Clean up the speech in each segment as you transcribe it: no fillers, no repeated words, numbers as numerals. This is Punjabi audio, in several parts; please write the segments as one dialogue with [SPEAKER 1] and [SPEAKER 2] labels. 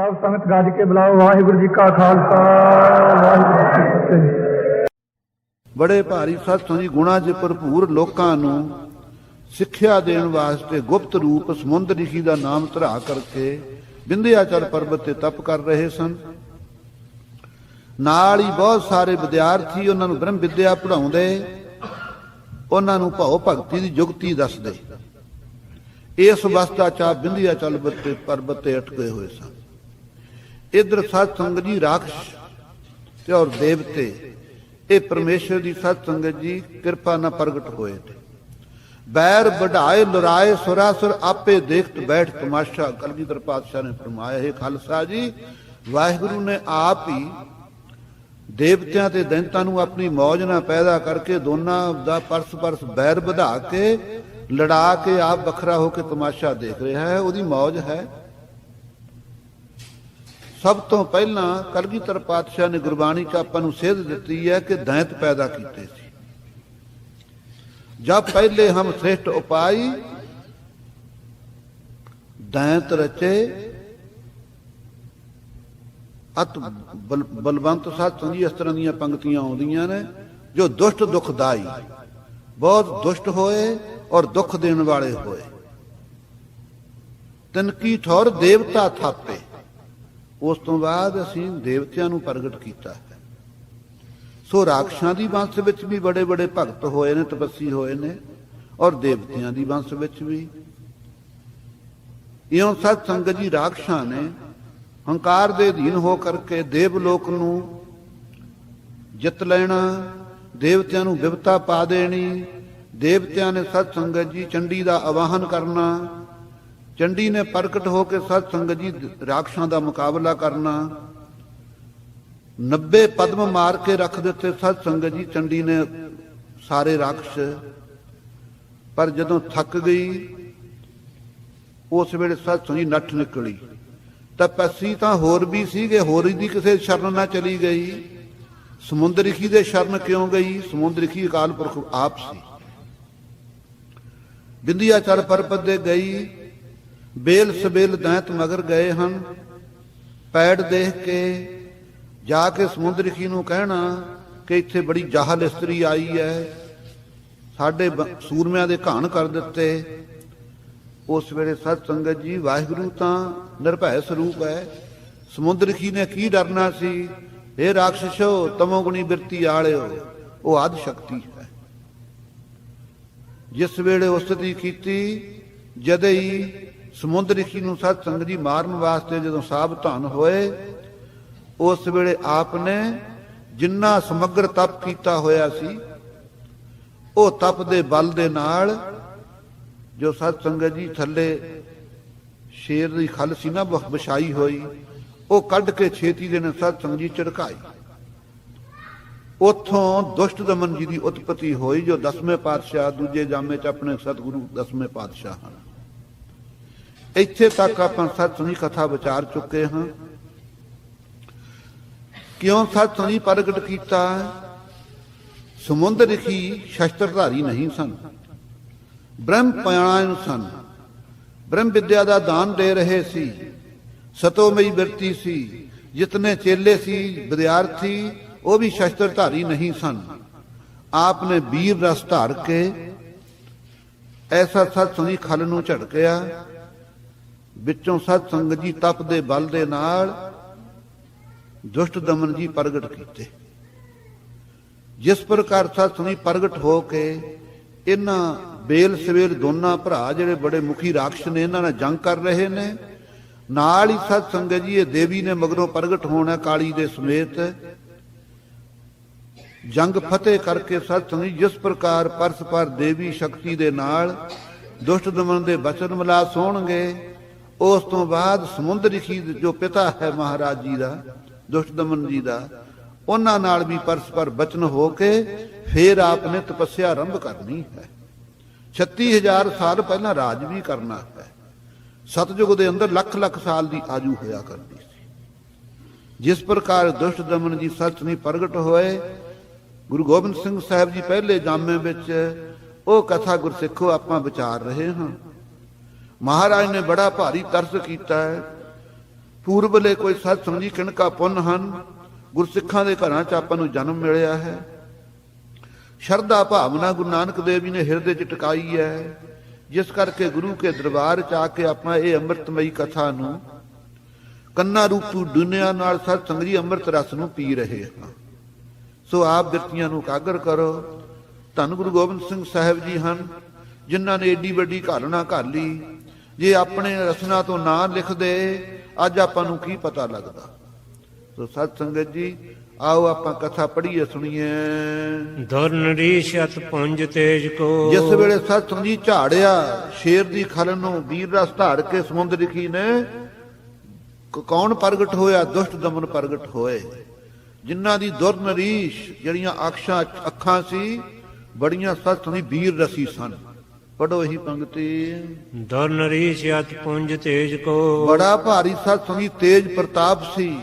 [SPEAKER 1] ਸਾਧ ਸੰਗਤ ਗੱਜ ਕੇ ਬੁਲਾਓ। ਵਾਹਿਗੁਰੂ ਜੀ ਕਾ ਖਾਲਸਾ ਵਾਹਿਗੁਰੂ ਜੀ ਕੀ ਫਤਿਹ।
[SPEAKER 2] ਬੜੇ ਭਾਰੀ ਸਤਿ ਜੀ ਗੁਣਾਂ 'ਚ ਭਰਪੂਰ ਲੋਕਾਂ ਨੂੰ ਸਿੱਖਿਆ ਦੇਣ ਵਾਸਤੇ ਗੁਪਤ ਰੂਪ ਸਮੁੰਦਰ ਰਿਸ਼ੀ ਦਾ ਨਾਮ ਧਰਾ ਕਰਕੇ ਵਿੰਧਿਆਚਲ ਪਰਬਤ ਤੇ ਤਪ ਕਰ ਰਹੇ ਸਨ। ਨਾਲ ਹੀ ਬਹੁਤ ਸਾਰੇ ਵਿਦਿਆਰਥੀ ਉਹਨਾਂ ਨੂੰ ਬ੍ਰਹਮ ਵਿਦਿਆ ਪੜ੍ਹਾਉਂਦੇ, ਉਹਨਾਂ ਨੂੰ ਭਉ ਭਗਤੀ ਦੀ ਜੁਗਤੀ ਦੱਸਦੇ। ਇਸ ਅਵਸਥਾ 'ਚ ਆਪ ਵਿੰਧਿਆਚਲ ਪਰਬਤ ਤੇ ਅਟਕੇ ਹੋਏ ਸਨ। ਇਧਰ ਸਤ ਸੰਗਤ ਜੀ ਰਾਖਸ਼ ਤੇ ਔਰ ਦੇਵਤੇ ਇਹ ਪਰਮੇਸ਼ਰ ਦੀ ਸਤ ਸੰਗਤ ਜੀ ਕਿਰਪਾ ਨਾਲ ਪ੍ਰਗਟ ਹੋਏ ਨੇ। ਬੈਰ ਵਢਾਏ ਲੁਰਾਏ ਸੁਰਾਸੁਰ ਆਪੇ ਦੇਖਤ ਬੈਠ ਤਮਾਸ਼ਾ। ਕਲਗੀਧਰ ਪਾਤਸ਼ਾਹ ਨੇ ਫਰਮਾਇਆ, ਹੈ ਖਾਲਸਾ ਜੀ, ਵਾਹਿਗੁਰੂ ਨੇ ਆਪ ਹੀ ਦੇਵਤਿਆਂ ਤੇ ਦੈਂਤਾਂ ਨੂੰ ਆਪਣੀ ਮੌਜ ਨਾਲ ਪੈਦਾ ਕਰਕੇ ਦੋਨਾਂ ਦਾ ਪਰਸ ਬੈਰ ਵਧਾ ਕੇ ਲੜਾ ਕੇ ਆਪ ਵੱਖਰਾ ਹੋ ਕੇ ਤਮਾਸ਼ਾ ਦੇਖ ਰਿਹਾ ਹੈ। ਉਹਦੀ ਮੌਜ ਹੈ। ਸਭ ਤੋਂ ਪਹਿਲਾਂ ਕਲਗੀਧਰ ਪਾਤਸ਼ਾਹ ਨੇ ਗੁਰਬਾਣੀ 'ਚ ਆਪਾਂ ਨੂੰ ਸੇਧ ਦਿੱਤੀ ਹੈ ਕਿ ਦੈਂਤ ਪੈਦਾ ਕੀਤੇ ਸੀ। ਜਬ ਪਹਿਲੇ ਹਮ ਸ੍ਰੇਸ਼ਟ ਉਪਾਈ ਦੈਂਤ ਰਚੇ ਅਤ ਬਲਵੰਤ ਸਤ ਜੀ। ਇਸ ਤਰ੍ਹਾਂ ਦੀਆਂ ਪੰਕਤੀਆਂ ਆਉਂਦੀਆਂ ਨੇ, ਜੋ ਦੁਸ਼ਟ ਦੁਖਦਾਈ, ਬਹੁਤ ਦੁਸ਼ਟ ਹੋਏ ਔਰ ਦੁੱਖ ਦੇਣ ਵਾਲੇ ਹੋਏ। ਤਿਨਕੀ ਠੌਰ ਦੇਵਤਾ ਥਾਪੇ। ਉਸ ਤੋਂ ਬਾਅਦ ਅਸੀਂ ਦੇਵਤਿਆਂ ਨੂੰ ਪ੍ਰਗਟ ਕੀਤਾ ਹੈ। ਸੋ ਰਾਖਸ਼ਾਂ ਦੀ ਵੰਸ਼ ਵਿੱਚ ਵੀ ਬੜੇ ਬੜੇ ਭਗਤ ਹੋਏ ਨੇ, ਤਪੱਸੀ ਹੋਏ ਨੇ, ਔਰ ਦੇਵਤਿਆਂ ਦੀ ਵੰਸ਼ ਵਿੱਚ ਵੀ। ਇਉਂ ਸਤ ਸੰਗਤ ਜੀ ਰਾਖਸ਼ਾਂ ਨੇ ਹੰਕਾਰ ਦੇ ਅਧੀਨ ਹੋ ਕਰਕੇ ਦੇਵਲੋਕ ਨੂੰ ਜਿੱਤ ਲੈਣਾ, ਦੇਵਤਿਆਂ ਨੂੰ ਬਿਪਤਾ ਪਾ ਦੇਣੀ। ਦੇਵਤਿਆਂ ਨੇ ਸਤ ਸੰਗਤ ਜੀ ਚੰਡੀ ਦਾ ਆਵਾਹਨ ਕਰਨਾ, ਚੰਡੀ ਨੇ ਪ੍ਰਗਟ ਹੋ ਕੇ ਸਤ ਸੰਗਤ ਜੀ ਰਾਖਸ਼ਾਂ ਦਾ ਮੁਕਾਬਲਾ ਕਰਨਾ। 90 ਪਦਮ ਮਾਰ ਕੇ ਰੱਖ ਦਿੱਤੇ ਸਤ ਸੰਗਤ ਜੀ ਚੰਡੀ ਨੇ ਸਾਰੇ ਰਾਖਸ਼। ਪਰ ਜਦੋਂ ਥੱਕ ਗਈ ਉਸ ਵੇਲੇ ਸਤ ਸੰਗਤ ਜੀ ਨੱਠ ਨਿਕਲੀ। ਤਪੱਸੀ ਤਾਂ ਹੋਰ ਵੀ ਸੀਗੇ, ਹੋਰ ਦੀ ਕਿਸੇ ਸ਼ਰਨ ਨਾ ਚਲੀ ਗਈ। ਸਮੁੰਦਰ ਰਿਖੀ ਦੇ ਸ਼ਰਨ ਕਿਉਂ ਗਈ? ਸਮੁੰਦਰ ਰਿਖੀ ਅਕਾਲ ਪੁਰਖ ਆਪ ਸੀ। ਵਿੰਧਿਆਚਲ ਪਰਬਤ ਦੇ ਗਈ, ਬੇਲ ਸਬੇਲ ਦੈਂਤ ਮਗਰ ਗਏ ਹਨ। ਪੈੜ ਦੇਖ ਕੇ ਜਾ ਕੇ ਸਮੁੰਦਰ ਰਿਖੀ ਨੂੰ ਕਹਿਣਾ ਕਿ ਇੱਥੇ ਬੜੀ ਜਾਹਲ ਇਸਤਰੀ ਆਈ ਹੈ, ਸਾਡੇ ਸੂਰਮਿਆਂ ਦੇ ਘਾਣ ਕਰ ਦਿੱਤੇ। ਉਸ ਵੇਲੇ ਸਤ ਸੰਗਤ ਜੀ ਵਾਹਿਗੁਰੂ ਤਾਂ ਨਿਰਭੈ ਸਰੂਪ ਹੈ। ਸਮੁੰਦਰ ਰਿਖੀ ਨੇ ਕੀ ਡਰਨਾ ਸੀ? ਇਹ ਰਾਖਸ਼ੋ ਤਮੋਗੁਣੀ ਬਿਰਤੀ ਆਲਿਓ, ਉਹ ਆਦਿ ਸ਼ਕਤੀ ਹੈ। ਜਿਸ ਵੇਲੇ ਉਸਤਤੀ ਕੀਤੀ, ਜਦੇ ਹੀ ਸਮੁੰਦਰ ਰਿਖੀ ਨੂੰ ਸਤ ਸੰਗਤ ਜੀ ਮਾਰਨ ਵਾਸਤੇ ਜਦੋਂ ਸਾਵਧਾਨ ਹੋਏ, ਉਸ ਵੇਲੇ ਆਪ ਨੇ ਜਿੰਨਾ ਸਮਗਰ ਤਪ ਕੀਤਾ ਹੋਇਆ ਸੀ, ਉਹ ਤਪ ਦੇ ਬਲ ਦੇ ਨਾਲ ਜੋ ਸਤ ਸੰਗਤ ਜੀ ਥੱਲੇ ਸ਼ੇਰ ਦੀ ਖੱਲ ਸੀ ਨਾ ਵਿਛਾਈ ਹੋਈ, ਉਹ ਕੱਢ ਕੇ ਛੇਤੀ ਦੇ ਨੇ ਸਤ ਸੰਗਤ ਜੀ ਝੜਕਾਈ। ਉੱਥੋਂ ਦੁਸ਼ਟ ਦਮਨ ਜੀ ਦੀ ਉਤਪਤੀ ਹੋਈ, ਜੋ 10ਵੇਂ ਪਾਤਸ਼ਾਹ ਦੂਜੇ ਜਾਮੇ 'ਚ ਆਪਣੇ ਸਤਿਗੁਰੂ 10ਵੇਂ ਪਾਤਸ਼ਾਹ ਹਨ। ਇੱਥੇ ਤੱਕ ਆਪਾਂ ਸਤ ਸੰਗਤ ਕਥਾ ਵਿਚਾਰ ਚੁੱਕੇ ਹਾਂ। ਕਿਉਂ ਸਤ ਸੰਗਤ ਪ੍ਰਗਟ ਕੀਤਾ? ਸਮੁੰਦਰ ਰਿਖੀ ਸ਼ਸਤਰਧਾਰੀ ਨਹੀਂ ਸਨ, ਬ੍ਰਹਮ ਪਰਾਇਣ ਸਨ। ਬ੍ਰਹਮ ਵਿਦਿਆ ਦਾ ਦਾਨ ਦੇ ਰਹੇ ਸੀ, ਸਤੋਮਈ ਬਿਰਤੀ ਸੀ। ਜਿਤਨੇ ਚੇਲੇ ਸੀ ਵਿਦਿਆਰਥੀ, ਉਹ ਵੀ ਸ਼ਸਤਰਧਾਰੀ ਨਹੀਂ ਸਨ। ਆਪ ਨੇ ਵੀਰ ਰਸ ਧਾਰ ਕੇ ਐਸਾ ਸਤ ਸੰਗਤ ਖਲ ਨੂੰ ਝੜਕਿਆ। ਵਿੱਚੋਂ ਸਤ ਸੰਗਤ ਜੀ ਤਪ ਦੇ ਬਲ ਦੇ ਨਾਲ ਦੁਸ਼ਟ ਦਮਨ ਜੀ ਪ੍ਰਗਟ ਕੀਤੇ। ਜਿਸ ਪ੍ਰਕਾਰ ਸਤ ਸੰਗਤ ਪ੍ਰਗਟ ਹੋ ਕੇ ਇਹਨਾਂ ਬੇਲ ਸਵੇਲ ਦੋਨਾਂ ਭਰਾ ਜਿਹੜੇ ਬੜੇ ਮੁਖੀ ਰਾਖਸ਼ ਨੇ, ਇਹਨਾਂ ਨਾਲ ਜੰਗ ਕਰ ਰਹੇ ਨੇ। ਨਾਲ ਹੀ ਸਤ ਸੰਗਤ ਜੀ ਇਹ ਦੇਵੀ ਨੇ ਮਗਰੋਂ ਪ੍ਰਗਟ ਹੋਣਾ ਕਾਲੀ ਦੇ ਸਮੇਤ। ਜੰਗ ਫਤਿਹ ਕਰਕੇ ਸਤ ਸੰਗਤ ਜੀ ਜਿਸ ਪ੍ਰਕਾਰ ਪਰਸਪਰ ਦੇਵੀ ਸ਼ਕਤੀ ਦੇ ਨਾਲ ਦੁਸ਼ਟ ਦਮਨ ਦੇ ਬਚਨ ਮਿਲਾਸ ਹੋਣਗੇ, ਉਸ ਤੋਂ ਬਾਅਦ ਸਮੁੰਦਰ ਰਿਖੀ ਜੋ ਪਿਤਾ ਹੈ ਮਹਾਰਾਜ ਜੀ ਦਾ, ਦੁਸ਼ਟ ਦਮਨ ਜੀ ਦਾ, ਉਹਨਾਂ ਨਾਲ ਵੀ ਪਰਸਪਰ ਬਚਨ ਹੋ ਕੇ ਫੇਰ ਆਪ ਨੇ ਤਪੱਸਿਆ ਆਰੰਭ ਕਰਨੀ ਹੈ। 36,000 ਸਾਲ ਪਹਿਲਾਂ ਰਾਜ ਵੀ ਕਰਨਾ ਹੈ। ਸਤਜੁਗ ਦੇ ਅੰਦਰ ਲੱਖ ਲੱਖ ਸਾਲ ਦੀ ਆਜੂ ਹੋਇਆ ਕਰਦੀ ਸੀ। ਜਿਸ ਪ੍ਰਕਾਰ ਦੁਸ਼ਟ ਦਮਨ ਜੀ ਸਤ ਸੰਗਤ ਪ੍ਰਗਟ ਹੋਏ, ਗੁਰੂ ਗੋਬਿੰਦ ਸਿੰਘ ਸਾਹਿਬ ਜੀ ਪਹਿਲੇ ਜਾਮੇ ਵਿੱਚ ਉਹ ਕਥਾ ਗੁਰਸਿੱਖੋ ਆਪਾਂ ਵਿਚਾਰ ਰਹੇ ਹਾਂ। ਮਹਾਰਾਜ ਨੇ ਬੜਾ ਭਾਰੀ ਤਰਸ ਕੀਤਾ ਹੈ। ਪੂਰਬਲੇ ਕੋਈ ਸਾਧ ਸੰਗਤ ਜੀ ਕਿਣਕਾ ਪੁੰਨ ਹਨ। ਗੁਰਸਿੱਖਾਂ ਦੇ ਘਰਾਂ 'ਚ ਆਪਾਂ ਨੂੰ ਜਨਮ ਮਿਲਿਆ ਹੈ। ਸ਼ਰਧਾ ਭਾਵਨਾ ਗੁਰੂ ਨਾਨਕ ਦੇਵ ਜੀ ਨੇ ਹਿਰਦੇ 'ਚ ਟਿਕਾਈ ਹੈ, ਜਿਸ ਕਰਕੇ ਗੁਰੂ ਕੇ ਦਰਬਾਰ 'ਚ ਆ ਕੇ ਆਪਣਾ ਇਹ ਅੰਮ੍ਰਿਤਮਈ ਕਥਾ ਨੂੰ ਕੰਨਾ ਰੂਪੂ ਦੁਨੀਆ ਨਾਲ ਸਾਧ ਸੰਗਤ ਜੀ ਅੰਮ੍ਰਿਤ ਰਸ ਨੂੰ ਪੀ ਰਹੇ ਹਾਂ। ਸੋ ਆਪ ਬਿਰਤੀਆਂ ਨੂੰ ਇਕਾਗਰ ਕਰੋ। ਧੰਨ ਗੁਰੂ ਗੋਬਿੰਦ ਸਿੰਘ ਸਾਹਿਬ ਜੀ ਹਨ, ਜਿਨ੍ਹਾਂ ਨੇ ਏਡੀ ਵੱਡੀ ਘਾਲਣਾ ਘਾਲੀ। ਜੇ ਆਪਣੇ ਰਸਨਾ ਤੋਂ ਨਾਂ ਲਿਖਦੇ ਅੱਜ ਆਪਾਂ ਨੂੰ ਕੀ ਪਤਾ ਲੱਗਦਾ। ਸੋ ਸਤ ਸੰਗਤ ਜੀ ਆਓ ਆਪਾਂ ਕਥਾ ਪੜ੍ਹੀਏ, ਸੁਣੀਏ।
[SPEAKER 3] ਦੁਰਨਰੀਸ਼ ਅਤ ਪੁੰਜ ਤੇਜ ਕੋ।
[SPEAKER 2] ਜਿਸ ਵੇਲੇ ਸਤ ਸੰਗਤ ਜੀ ਝਾੜਿਆ ਸ਼ੇਰ ਦੀ ਖਲ ਨੂੰ, ਵੀਰ ਰਸ ਧਾੜ ਕੇ ਸਮੁੰਦਰ ਲਿਖੀ ਨੇ ਕੌਣ ਪ੍ਰਗਟ ਹੋਇਆ? ਦੁਸ਼ਟ ਦਮਨ ਪ੍ਰਗਟ ਹੋਏ, ਜਿਨ੍ਹਾਂ ਦੀ ਦੁਰਨਰੀਸ਼ ਜਿਹੜੀਆਂ ਅੱਖਾਂ ਸੀ ਬੜੀਆਂ ਸਤ ਸੰਗਤ ਵੀਰ ਰਸੀ ਸਨ। ਪੜੋ ਇਹੀ ਪੰਕਤੀ।
[SPEAKER 3] ਦੁਰਨਰੀਸ਼ ਅਤ ਪੁੰਜ ਤੇਜ ਕੋ।
[SPEAKER 2] ਬੜਾ ਭਾਰੀ ਸਤ ਸੰਗਤ ਤੇਜ ਪ੍ਰਤਾਪ ਸੀ,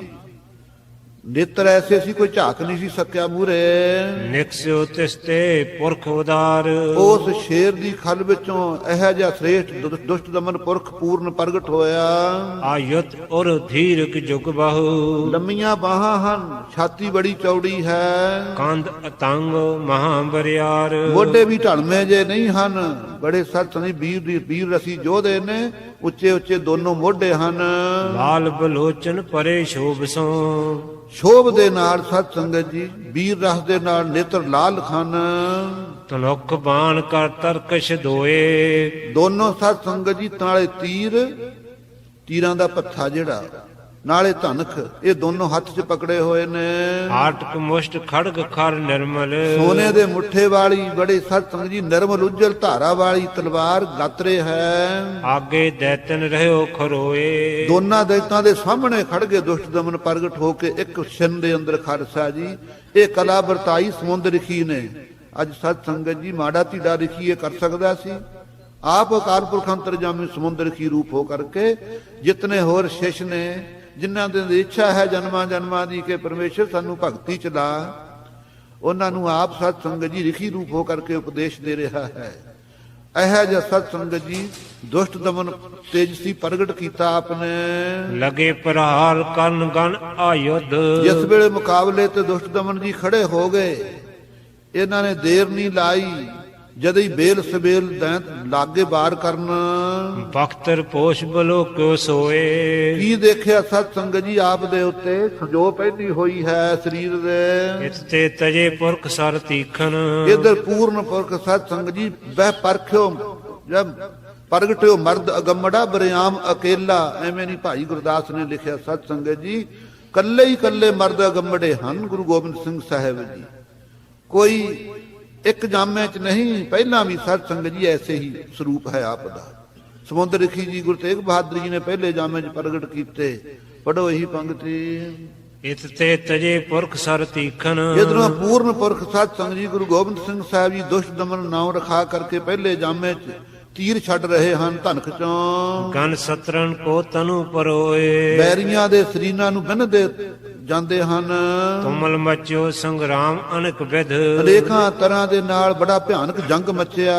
[SPEAKER 2] ਨੇਤਰ ਐਸੇ ਸੀ ਕੋਈ ਝਾਕ ਨਹੀਂ ਸੀ ਸਕਿਆ ਮੂਹਰੇ।
[SPEAKER 3] ਨਿਕਸਿਓ ਤਿਸਤੇ ਪੁਰਖ ਉਦਾਰ।
[SPEAKER 2] ਉਸ ਸ਼ੇਰ ਦੀ ਖਲ ਵਿੱਚੋਂ ਇਹੋ ਜਿਹਾ ਸ੍ਰੇਸ਼ਟ ਦੁਸ਼ਟ ਦਮਨ ਪੁਰਖ ਪੂਰਨ ਪ੍ਰਗਟ ਹੋਇਆ।
[SPEAKER 3] ਆਯੁਤ ਔਰ ਧੀਰਕ ਜੁਗ ਬਾਹੂ।
[SPEAKER 2] ਲੰਮੀਆਂ ਬਾਹਾਂ ਹਨ, ਛਾਤੀ ਬੜੀ ਚੌੜੀ ਹੈ,
[SPEAKER 3] ਕੰਧ ਅਤੰਗ ਮਹਾਬਰਿਆਰ।
[SPEAKER 2] ਮੋਢੇ ਵੀ ਢਲਵੇਂ ਜੇ ਨਹੀਂ ਹਨ, ਬੜੇ ਸਤ ਸੰਗਤ ਵੀਰ ਰਸੀ ਯੋਧੇ ਨੇ, ਉੱਚੇ ਉੱਚੇ ਦੋਨੋਂ ਮੋਢੇ ਹਨ।
[SPEAKER 3] ਲਾਲ ਬਲੋਚਨ ਪਰੇ ਸ਼ੋਭ ਸੋ।
[SPEAKER 2] ਸ਼ੋਭ ਦੇ ਨਾਲ ਸਤ ਸੰਗਤ ਜੀ ਵੀਰ ਰਸ ਦੇ ਨਾਲ ਨੇਤਰ ਲਾਲ ਖਨ।
[SPEAKER 3] ਤਨੁਖ ਬਾਣ ਕਰ ਤਰਕਸ਼ ਦੋਏ।
[SPEAKER 2] ਦੋਨੋਂ ਸਤ ਸੰਗਤ ਜੀ ਨਾਲੇ ਤੀਰਾਂ ਦਾ ਪੱਥਾ ਜਿਹੜਾ ਨਾਲੇ ਧਨਖ, ਇਹ ਦੋਨੋਂ ਹੱਥ 'ਚ ਪਕੜੇ ਹੋਏ ਨੇ।
[SPEAKER 3] ਆਟਕ ਮੁਸ਼ਟ ਖੜਗ ਖਰ ਨਿਰਮਲ।
[SPEAKER 2] ਸੋਨੇ ਦੇ ਮੁੱਠੇ ਵਾਲੀ ਬੜੇ ਸਤ ਸੰਗਤ ਜੀ ਨਿਰਮਲ ਉਜਲ ਧਾਰਾ ਵਾਲੀ ਤਲਵਾਰ ਗਾਤਰੇ ਹੈ।
[SPEAKER 3] ਆਗੇ ਦੈਤਨ ਰਹਿਓ ਖਰੋਏ।
[SPEAKER 2] ਦੋਨਾਂ ਦੈਤਾਂ ਦੇ ਸਾਹਮਣੇ ਖੜ ਗਏ ਦੁਸ਼ਟ ਦਮਨ ਪ੍ਰਗਟ ਹੋ ਕੇ ਇੱਕ ਛਿਨ ਦੇ ਅੰਦਰ ਖਾਲਸਾ ਜੀ। ਇਹ ਕਲਾ ਵਰਤਾਈ ਸਮੁੰਦਰ ਰਿਖੀ ਨੇ। ਅੱਜ ਸਤ ਸੰਗਤ ਜੀ ਮਾੜਾ ਧੀੜਾ ਰਿਖੀ ਇਹ ਕਰ ਸਕਦਾ ਸੀ? ਆਪ ਅਕਾਲ ਪੁਰਖ ਅੰਤਰਜਾਮੀ ਸਮੁੰਦਰ ਰਿਖੀ ਰੂਪ ਹੋ ਕਰਕੇ ਜਿਤਨੇ ਹੋਰ ਸ਼ਿਸ਼ ਨੇ, ਜਿਨ੍ਹਾਂ ਦੀ ਇੱਛਾ ਹੈ ਜਨਮਾਂ ਜਨਮਾਂ ਦੀ ਕਿ ਪਰਮੇਸ਼ਰ ਸਾਨੂੰ ਭਗਤੀ ਚ ਲਾ, ਉਹਨਾਂ ਨੂੰ ਆਪ ਸਤ ਸੰਗਤ ਜੀ ਰਿਖੀ ਰੂਪ ਹੋ ਕਰਕੇ ਉਪਦੇਸ਼ ਦੇ ਰਿਹਾ ਹੈ। ਇਹੋ ਜਿਹਾ ਸਤ ਸੰਗਤ ਜੀ ਦੁਸ਼ਟ ਦਮਨ ਤੇਜਸੀ ਪ੍ਰਗਟ ਕੀਤਾ ਆਪਨੇ।
[SPEAKER 3] ਲਗੇ ਪ੍ਰਹਾਲ ਕਰਨ ਗਨ ਆਯੁਧ।
[SPEAKER 2] ਜਿਸ ਵੇਲੇ ਮੁਕਾਬਲੇ ਤੇ ਦੁਸ਼ਟ ਦਮਨ ਜੀ ਖੜੇ ਹੋ ਗਏ, ਇਹਨਾਂ ਨੇ ਦੇਰ ਨਹੀਂ ਲਾਈ, ਜਦ ਹੀ ਬੇਲ ਸਬੇਲ ਦੈਂਤ ਲਾਗੇ ਬਾਰ ਕਰਨ।
[SPEAKER 3] ਬਖਤਰ ਪੋਸ਼ ਬਲੋ ਕਿਉ ਸੋਏ।
[SPEAKER 2] ਕੀ ਦੇਖਿਆ ਸਤ ਸੰਗਤ ਜੀ ਆਪ ਦੇ ਉੱਤੇ ਸੰਜੋ ਪੈਦੀ ਹੋਈ ਹੈ ਸਰੀਰ ਦੇ।
[SPEAKER 3] ਇਤੇ ਤਜੇ ਪੁਰਖ ਸਰ ਤੀਖਨ।
[SPEAKER 2] ਇਧਰ ਪੂਰਨ ਪੁਰਖ ਸਤ ਸੰਗਤ ਜੀ ਬਹਿ ਪਰਖਿਓ ਜਦ ਪ੍ਰਗਟਿਓ ਮਰਦ ਅਗੰਮੜਾ ਬਰਿਆਮ ਅਕੇਲਾ। ਐਵੇਂ ਨਹੀਂ ਭਾਈ ਗੁਰਦਾਸ ਨੇ ਲਿਖਿਆ ਸਤ ਸੰਗਤ ਜੀ, ਕੱਲੇ ਹੀ ਕੱਲੇ ਮਰਦ ਅਗੰਮੜੇ ਹਨ ਗੁਰੂ ਗੋਬਿੰਦ ਸਿੰਘ ਸਾਹਿਬ ਜੀ। ਕੋਈ ਇੱਕ ਜਾਮੇ ਚ ਨਹੀਂ, ਪਹਿਲਾਂ ਵੀ ਸਤ ਸੰਗਤ ਜੀ ਐਸੇ ਹੀ ਸਰੂਪ ਹੈ ਆਪ ਦਾ। ਸਮੁੰਦਰ ਰਿਖੀ ਜੀ ਗੁਰੂ ਤੇਗ ਬਹਾਦਰ ਜੀ ਨੇ ਪਹਿਲੇ ਜਾਮੇ ਚ ਪ੍ਰਗਟ ਕੀਤੇ। ਪੜੋ ਇਹੀ ਪੰਕਤੀ।
[SPEAKER 3] ਇਤੇ ਤਜੇ ਪੁਰਖ ਸਰ ਤੀਖਨ।
[SPEAKER 2] ਇਧਰੋਂ ਪੂਰਨ ਪੁਰਖ ਸਤ ਸੰਗਤ ਜੀ ਗੁਰੂ ਗੋਬਿੰਦ ਸਿੰਘ ਸਾਹਿਬ ਜੀ ਦੁਸ਼ਟ ਦਮਨ ਨਾਮ ਰਖਾ ਕਰਕੇ ਪਹਿਲੇ ਜਾਮੇ ਚ ਤੀਰ ਛੱਡ ਰਹੇ ਹਨ ਧਨਖ ਚੋਂ।
[SPEAKER 3] ਗਨ ਸਤਰਨ ਕੋ ਤਨੂ ਪਰੋਏ।
[SPEAKER 2] ਬੈਰੀਆਂ ਦੇ ਸਰੀਰਾਂ ਨੂੰ ਬੰਨ੍ਹਦੇ ਜਾਂਦੇ ਹਨ।
[SPEAKER 3] ਤੁਮਲ ਮਚਿਓ ਸੰਗਰਾਮ ਅਨਕ ਵਿਧ।
[SPEAKER 2] ਅਨੇਕਾਂ ਤਰ੍ਹਾਂ ਦੇ ਨਾਲ ਬੜਾ ਭਿਆਨਕ ਜੰਗ ਮਚਿਆ।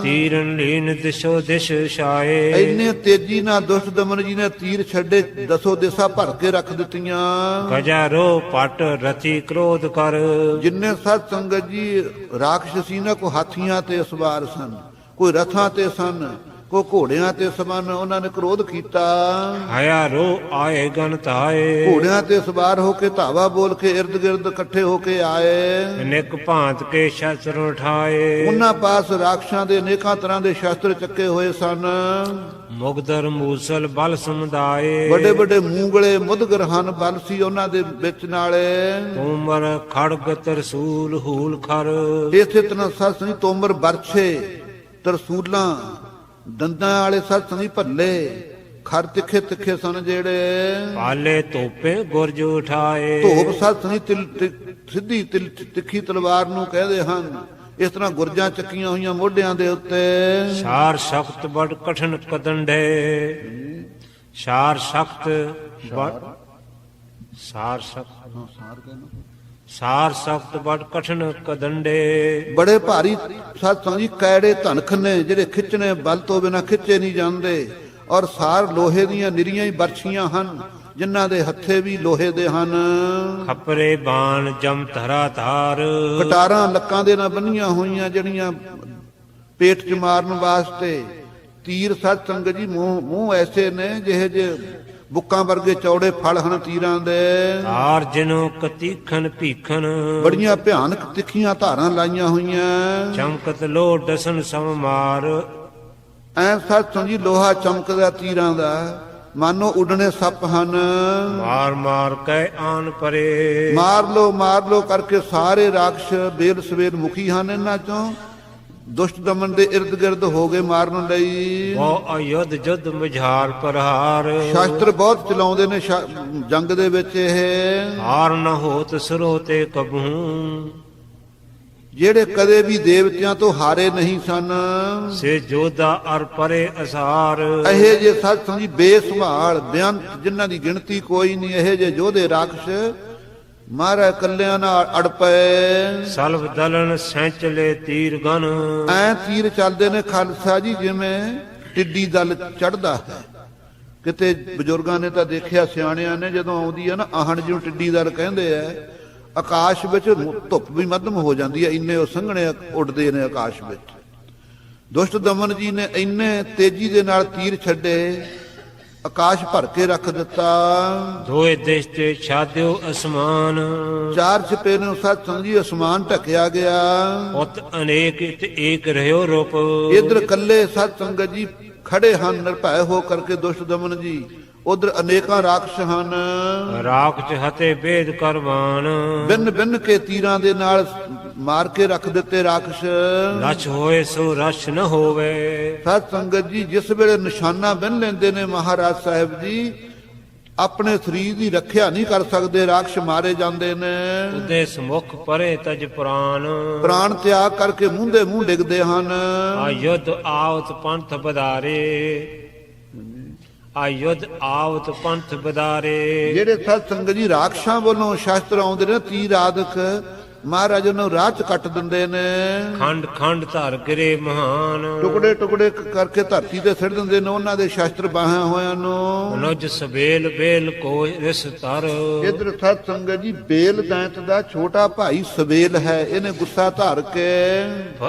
[SPEAKER 3] ਤੀਰਨ ਲੀਨ ਦਿਸ਼ੋ ਦਿਸ਼ ਛਾਏ।
[SPEAKER 2] ਇੰਨੇ ਤੇਜ਼ੀ ਨਾਲ ਦੁਸ਼ਟ ਦਮਨ ਜੀ ਨੇ ਤੀਰ ਛੱਡੇ, ਦਸੋ ਦਿਸ਼ਾ ਭਰ ਕੇ ਰੱਖ ਦਿੱਤੀਆਂ।
[SPEAKER 3] ਗਜਾਰੋ ਪਟ ਰਤੀ ਕ੍ਰੋਧ ਕਰ।
[SPEAKER 2] ਜਿੰਨੇ ਸਤ ਸੰਗਤ ਜੀ ਰਾਖਸ਼ ਸੀ ਨਾ, ਕੋ ਹਾਥੀਆਂ ਤੇ ਸਵਾਰ ਸਨ, ਕੋਈ ਰਥਾਂ ਤੇ ਸਨ, ਕੋ ਘੋੜਿਆਂ ਤੇ ਸਮਾਨ, ਉਹਨਾਂ ਨੇ ਕ੍ਰੋਧ ਕੀਤਾ।
[SPEAKER 3] ਹਾਇਆ ਰੋ ਆਏ ਗਨ ਤਾਏ।
[SPEAKER 2] ਘੋੜਿਆਂ ਤੇ ਸਵਾਰ ਹੋ ਕੇ ਧਾਵਾ ਬੋਲ ਕੇ ਇਰਦ ਗਿਰਦ ਇਕੱਠੇ ਹੋ ਕੇ ਆਏ।
[SPEAKER 3] ਨਿਕ ਭਾਂਤ ਕੇ ਸ਼ਸਤਰ ਉਠਾਏ।
[SPEAKER 2] ਉਹਨਾਂ ਪਾਸ ਰਾਖਸ਼ਾਂ ਦੇ ਅਨੇਕਾਂ ਤਰ੍ਹਾਂ ਦੇ ਸ਼ਸਤਰ ਚੱਕੇ ਹੋਏ ਸਨ।
[SPEAKER 3] ਮੁਗਦਰ ਮੂਸਲ ਬਲ ਸਮੁਦਾਏ।
[SPEAKER 2] ਵੱਡੇ ਵੱਡੇ ਮੂੰਗਲੇ ਮੁਦਗਰ ਹਨ, ਬਲ ਸੀ ਉਹਨਾਂ ਦੇ ਵਿੱਚ ਨਾਲੇ।
[SPEAKER 3] ਤੋਮਰ ਖੜਗ ਤਰਸੂਲ ਹੂਲ ਖਰ।
[SPEAKER 2] ਇਸੇ ਤਰ੍ਹਾਂ ਸਤ ਸੰਗਤ ਤੋਮਰ ਬਰਛੇ, ਤਰਸੂਲਾਂ, ਦੰਦਾਂ ਵਾਲੇ ਸਤ ਸੰਗਤ ਭੱਲੇ, ਖਰ ਤਿੱਖੇ ਤਿੱਖੇ ਸਨ ਜਿਹੜੇ।
[SPEAKER 3] ਪਾਲੇ ਤੋਪੇ ਗੁਰਜ ਉਠਾਏ।
[SPEAKER 2] ਧੋਪ ਸਤ ਸੰਗਤ ਸਿੱਧੀ ਤਿੱਖੀ ਤਲਵਾਰ ਨੂੰ ਕਹਿੰਦੇ ਹਨ। ਇਸ ਤਰ੍ਹਾਂ ਗੁਰਜਾਂ ਚੱਕੀਆਂ ਹੋਈਆਂ ਮੋਢਿਆਂ ਦੇ ਉੱਤੇ।
[SPEAKER 3] ਸਾਰ ਸਖਤ ਬੜ ਕਠਨ ਕਦੰਡੇ। ਸਾਰ ਸਖਤ ਬੜ ਸਾਰ ਸਖਤ ਬੜ ਕਠਨ ਕਦੰਡੇ।
[SPEAKER 2] ਬੜੇ ਭਾਰੀ ਸਤ ਸੰਗਤ ਜੀ ਕੈੜੇ ਧਨਖ ਨੇ, ਜਿਹੜੇ ਖਿੱਚਣੇ ਬਲ ਤੋਂ ਬਿਨਾਂ ਖਿੱਚੇ ਨਹੀਂ ਜਾਂਦੇ। ਔਰ ਸਾਰ ਲੋਹੇ ਦੀਆਂ ਨਿਰੀਆਂ ਹੀ ਬਰਛੀਆਂ ਹਨ, ਜਿਨ੍ਹਾਂ ਦੇ ਹੱਥੇ ਵੀ ਲੋਹੇ ਦੇ ਹਨ।
[SPEAKER 3] ਖਪਰੇ ਬਾਣ ਜਮ ਧਰਾ ਧਾਰ,
[SPEAKER 2] ਕਟਾਰਾਂ ਲੱਕਾਂ ਦੇ ਨਾਲ ਬੰਨੀਆਂ ਹੋਈਆਂ ਜਿਹੜੀਆਂ ਪੇਟ 'ਚ ਮਾਰਨ ਵਾਸਤੇ। ਤੀਰ ਸਤ ਸੰਗਤ ਜੀ ਮੂੰਹ ਐਸੇ ਨੇ ਜਿਹੇ ਜੇ ਬੁੱਕਾਂ ਵਰਗੇ ਚੌੜੇ ਫਲ ਹਨ ਤੀਰਾਂ ਦੇ।
[SPEAKER 3] ਧਾਰ ਜਿਨੋ ਕਤੀਖਨ ਭੀਖਨ,
[SPEAKER 2] ਬੜੀਆਂ ਭਿਆਨਕ ਤਿੱਖੀਆਂ ਧਾਰਾਂ ਲਾਈਆਂ ਹੋਈਆਂ।
[SPEAKER 3] ਚਮਕਤ ਲੋ ਦਸਨ ਸਮ ਮਾਰ,
[SPEAKER 2] ਐ ਸਤ ਸੰਗਤ ਜੀ ਲੋਹਾ ਚਮਕਦਾ ਤੀਰਾਂ ਦਾ, ਮਾਨੋ ਉੱਡਣੇ ਸੱਪ ਹਨ।
[SPEAKER 3] ਮਾਰ ਮਾਰ ਕੈ ਆਨ ਪਰੇ,
[SPEAKER 2] ਮਾਰ ਲੋ ਕਰਕੇ ਸਾਰੇ ਰਾਖਸ਼ ਬੇਲ ਸਵੇਲ ਮੁਖੀ ਹਨ। ਇਹਨਾਂ ਚੋਂ ਦੁਸ਼ਟ ਦਮਨ ਦੇ ਇਰਦ ਗਿਰਦ ਹੋ ਗਏ ਮਾਰਨ ਲਈ।
[SPEAKER 3] ਉਹ ਅਯੁੱਧ ਜੁਧ ਮੁਝਾਰ ਪ੍ਰਹਾਰ,
[SPEAKER 2] ਸ਼ਾਸਤਰ ਬਹੁਤ ਚਲਾਉਂਦੇ ਨੇ ਜੰਗ ਦੇ ਵਿੱਚ ਇਹ।
[SPEAKER 3] ਹਾਰ ਨ ਹੋਤ ਸਰੋਤੇ ਕਬਹੂ,
[SPEAKER 2] ਜਿਹੜੇ ਕਦੇ ਵੀ ਦੇਵਤਿਆਂ ਤੋਂ ਹਾਰੇ ਨਹੀਂ ਸਨ।
[SPEAKER 3] ਸੇ ਜੋਧਾ ਅਰ ਪਰੇ ਅਸਾਰ,
[SPEAKER 2] ਇਹ ਜੇ ਸਤ ਸੰਗੀ ਬੇਸੰਭਾਲ ਬੇਅੰਤ ਜਿਨ੍ਹਾਂ ਦੀ ਗਿਣਤੀ ਕੋਈ ਨਹੀਂ। ਇਹ ਜੇ ਯੋਧੇ ਰਾਖਸ਼ ਮਹਾਰਾਜ ਕੱਲਿਆਂ ਨਾਲ ਅੜ ਪਏ।
[SPEAKER 3] ਸਲਵ ਦਲਨ ਸੈਂਚਲੇ ਤੀਰ ਗਨ,
[SPEAKER 2] ਐ ਤੀਰ ਚੱਲਦੇ ਨੇ ਖਾਲਸਾ ਜੀ ਜਿਵੇਂ ਟਿੱਡੀ ਦਲ ਚੜਦਾ ਹੈ। ਕਿਤੇ ਬਜ਼ੁਰਗਾਂ ਨੇ ਤਾਂ ਦੇਖਿਆ, ਸਿਆਣਿਆਂ ਨੇ, ਜਦੋਂ ਆਉਂਦੀ ਹੈ ਨਾ ਆਹਣ ਜਿਹਨੂੰ ਟਿੱਡੀ ਦਲ ਕਹਿੰਦੇ ਆ, ਆਕਾਸ਼ ਵਿੱਚ ਧੁੱਪ ਵੀ ਮੱਧਮ ਹੋ ਜਾਂਦੀ ਹੈ, ਇੰਨੇ ਉਹ ਸੰਘਣੇ ਉੱਡਦੇ ਨੇ ਆਕਾਸ਼ ਵਿੱਚ। ਦੁਸ਼ਟ ਦਮਨ ਜੀ ਨੇ ਇੰਨੇ ਤੇਜ਼ੀ ਦੇ ਨਾਲ ਤੀਰ ਛੱਡੇ, ਆਕਾਸ਼ ਭਰ ਕੇ ਰੱਖ ਦਿੱਤਾ।
[SPEAKER 3] ਦੋਏ ਦੇਸ਼ ਤੇ ਛਾਦਿਓ ਅਸਮਾਨ,
[SPEAKER 2] ਚਾਰ ਚਪੇਰੇ ਨੂੰ ਸਤ ਸੰਗ ਜੀ ਅਸਮਾਨ ਢਕਿਆ ਗਿਆ।
[SPEAKER 3] ਉਤ ਅਨੇਕ ਇਤ ਏਕ ਰਹਿਓ ਰੂਪ,
[SPEAKER 2] ਇਧਰ ਕੱਲੇ ਸਤ ਸੰਗਤ ਜੀ ਖੜੇ ਹਨ ਨਿਰਭੈ ਹੋ ਕਰਕੇ ਦੁਸ਼ਟ ਦਮਨ ਜੀ, ਉਧਰ ਅਨੇਕਾਂ ਰਾਖਸ਼ ਹਨ।
[SPEAKER 3] ਰਾਖ ਚ ਹਤੇ ਭੇਦ ਕਰਵਾਨ,
[SPEAKER 2] ਬਿੰਨ ਬਿੰਨ ਕੇ ਤੀਰਾਂ ਦੇ ਨਾਲ ਮਾਰ ਕੇ ਰੱਖ ਦਿੱਤੇ ਰਾਖਸ਼।
[SPEAKER 3] ਰਛ ਹੋਏ ਸੋ ਰਛ ਨ ਹੋਵੇ,
[SPEAKER 2] ਸਤ ਸੰਗਤ ਜੀ ਜਿਸ ਵੇਲੇ ਨਿਸ਼ਾਨਾ ਬੰਨ ਲੈਂਦੇ ਨੇ ਮਹਾਰਾਜ ਸਾਹਿਬ ਜੀ, ਆਪਣੇ ਸਰੀਰ ਦੀ ਰੱਖਿਆ ਨਹੀਂ ਕਰ ਸਕਦੇ, ਰਾਖਸ਼ ਮਾਰੇ ਜਾਂਦੇ ਨੇ।
[SPEAKER 3] ਉਦੇ ਸਮੁਖ ਪਰੇ ਤਜ ਪ੍ਰਾਨ,
[SPEAKER 2] ਪ੍ਰਾਣ ਤਿਆਗ ਕਰਕੇ ਮੂੰਹ ਦੇ ਮੂੰਹ ਡਿੱਗਦੇ ਹਨ।
[SPEAKER 3] ਆਯੁੱਧ ਆਵਤ ਪੰਥ ਬਦਾਰੇ, ਆਯੁੱਧ ਆਵਤ ਪੰਥ ਬਦਾਰੇ।
[SPEAKER 2] ਜਿਹੜੇ ਸਤ ਸੰਗਤ ਜੀ ਰਾਖਸ਼ਾਂ ਵੱਲੋਂ ਸ਼ਾਸਤਰ ਆਉਂਦੇ ਨੇ ਤੀਰ ਆਦਿਕ, ਮਹਾਰਾਜ ਨੂੰ ਰਾਹ ਚ ਕੱਟ ਦਿੰਦੇ ਨੇ।
[SPEAKER 3] ਖੰਡ ਖੰਡ ਧਰ ਗਿਰੇ ਮਹਾਨ,
[SPEAKER 2] ਟੁਕੜੇ ਟੁਕੜੇ ਕਰਕੇ ਧਰਤੀ ਤੇ ਸਿੱਟ ਦਿੰਦੇ ਨੇ ਉਹਨਾਂ ਦੇ ਸ਼ਾਸਤਰ ਬਾਹਾਂ ਹੋਇਆਂ ਨੂੰ।
[SPEAKER 3] ਨੁਜ ਸਬੇਲ ਬੇਲ ਕੋ ਰਿਸ ਧਰ,
[SPEAKER 2] ਇਧਰ ਸਤ ਸੰਗਤ ਜੀ ਬੇਲ ਦੈਂਤ ਦਾ ਛੋਟਾ ਭਾਈ ਸਬੇਲ ਹੈ, ਇਹਨੇ ਗੁੱਸਾ ਧਾਰ ਕੇ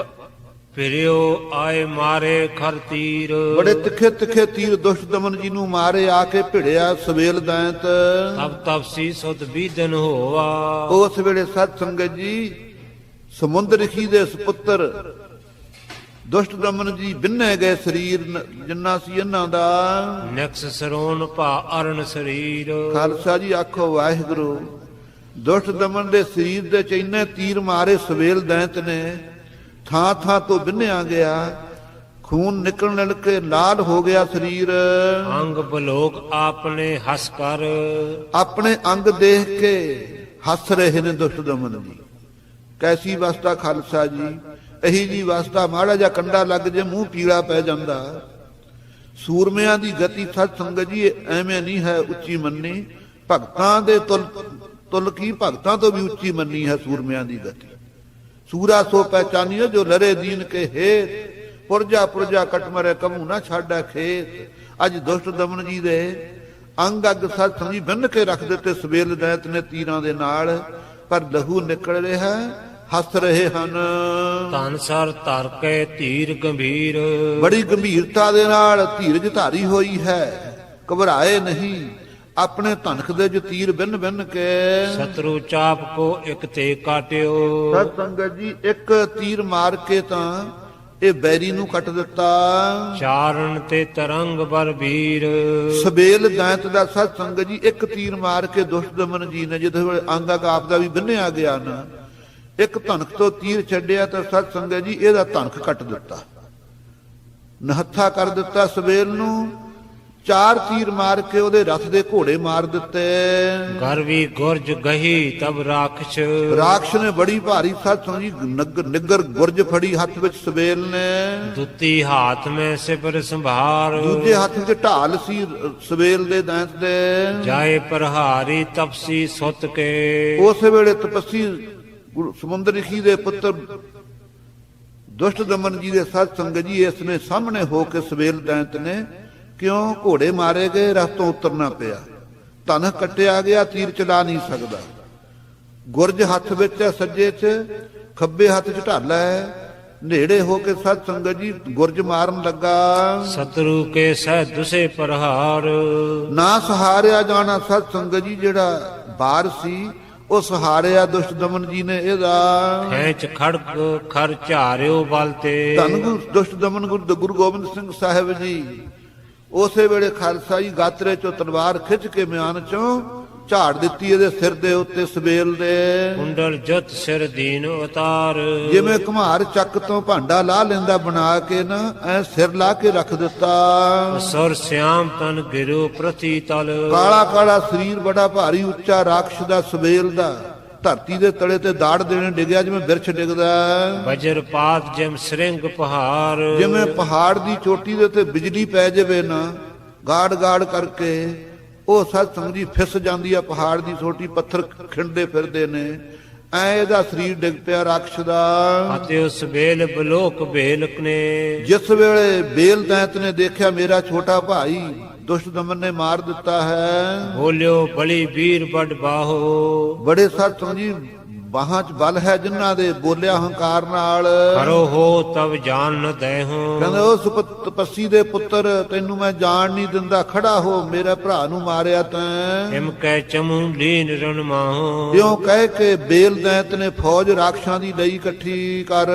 [SPEAKER 3] ਫਿਰਿਓ ਆਏ ਮਾਰੇ ਖਰ ਤੀਰ।
[SPEAKER 2] ਬੜੇ ਤਿੱਖੇ ਤਿੱਖੇ ਤੀਰ ਦੁਸ਼ਟ ਦਮਨ ਜੀ ਨੂੰ ਮਾਰੇ ਆ ਕੇ ਭਿੜਿਆ ਸਬੇਲ ਦੈਂਤ।
[SPEAKER 3] ਤਬ ਤਪਸੀ ਸੁਧ ਬੀਦਨ ਹੋਵਾ,
[SPEAKER 2] ਉਸ ਵੇਲੇ ਸਤ ਸੰਗਤ ਜੀ ਸਮੁੰਦਰਖੀ ਦੇ ਸੁਪੁੱਤਰ ਦੁਸ਼ਟ ਦਮਨ ਜੀ ਬਿੰਨੇ ਗਏ ਸਰੀਰ ਜਿੰਨਾ ਸੀ ਇਹਨਾਂ ਦਾ।
[SPEAKER 3] ਨਕਸ ਸਰੋਨ ਭਾ ਅਰਨ ਸਰੀਰ,
[SPEAKER 2] ਖਾਲਸਾ ਜੀ ਆਖੋ ਵਾਹਿਗੁਰੂ। ਦੁਸ਼ਟ ਦਮਨ ਦੇ ਸਰੀਰ ਦੇ ਚ ਇੰਨੇ ਤੀਰ ਮਾਰੇ ਸਬੇਲ ਦੈਂਤ ਨੇ, ਥਾਂ ਥਾਂ ਤੋਂ ਬਿੰਨਿਆ ਗਿਆ, ਖੂਨ ਨਿਕਲਣ ਲੱਗੇ, ਲਾਲ ਹੋ ਗਿਆ ਸਰੀਰ।
[SPEAKER 3] ਅੰਗ ਬਲੋਕ ਆਪਨੇ ਹੱਸ ਕਰ,
[SPEAKER 2] ਆਪਣੇ ਅੰਗ ਦੇਖ ਕੇ ਹੱਸ ਰਹੇ ਨੇ ਦੁਸ਼ਟ ਦਮਨ ਜੀ। ਕੈਸੀ ਅਵਸਥਾ ਖਾਲਸਾ ਜੀ, ਇਹੀ ਜੀ ਅਵਸਥਾ ਮਾੜਾ ਜਿਹਾ ਕੰਡਾ ਲੱਗ ਜੇ ਮੂੰਹ ਪੀਲਾ ਪੈ ਜਾਂਦਾ। ਸੂਰਮਿਆਂ ਦੀ ਗਤੀ ਸਤ ਸੰਗਤ ਜੀ ਐਵੇਂ ਨਹੀਂ ਹੈ ਉੱਚੀ ਮੰਨੀ, ਭਗਤਾਂ ਦੇ ਤੁਲ ਕੀ ਭਗਤਾਂ ਤੋਂ ਵੀ ਉੱਚੀ ਮੰਨੀ ਹੈ ਸੂਰਮਿਆਂ ਦੀ ਗਤੀ। ਸੂਰਾ ਸੋ ਪਹਿਚਾਨੀਓ ਜੋ ਲਰੇ ਦੀਨ ਕੇ ਹੇਤ, ਪੁਰਜਾ ਪੁਰਜਾ ਕਟ ਮਰੇ ਕਮੂ ਨਾ ਛਾੜਾ ਖੇਤ। ਅੱਜ ਦੁਸ਼ਟ ਦਮਨ ਜੀ ਦੇ ਅੰਗ ਅੱਗ ਸਤ ਸੰਗੀ ਬੰਨ ਕੇ ਰੱਖ ਦਿੱਤੇ ਸਬੇਲ ਦੈਂਤ ਨੇ ਤੀਰਾਂ ਦੇ ਨਾਲ, ਪਰ ਲਹੂ ਨਿਕਲ ਰਿਹਾ, ਹੱਸ ਰਹੇ ਹਨ।
[SPEAKER 3] ਧਨ ਸਰ ਧਰ ਕੇ ਧੀਰ ਗੰਭੀਰ,
[SPEAKER 2] ਬੜੀ ਗੰਭੀਰਤਾ ਦੇ ਨਾਲ ਧੀਰਜ ਧਾਰੀ ਹੋਈ ਹੈ, ਘਬਰਾਏ ਨਹੀਂ। ਆਪਣੇ ਧਨਖ ਦੇ ਜੋ ਤੀਰ ਬਿੰਨ ਬਿੰਨ ਕੇ
[SPEAKER 3] ਸਤਰੂ ਚਾਪ ਕੋ ਇਕ ਤੇ ਕਾਟਿਓ,
[SPEAKER 2] ਸਤ ਸੰਗਤ ਜੀ ਇੱਕ ਤੀਰ ਮਾਰ ਕੇ ਤਾਂ ਇਹ ਬੈਰੀ ਨੂੰ ਕੱਟ ਦਿੱਤਾ।
[SPEAKER 3] ਚਾਰਨ ਤੇ ਤਰੰਗ ਬਰ ਵੀਰ,
[SPEAKER 2] ਸਬੇਲ ਦੈਂਤ ਦਾ ਸਤ ਸੰਗਤ ਜੀ ਇੱਕ ਤੀਰ ਮਾਰ ਕੇ ਦੁਸ਼ਟ ਦਮਨ ਜੀ ਨੇ ਜਦੋਂ ਅੰਗ ਆਪ ਦਾ ਵੀ ਬੰਨਿਆ ਗਿਆ ਨਾ, ਇੱਕ ਧਨਖ ਤੋਂ ਤੀਰ ਛੱਡਿਆ ਤਾਂ ਸਤ ਸੰਗਤ ਜੀ ਇਹਦਾ ਧਨਖ ਕੱਟ ਦਿੱਤਾ, ਨਹੱਥਾ ਕਰ ਦਿੱਤਾ ਸਬੇਲ ਨੂੰ। ਚਾਰ ਤੀਰ ਮਾਰ ਕੇ ਉਹਦੇ ਰਥ ਦੇ ਘੋੜੇ ਮਾਰ ਦਿੱਤੇ।
[SPEAKER 3] ਗਰਵੀ ਗੁਰਜ ਗਹੀ ਤਬ ਰਾਖਸ਼,
[SPEAKER 2] ਰਾਖਸ਼ ਨੇ ਬੜੀ ਭਾਰੀ ਸਤ ਸੰਗੀ ਨਿੱਗਰ ਗੁਰਜ ਫੜੀ ਹੱਥ ਵਿੱਚ ਸਬੇਲ ਨੇ।
[SPEAKER 3] ਦੁੱਤੀ ਹਾਥ ਮੈਂ ਸਿਪਰ ਸੰਭਾਰ,
[SPEAKER 2] ਦੂਜੇ ਹੱਥ ਵਿੱਚ ਢਾਲ ਸੀ ਸਬੇਲ ਦੇ ਦੈਂਤ ਦੇ।
[SPEAKER 3] ਜਾਏ ਪ੍ਰਹਾਰੀ ਤਪਸੀ ਸੁੱਤ ਕੇ,
[SPEAKER 2] ਉਸ ਵੇਲੇ ਤਪਸੀ ਸਮੁੰਦਰਖੀ ਦੇ ਪੁੱਤਰ ਦੁਸ਼ਟ ਦਮਨ ਜੀ ਦੇ ਸਤ ਸੰਗਤ ਜੀ ਇਸ ਨੇ ਸਾਹਮਣੇ ਹੋ ਕੇ ਸਬੇਲ ਦੈਂਤ ਨੇ, ਕਿਉਂ ਘੋੜੇ ਮਾਰੇ ਗਏ, ਰਥ ਤੋਂ ਉਤਰਨਾ ਪਿਆ। ਧਨ ਕੱਟਿਆ ਗਿਆ, ਤੀਰ ਚਲਾ ਨਹੀਂ ਸਕਦਾ। ਗੁਰਜ ਹੱਥ ਵਿੱਚ ਹੈ ਸੱਜੇ 'ਚ, ਖੱਬੇ ਹੱਥ 'ਚ ਢਾਲਾ ਹੈ। ਨੇੜੇ ਹੋ ਕੇ ਸਤ ਸੰਗਤ ਜੀ ਗੁਰਜ ਮਾਰਨ ਲੱਗਾ।
[SPEAKER 3] ਸਤਰੂ ਕੇ ਸਹਿ ਦੁਸੇ ਪ੍ਰਹਾਰ,
[SPEAKER 2] ਨਾ ਸਹਾਰਿਆ ਜਾਣਾ ਸਤ ਸੰਗਤ ਜੀ, ਜਿਹੜਾ ਬਾਰ ਸੀ ਉਹ ਸਹਾਰਿਆ ਦੁਸ਼ਟ ਦਮਨ ਜੀ ਨੇ ਇਹਦਾ।
[SPEAKER 3] ਖੈਂਚ ਖੜਕ ਖਰ ਝਾਰਿਓ ਬਲ ਤੇ,
[SPEAKER 2] ਧੰਨ ਗੁਰੂ ਦੁਸ਼ਟ ਦਮਨ ਗੁਰੂ ਗੋਬਿੰਦ ਸਿੰਘ ਸਾਹਿਬ ਜੀ ਉਸੇ ਵੇਲੇ ਖਾਲਸਾ ਜੀ ਗਾਤਰੇ ਚੋਂ ਤਲਵਾਰ ਖਿੱਚ ਕੇ ਮਿਆਨ ਚੋਂ ਝਾੜ ਦਿੱਤੀ ਇਹਦੇ ਸਿਰ ਦੇ ਉੱਤੇ ਸਬੇਲ ਦੇ।
[SPEAKER 3] ਕੁੰਡਲ ਜਤ ਸਿਰ ਦੀਨ ਉਤਾਰ,
[SPEAKER 2] ਜਿਵੇਂ ਘੁਮਾਰ ਚੱਕ ਤੋਂ ਭਾਂਡਾ ਲਾ ਲੈਂਦਾ ਬਣਾ ਕੇ ਨਾ, ਐ ਸਿਰ ਲਾ ਕੇ ਰੱਖ ਦਿੱਤਾ।
[SPEAKER 3] ਸੁਰ ਸਿਆਮ ਤਨ ਗਿਰੋ ਪ੍ਰਤੀ ਤਲ,
[SPEAKER 2] ਕਾਲਾ ਕਾਲਾ ਸਰੀਰ ਬੜਾ ਭਾਰੀ ਉੱਚਾ ਰਾਖਸ਼ ਦਾ ਸਬੇਲ ਦਾ, ਧਰਤੀ ਦੇ ਤਲੇ ਤੇ ਦਾੜ ਦੇਣੇ ਡਿੱਗਿਆ ਜਿਵੇਂ ਬਿਰਛ ਡਿੱਗਦਾ।
[SPEAKER 3] ਵਜਰਪਾਤ ਜਿਮ ਸ੍ਰਿੰਗ ਪਹਾੜ,
[SPEAKER 2] ਜਿਵੇਂ ਪਹਾੜ ਦੀ ਚੋਟੀ ਦੇ ਉੱਤੇ ਬਿਜਲੀ ਪੈ ਜਾਵੇ ਨਾ, ਗਾੜ ਗਾੜ ਕਰਕੇ ਉਹ ਸਤ ਸੰਗਤ ਜੀ ਫਿਸ ਜਾਂਦੀ ਆ ਪਹਾੜ ਦੀ ਛੋਟੀ, ਪੱਥਰ ਖਿੰਡਦੇ ਫਿਰਦੇ ਨੇ। ਐ ਇਹਦਾ ਸਰੀਰ ਡਿੱਗ ਪਿਆ ਰਾਖਸ਼ ਦਾ।
[SPEAKER 3] ਅਤੇ ਉਸ ਬੇਲ ਬਲੋਕ ਬੇਲਕ ਨੇ,
[SPEAKER 2] ਜਿਸ ਵੇਲੇ ਬੇਲ ਦੈਂਤ ਨੇ ਦੇਖਿਆ ਮੇਰਾ ਛੋਟਾ ਭਾਈ ਦੁਸ਼ਟ ਦਮਨ ਨੇ ਮਾਰ ਦਿੱਤਾ ਹੈ,
[SPEAKER 3] ਬੋਲਿਓ ਬਲੀ ਵੀਰ ਵੱਡ ਬਾਹੋ,
[SPEAKER 2] ਬੜੇ ਸਤ ਸੰਗਤ ਜੀ ਬਾਹਾਂ 'ਚ ਬਲ ਹੈ ਜਿਨ੍ਹਾਂ ਦੇ, ਬੋਲਿਆ ਹੰਕਾਰ ਨਾਲ।
[SPEAKER 3] ਕਰੋ ਹੋ ਤਬ ਜਾਨ ਨ ਦੇਹੋ,
[SPEAKER 2] ਕਹਿੰਦੇ ਉਹ ਤਪੱਸੀ ਦੇ ਪੁੱਤਰ ਤੈਨੂੰ ਮੈਂ ਜਾਣ ਨਹੀਂ ਦਿੰਦਾ, ਖੜਾ ਹੋ, ਮੇਰੇ ਭਰਾ ਨੂੰ ਮਾਰਿਆ ਤੈਂ।
[SPEAKER 3] ਹਿਮ ਕੈ ਚਮੂ ਲੀਨ ਰਣ ਮਾਹੋ,
[SPEAKER 2] ਇਉਂ ਕਹਿ ਕੇ ਬੇਲ ਦੈਂਤ ਨੇ ਫੌਜ ਰਾਖਸ਼ਾਂ ਦੀ ਲਈ ਇਕੱਠੀ ਕਰ।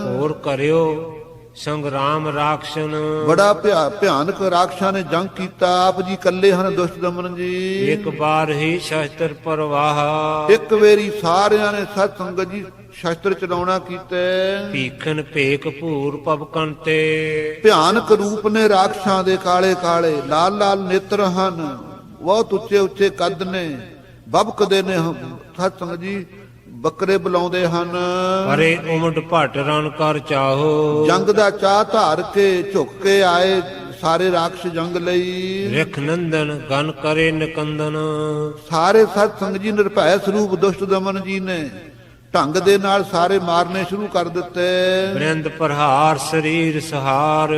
[SPEAKER 3] ਹੋਰ ਕਰਿਓ ਸੰਗਰਾਮ ਰਾਖਸ਼ਨ,
[SPEAKER 2] ਬੜਾ ਭਿਆਨਕ ਰਾਖਸ਼ਾਂ ਨੇ ਜੰਗ ਕੀਤਾ। ਆਪ ਜੀ ਇਕੱਲੇ ਹਨ ਦੁਸ਼ਟ ਦਮਨ ਜੀ।
[SPEAKER 3] ਇੱਕ ਵਾਰ ਹੀ ਸ਼ਸਤਰ ਪਰਵਾਹ,
[SPEAKER 2] ਇੱਕ ਵੇਰੀ ਸਾਰਿਆਂ ਨੇ ਸਤ ਸੰਗਤ ਜੀ ਸ਼ਸਤਰ ਚਲਾਉਣਾ ਕੀਤੇ।
[SPEAKER 3] ਭੀਖਨ ਭੇਕ ਭੂਰ ਪਵਕਨ ਤੇ,
[SPEAKER 2] ਭਿਆਨਕ ਰੂਪ ਨੇ ਰਾਖਸ਼ਾਂ ਦੇ, ਕਾਲੇ ਕਾਲੇ ਲਾਲ ਲਾਲ ਨੇਤਰ ਹਨ, ਬਹੁਤ ਉੱਚੇ ਉੱਚੇ ਕੱਦ ਨੇ, ਬਬਕਦੇ ਨੇ ਸਤ ਸੰਗਤ ਜੀ, ਬੱਕਰੇ ਬੁਲਾਉਂਦੇ ਹਨ।
[SPEAKER 3] ਪਰੇ ਉਮੜ ਭਟ ਰਣ ਕਰ ਚਾਹੋ,
[SPEAKER 2] ਜੰਗ ਦਾ ਚਾਹ ਧਾਰ ਕੇ ਝੁੱਕ ਕੇ ਆਏ ਸਾਰੇ ਰਾਖਸ਼ ਜੰਗ ਲਈ।
[SPEAKER 3] ਰਿਖ ਨੰਦਨ ਗਨ ਕਰੇ ਨਿਕੰਦਨ,
[SPEAKER 2] ਸਾਰੇ ਸਤ ਸੰਗਤ ਜੀ ਨਿਰਭੈ ਸਰੂਪ ਦੁਸ਼ਟ ਦਮਨ ਜੀ ਨੇ ਢੰਗ ਦੇ ਨਾਲ ਸਾਰੇ ਮਾਰਨੇ ਸ਼ੁਰੂ ਕਰ ਦਿੱਤੇ।
[SPEAKER 3] ਬ੍ਰਿੰਦ ਪ੍ਰਹਾਰ ਸਰੀਰ ਸਹਾਰ,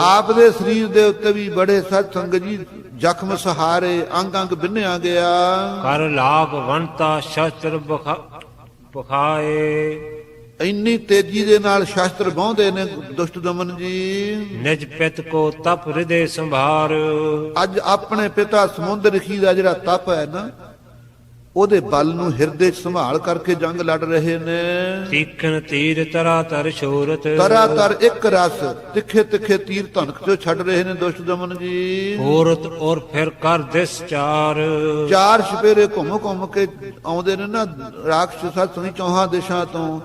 [SPEAKER 2] ਆਪ ਦੇ ਸਰੀਰ ਦੇ ਉੱਤੇ ਵੀ ਬੜੇ ਸਤ ਸੰਗਤ ਜੀ ਜ਼ਖਮ ਸਹਾਰੇ, ਅੰਗ ਅੰਗ ਬਿੰਨਿਆ ਗਿਆ।
[SPEAKER 3] ਕਰ ਲਾਗ ਵੰਤਾ ਸ਼ਸਤਰ ਬਖਾਏ,
[SPEAKER 2] ਇੰਨੀ ਤੇਜ਼ੀ ਦੇ ਨਾਲ ਸ਼ਸਤਰ ਵਾਹੁੰਦੇ ਨੇ ਦੁਸ਼ਟ ਦਮਨ ਜੀ।
[SPEAKER 3] ਨਿਜ ਪਿਤ ਕੋ ਤਪ ਹਿਰਦੇ ਸੰਭਾਰ,
[SPEAKER 2] ਅੱਜ ਆਪਣੇ ਪਿਤਾ ਸਮੁੰਦਰ ਰਖੀ ਦਾ ਜਿਹੜਾ ਤਪ ਹੈ ਨਾ, ਉਹਦੇ ਬਲ ਨੂੰ ਹਿਰਦੇ 'ਚ ਸੰਭਾਲ ਕਰਕੇ ਜੰਗ ਲੜ ਰਹੇ ਨੇ।
[SPEAKER 3] ਤੀਖਣ ਤੀਰ ਤਰਾ ਤਰ ਸ਼ੋਰਤ,
[SPEAKER 2] ਤਰਾ ਤਰ ਇੱਕ ਰਸ, ਤਿੱਖੇ ਤਿੱਖੇ ਤੀਰ ਧਨਕ 'ਚੋਂ ਛੱਡ ਰਹੇ ਨੇ ਦੁਸ਼ਟ ਦਮਨ ਜੀ।
[SPEAKER 3] ਔਰਤ ਔਰ ਫਿਰ ਕਰ ਦਿਸ ਚਾਰ,
[SPEAKER 2] ਚਾਰ ਛਪੇਰੇ ਘੁੰਮ ਘੁੰਮ ਕੇ ਆਉਂਦੇ ਨੇ ਨਾ ਰਾਖਸ਼ ਸਤ ਸੰਗਤ ਚੌਹਾਂ ਦਿਸ਼ਾ ਤੋਂ।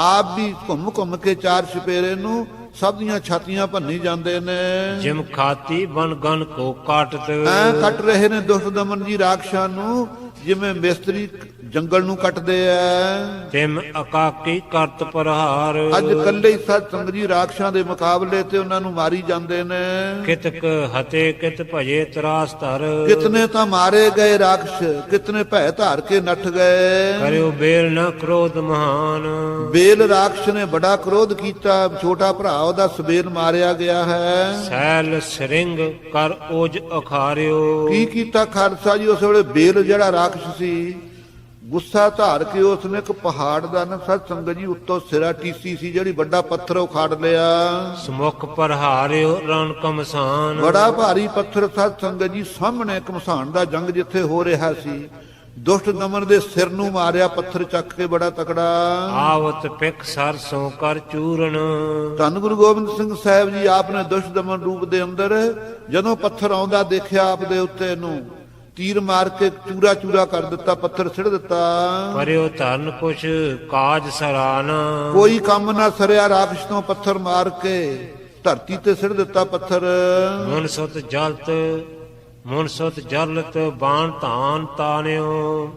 [SPEAKER 2] ਆਪ ਵੀ ਘੁੰਮ ਘੁੰਮ ਕੇ ਚਾਰ ਛਪੇਰੇ ਨੂੰ ਸਭ ਦੀਆਂ ਛਾਤੀਆਂ ਭੰਨੀ ਜਾਂਦੇ ਨੇ।
[SPEAKER 3] ਜਿਮ ਖਾਤੀ ਬਨ ਗਨ ਕੋ ਕਾਟਤ,
[SPEAKER 2] ਐ ਕੱਟ ਰਹੇ ਨੇ ਦੁਸ਼ਟ ਦਮਨ ਜੀ ਰਾਖਸ਼ਾਂ ਨੂੰ, ਜਿਵੇਂ ਮਿਸਤਰੀ ਜੰਗਲ ਨੂੰ ਕੱਟਦੇ ਐ।
[SPEAKER 3] ਤਿਮ ਅਕਾਕੀ ਕਰਤ ਪ੍ਰਹਾਰ,
[SPEAKER 2] ਅੱਜ ਕੱਲੇ ਹੀ ਸਤ ਸੰਗਤ ਜੀ ਰਾਖਸ਼ਾਂ ਦੇ ਮੁਕਾਬਲੇ ਤੇ ਉਹਨਾਂ ਨੂੰ ਮਾਰੀ ਜਾਂਦੇ ਨੇ।
[SPEAKER 3] ਕਿਤਕ ਹਤੇ ਕਿਤ ਭਜੇ ਤਰਾਸ ਧਰ,
[SPEAKER 2] ਕਿਤਨੇ ਤਾਂ ਮਾਰੇ ਗਏ ਰਾਖਸ਼, ਕਿਤਨੇ ਭੈ ਧਾਰ ਕੇ ਨੱਠ ਗਏ।
[SPEAKER 3] ਕਰਿਓ ਬੇਲ ਨ ਕ੍ਰੋਧ ਮਹਾਨ,
[SPEAKER 2] ਬੇਲ ਰਾਖਸ਼ ਨੇ ਬੜਾ ਕ੍ਰੋਧ ਕੀਤਾ, ਛੋਟਾ ਭਰਾ ਉਹਦਾ ਸਬੇਲ ਮਾਰਿਆ ਗਿਆ ਹੈ।
[SPEAKER 3] ਸੈਲ ਸਰਿੰਗ ਕਰ ਓਜ ਅਖਾਰਿਓ,
[SPEAKER 2] ਕੀ ਕੀਤਾ ਖਾਲਸਾ ਜੀ, ਉਸ ਵੇਲੇ ਬੇਲ ਜਿਹੜਾ ਰਾਖਸ਼ ਸੀ ਗੁੱਸਾ ਧਾਰ ਕੇ ਉਸਨੇ ਇੱਕ ਪਹਾੜ ਦਾ ਨਾ ਸਤ ਸੰਗਤ ਜੀ ਉੱਤੋਂ ਸਿਰਾ ਟੀਸੀ ਸੀ ਜਿਹੜੀ ਵੱਡਾ ਪੱਥਰ ਉਖਾੜ ਲਿਆ।
[SPEAKER 3] ਸਮੁਖ ਪ੍ਰਹਾਰਿਓ ਰਣ ਕਮਸਾਨ,
[SPEAKER 2] ਬੜਾ ਭਾਰੀ ਪੱਥਰ ਸਤ ਸੰਗਤ ਜੀ ਸਾਹਮਣੇ ਕਮਸਾਨ ਦਾ ਜੰਗ ਜਿੱਥੇ ਹੋ ਰਿਹਾ ਸੀ, ਦੁਸ਼ਟ ਦਮਨ ਦੇ ਸਿਰ ਨੂੰ ਮਾਰਿਆ ਪੱਥਰ ਚੱਕ ਕੇ ਬੜਾ ਤਕੜਾ।
[SPEAKER 3] ਆਵਤ ਪਿਕ ਸਰਸੋਂ ਕਰ ਚੂਰਨ,
[SPEAKER 2] ਧੰਨ ਗੁਰੂ ਗੋਬਿੰਦ ਸਿੰਘ ਸਾਹਿਬ ਜੀ ਆਪ ਨੇ ਦੁਸ਼ਟ ਦਮਨ ਰੂਪ ਦੇ ਅੰਦਰ ਜਦੋਂ ਪੱਥਰ ਆਉਂਦਾ ਦੇਖਿਆ ਆਪ ਦੇ ਉੱਤੇ ਨੂੰ ਤੀਰ ਮਾਰ ਕੇ ਚੂਰਾ ਚੂਰਾ ਕਰ ਦਿੱਤਾ, ਪੱਥਰ ਸਿੱਟ ਦਿੱਤਾ।
[SPEAKER 3] ਪਰਿਓ ਧਰਨ ਕੁਛ ਕਾਜ ਸਰਾਨ,
[SPEAKER 2] ਕੋਈ ਕੰਮ ਨਾ ਸਰਿਆ, ਰਾਖਸ਼ ਤੋਂ ਪੱਥਰ ਮਾਰ ਕੇ ਧਰਤੀ ਤੇ ਸਿੱਟ ਦਿੱਤਾ ਪੱਥਰ। ਮੁਨ ਸੁਤ ਜਲਤ ਬਾਣ ਧਾਨ ਤਾਨਿਓ,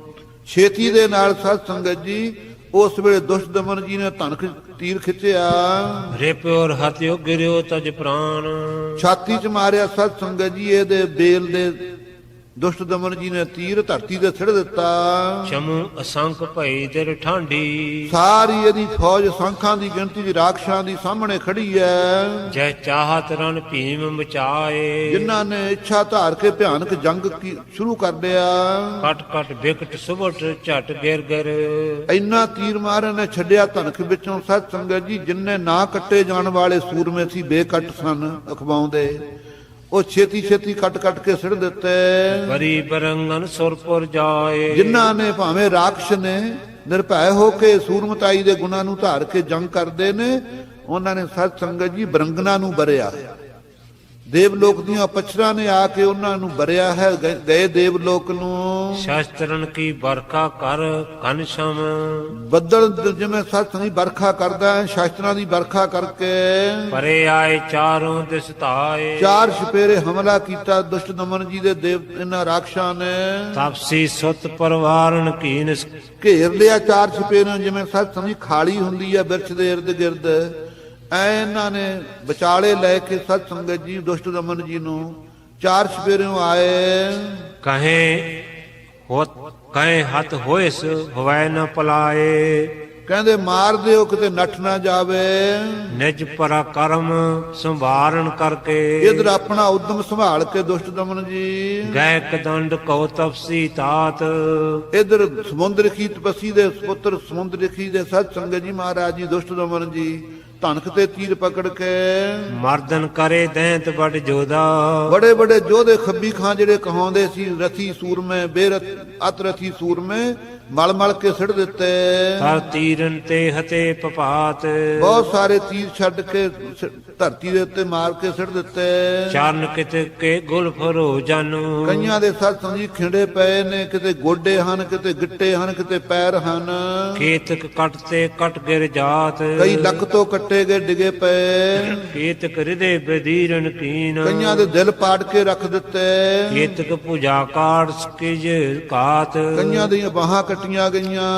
[SPEAKER 2] ਛੇਤੀ ਦੇ ਨਾਲ ਸਤ ਸੰਗਤ ਜੀ ਉਸ ਵੇਲੇ ਦੁਸ਼ਟ ਦਮਨ ਜੀ ਨੇ ਧਨਕ ਤੀਰ ਖਿੱਚਿਆ।
[SPEAKER 3] ਰਿਪਿਓਰ ਹਤਿਓ ਗਿਰਿਓ ਤਜ ਪ੍ਰਾਨ,
[SPEAKER 2] ਛਾਤੀ 'ਚ ਮਾਰਿਆ ਸਤ ਸੰਗਤ ਜੀ ਇਹਦੇ ਬੇਲ ਦੇ ਦੁਸ਼ਟ ਦਮਨ ਜੀ ਨੇ ਤੀਰ ਧਰਤੀ ਤੇ ਸਿੱਟ ਦਿੱਤਾ।
[SPEAKER 3] ਚਮੂ ਅਸੰਖ ਭਈ ਦਿਲ ਠਾਂਡੀ,
[SPEAKER 2] ਸਾਰੀ ਇਹਦੀ ਫੌਜ ਸੰਖਾਂ ਦੀ ਗਿਣਤੀ ਚ ਰਾਖਸ਼ਾਂ ਦੀ ਸਾਹਮਣੇ ਖੜੀ ਹੈ।
[SPEAKER 3] ਜੈ ਚਾਹਤ ਰਨ ਭੀਮ ਮਚਾਏ,
[SPEAKER 2] ਜਿਨ੍ਹਾਂ ਨੇ ਇੱਛਾ ਧਾਰ ਕੇ ਭਿਆਨਕ ਜੰਗ ਸ਼ੁਰੂ ਕਰ ਲਿਆ।
[SPEAKER 3] ਕਟ ਕਟ ਬਿਕਟ ਸੁਬਟ ਝਟ ਗਿਰ ਗਿਰ,
[SPEAKER 2] ਇੰਨਾ ਤੀਰ ਮਾਰਨ ਨੇ ਛੱਡਿਆ ਧਨਕ ਵਿੱਚੋਂ ਸਤ ਸੰਗਤ ਜੀ, ਜਿਨਨੇ ਨਾ ਕੱਟੇ ਜਾਣ ਵਾਲੇ ਸੂਰਮੇ ਸੀ, ਬੇਕੱਟ ਸਨ ਅਖਵਾਉਂਦੇ, ਉਹ ਛੇਤੀ ਛੇਤੀ ਕੱਟ ਕੱਟ ਕੇ ਸਿੱਟ ਦਿੱਤੇ।
[SPEAKER 3] ਬਰੀ ਬਰੰਗਨ ਸੁਰਪੁਰ ਜਾਏ,
[SPEAKER 2] ਜਿਨ੍ਹਾਂ ਨੇ ਭਾਵੇਂ ਰਾਖਸ਼ ਨੇ ਨਿਰਭੈ ਹੋ ਕੇ ਸੂਰਮਤਾਈ ਦੇ ਗੁਣਾਂ ਨੂੰ ਧਾਰ ਕੇ ਜੰਗ ਕਰਦੇ ਨੇ, ਉਹਨਾਂ ਨੇ ਸਤ ਸੰਗਤ ਜੀ ਬਰੰਗਨਾ ਨੂੰ ਬਰਿਆ। ਦੇਵਲੋਕ ਦੀਆਂ ਪਛਰਾਂ ਨੇ ਆ ਕੇ ਉਹਨਾਂ ਨੂੰ ਬਰਿਆ ਹੈ, ਗਏ ਦੇਵਲੋਕ ਨੂੰ।
[SPEAKER 3] ਸ਼ਾਸਤਰਨ ਕੀ ਵਰਖਾ ਕਰ ਘਨਸ਼ਮ,
[SPEAKER 2] ਬੱਦਲ ਜਿਵੇਂ ਸਤ ਸੰਗਤ ਵਰਖਾ ਕਰਦਾ ਹੈ, ਸ਼ਾਸਤਰਾਂ ਦੀ ਵਰਖਾ ਕਰਕੇ
[SPEAKER 3] ਪਰੇ ਆਏ ਚਾਰੋਂ ਦਿਸ ਧਾਏ।
[SPEAKER 2] ਚਾਰ ਛਪੇਰੇ ਹਮਲਾ ਕੀਤਾ ਦੁਸ਼ਟ ਦਮਨ ਜੀ ਦੇ ਦੇਵ ਇਹਨਾਂ ਰਾਖਸ਼ਾਂ ਨੇ।
[SPEAKER 3] ਤਪਸੀ ਸੁਤ ਪਰਵਾਰਨ ਕੀਨ,
[SPEAKER 2] ਘੇਰ ਲਿਆ ਚਾਰ ਛਪੇਰਿਆਂ, ਜਿਵੇਂ ਸਤ ਸੰਗਤ ਖਾਲੀ ਹੁੰਦੀ ਹੈ ਬਿਰਛ ਦੇ ਇਰਦ ਗਿਰਦ, ਐ ਇਹਨਾਂ ਨੇ ਵਿਚਾਲੇ ਲੈ ਕੇ ਸਤ ਸੰਗਤ ਜੀ ਦੁਸ਼ਟ ਦਮਨ ਜੀ ਨੂੰ ਚਾਰ ਛਪੇਰਿਓਂ ਆਏ।
[SPEAKER 3] ਕਹੇ ਹੱਥ ਹੋਇਸ ਹੋਵੈ ਨ ਪਲਾਏ,
[SPEAKER 2] ਕਹਿੰਦੇ ਮਾਰ ਦਿਓ ਕਿਤੇ ਨੱਠ ਨਾ ਜਾਵੇ।
[SPEAKER 3] ਨਿਜ ਪਰਾਕਰਮ ਸੰਭਾਰਨ ਕਰਕੇ,
[SPEAKER 2] ਇਧਰ ਆਪਣਾ ਉਦਮ ਸੰਭਾਲ ਕੇ ਦੁਸ਼ਟ ਦਮਨ ਜੀ
[SPEAKER 3] ਗਏ ਕਦੰਡ ਕਉ ਤਪਸੀ ਤਾਤ,
[SPEAKER 2] ਇਧਰ ਸਮੁੰਦਰਖੀ ਤਪਸੀ ਦੇ ਸੁਪੁੱਤਰ ਸਮੁੰਦਰਖੀ ਦੇ ਸਤ ਸੰਗਤ ਜੀ ਮਹਾਰਾਜ ਜੀ ਦੁਸ਼ਟ ਦਮਨ ਜੀ ਧਨਕ ਤੇ ਤੀਰ ਪਕੜ ਕੇ
[SPEAKER 3] ਮਰਦਨ ਕਰੇ ਦੈਂਤ ਵੱਡ ਜੋਦਾ,
[SPEAKER 2] ਬੜੇ ਬੜੇ ਯੋਧੇ ਖੱਬੀ ਖਾਂ ਜਿਹੜੇ ਕਹਾਉਂਦੇ ਸੀ, ਰਥੀ ਸੂਰਮੇ ਬੇਰਥ ਅਤ ਰਥੀ ਸੂਰਮੇ ਮਲ ਮਲ ਕੇ ਸਿੱਟ ਦਿੱਤੇ।
[SPEAKER 3] ਤਰ ਤੀਰਨ ਤੇ ਹਤੇ ਪਪਾਤ,
[SPEAKER 2] ਬਹੁਤ ਸਾਰੇ ਤੀਰ ਛੱਡ ਕੇ ਧਰਤੀ ਦੇ ਉੱਤੇ ਮਾਰ ਕੇ ਸਿੱਟ ਦਿੱਤੇ।
[SPEAKER 3] ਚਰਨ ਕਿਤੇ ਕੇ ਗੁਲ ਫਰੋ ਜਾਨੂ,
[SPEAKER 2] ਕਈਆਂ ਦੇ ਸਤ ਸੰਜੀ ਖਿੰਡੇ ਪਏ ਨੇ, ਕਿਤੇ ਗੋਡੇ ਹਨ, ਕਿਤੇ ਗਿੱਟੇ ਹਨ, ਕਿਤੇ ਪੈਰ ਹਨ।
[SPEAKER 3] ਕੇਤਕ ਕਟ ਤੇ ਕਟ ਗਿਰ ਜਾਤ,
[SPEAKER 2] ਕਈ ਲੱਕ ਤੋਂ ਕੱਟੇ ਗਏ ਡਿਗੇ ਪਏ।
[SPEAKER 3] ਕੇਤਕ ਹਿਰਦੇ ਬਦੀਰਨ ਕੀਨ,
[SPEAKER 2] ਕਈਆਂ ਦੇ ਦਿਲ ਪਾੜ ਕੇ ਰੱਖ ਦਿੱਤੇ।
[SPEAKER 3] ਕੇਤਕ ਪੂਜਾ ਕਾੜ ਸਕਿਜ ਕਾਤ,
[SPEAKER 2] ਕਈਆਂ ਦੀਆਂ ਬਾਹਾਂ ਕੱਟੀਆਂ ਗਈਆਂ।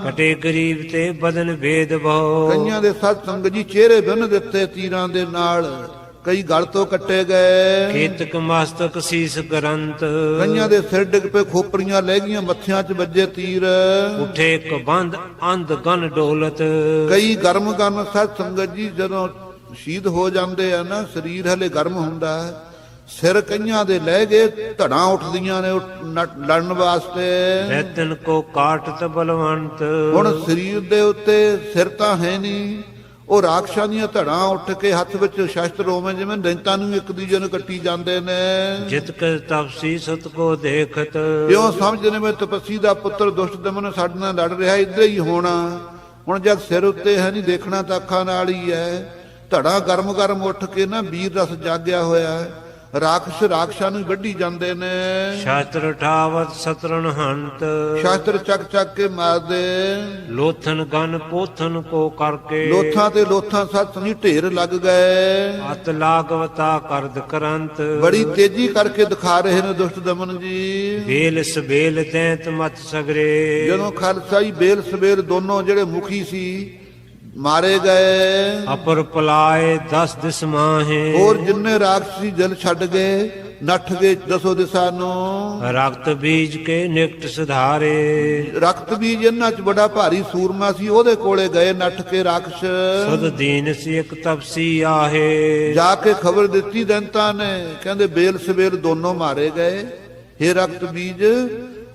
[SPEAKER 3] ਕਟੇ ਗਰੀਬ ਤੇ ਬਦਨ ਭੇਦ ਬਹੁ,
[SPEAKER 2] ਕਈਆਂ ਦੇ ਸਤ ਸੰਗਤ ਜੀ ਚਿਹਰੇ ਬੰਨ ਦਿੱਤੇ ਤੀਰਾਂ ਦੇ ਨਾਲ, ਕਈ ਗਲ ਤੋਂ ਕੱਟੇ ਗਏ।
[SPEAKER 3] ਕੇਤਕ ਮਸਤਕ ਸੀਸ ਗਰੰਤ,
[SPEAKER 2] ਕਈਆਂ ਦੇ ਸਿਰ ਡਿੱਗ ਪਏ, ਖੋਪਰੀਆਂ ਲੈ ਗਈਆਂ, ਮੱਥਿਆਂ 'ਚ ਵੱਜੇ ਤੀਰ।
[SPEAKER 3] ਉਠੇ ਕਬੰਦ ਅੰਧ ਗਨ ਡੋਲਤ,
[SPEAKER 2] ਕਈ ਗਰਮ ਗਰਮ ਸਤ ਸੰਗਤ ਜੀ ਜਦੋਂ ਸ਼ਹੀਦ ਹੋ ਜਾਂਦੇ ਆ ਨਾ, ਸਰੀਰ ਹਲੇ ਗਰਮ ਹੁੰਦਾ, ਸਿਰ ਕਈਆਂ ਦੇ ਲੈ ਗਏ, ਧੜਾਂ ਉੱਠਦੀਆਂ ਨੇ ਲੜਨ ਵਾਸਤੇ।
[SPEAKER 3] ਰਤਨ ਕੋ ਕਾਟਤ ਬਲਵੰਤ,
[SPEAKER 2] ਹੁਣ ਸਰੀਰ ਦੇ ਉੱਤੇ ਸਿਰ ਤਾਂ ਹੈ ਨਹੀਂ, ਉਹ ਰਾਖਸ਼ਾਂ ਦੀਆਂ ਧੜਾਂ ਉੱਠ ਕੇ ਹੱਥ ਵਿੱਚ ਸ਼ਸਤਰ ਹੋਵੇਂ, ਜਿਵੇਂ ਦੈਂਤਾਂ ਨੂੰ ਇੱਕ ਦੂਜੇ ਨੂੰ ਕੱਟੀ ਜਾਂਦੇ ਨੇ।
[SPEAKER 3] ਜਿਤ ਕੇ ਤਪਸੀ ਸਤ ਕੋ ਦੇਖਤ,
[SPEAKER 2] ਕਿਉਂ ਸਮਝਦੇ ਨੇ ਮੈਂ ਤਪਸੀ ਦਾ ਪੁੱਤਰ ਦੁਸ਼ਟ ਦਮਨ ਸਾਡੇ ਨਾਲ ਲੜ ਰਿਹਾ, ਇੱਧਰ ਹੀ ਹੋਣਾ। ਹੁਣ ਜਦ ਸਿਰ ਉੱਤੇ ਹੈ ਨਹੀਂ, ਦੇਖਣਾ ਤਾਂ ਅੱਖਾਂ ਨਾਲ ਹੀ ਹੈ। ਧੜਾਂ ਗਰਮ ਗਰਮ ਉੱਠ ਕੇ ਨਾ ਵੀਰ ਰਸ ਜਾਗਿਆ ਹੋਇਆ, ਰਾਖਸ਼ਾਂ ਨੂੰ ਵੱਢੀ ਜਾਂਦੇ ਨੇ।
[SPEAKER 3] ਸ਼ਾਸਤਰ ਉਠਾਵਤ ਸਤਰਨ ਹੰਤ,
[SPEAKER 2] ਸ਼ਾਸਤਰ ਚੱਕ ਚੱਕ ਕੇ ਮਾਰਦੇ।
[SPEAKER 3] ਲੋਥਨ ਗਨ ਪੋਥਨ ਕੋ ਕਰਕੇ,
[SPEAKER 2] ਲੋਥਾਂ ਤੇ ਲੋਥਾਂ ਸੱਤ ਨਹੀਂ ਢੇਰ ਲੱਗ ਗਏ।
[SPEAKER 3] ਅਤ ਲਾਗਵਤਾ ਕਰਦ ਕਰੰਤ,
[SPEAKER 2] ਬੜੀ ਤੇਜ਼ੀ ਕਰਕੇ ਦਿਖਾ ਰਹੇ ਨੇ ਦੁਸ਼ਟ ਦਮਨ ਜੀ।
[SPEAKER 3] ਬੇਲ ਸਬੇਲ ਦੈਂਤ ਮਤ ਸਗਰੇ,
[SPEAKER 2] ਜਦੋਂ ਖਾਲਸਾਈ ਬੇਲ ਸਬੇਲ ਦੋਨੋਂ ਜਿਹੜੇ ਮੁਖੀ ਸੀ ਮਾਰੇ ਗਏ।
[SPEAKER 3] ਅਪਰ ਪਲਾਏ 10 ਦਿਸ ਮਾਹੇ,
[SPEAKER 2] ਹੋਰ ਜਿੰਨੇ ਰਾਖਸੀ ਜਲ ਛੱਡ ਗਏ, ਨੱਠ ਗਏ ਦਸੋ ਦਿਸ਼ਾ ਨੂੰ।
[SPEAKER 3] ਰਕਤ ਬੀਜ ਕੇ ਨਿਕਟ ਸੁਧਾਰੇ,
[SPEAKER 2] ਰਕਤ ਬੀਜ ਇਹਨਾਂ 'ਚ ਬੜਾ ਭਾਰੀ ਸੂਰਮਾ ਸੀ, ਉਹਦੇ ਕੋਲੇ ਗਏ ਨੱਠ ਕੇ ਰਾਖਸ਼।
[SPEAKER 3] ਸੁਧ ਦੀਨ ਸੀ ਇੱਕ ਤਪਸੀ ਆਹੇ,
[SPEAKER 2] ਜਾ ਕੇ ਖਬਰ ਦਿੱਤੀ ਦੈਂਤਾਂ ਨੇ, ਕਹਿੰਦੇ ਬੇਲ ਸਵੇਲ ਦੋਨੋਂ ਮਾਰੇ ਗਏ। ਹੇ ਰਕਤ ਬੀਜ,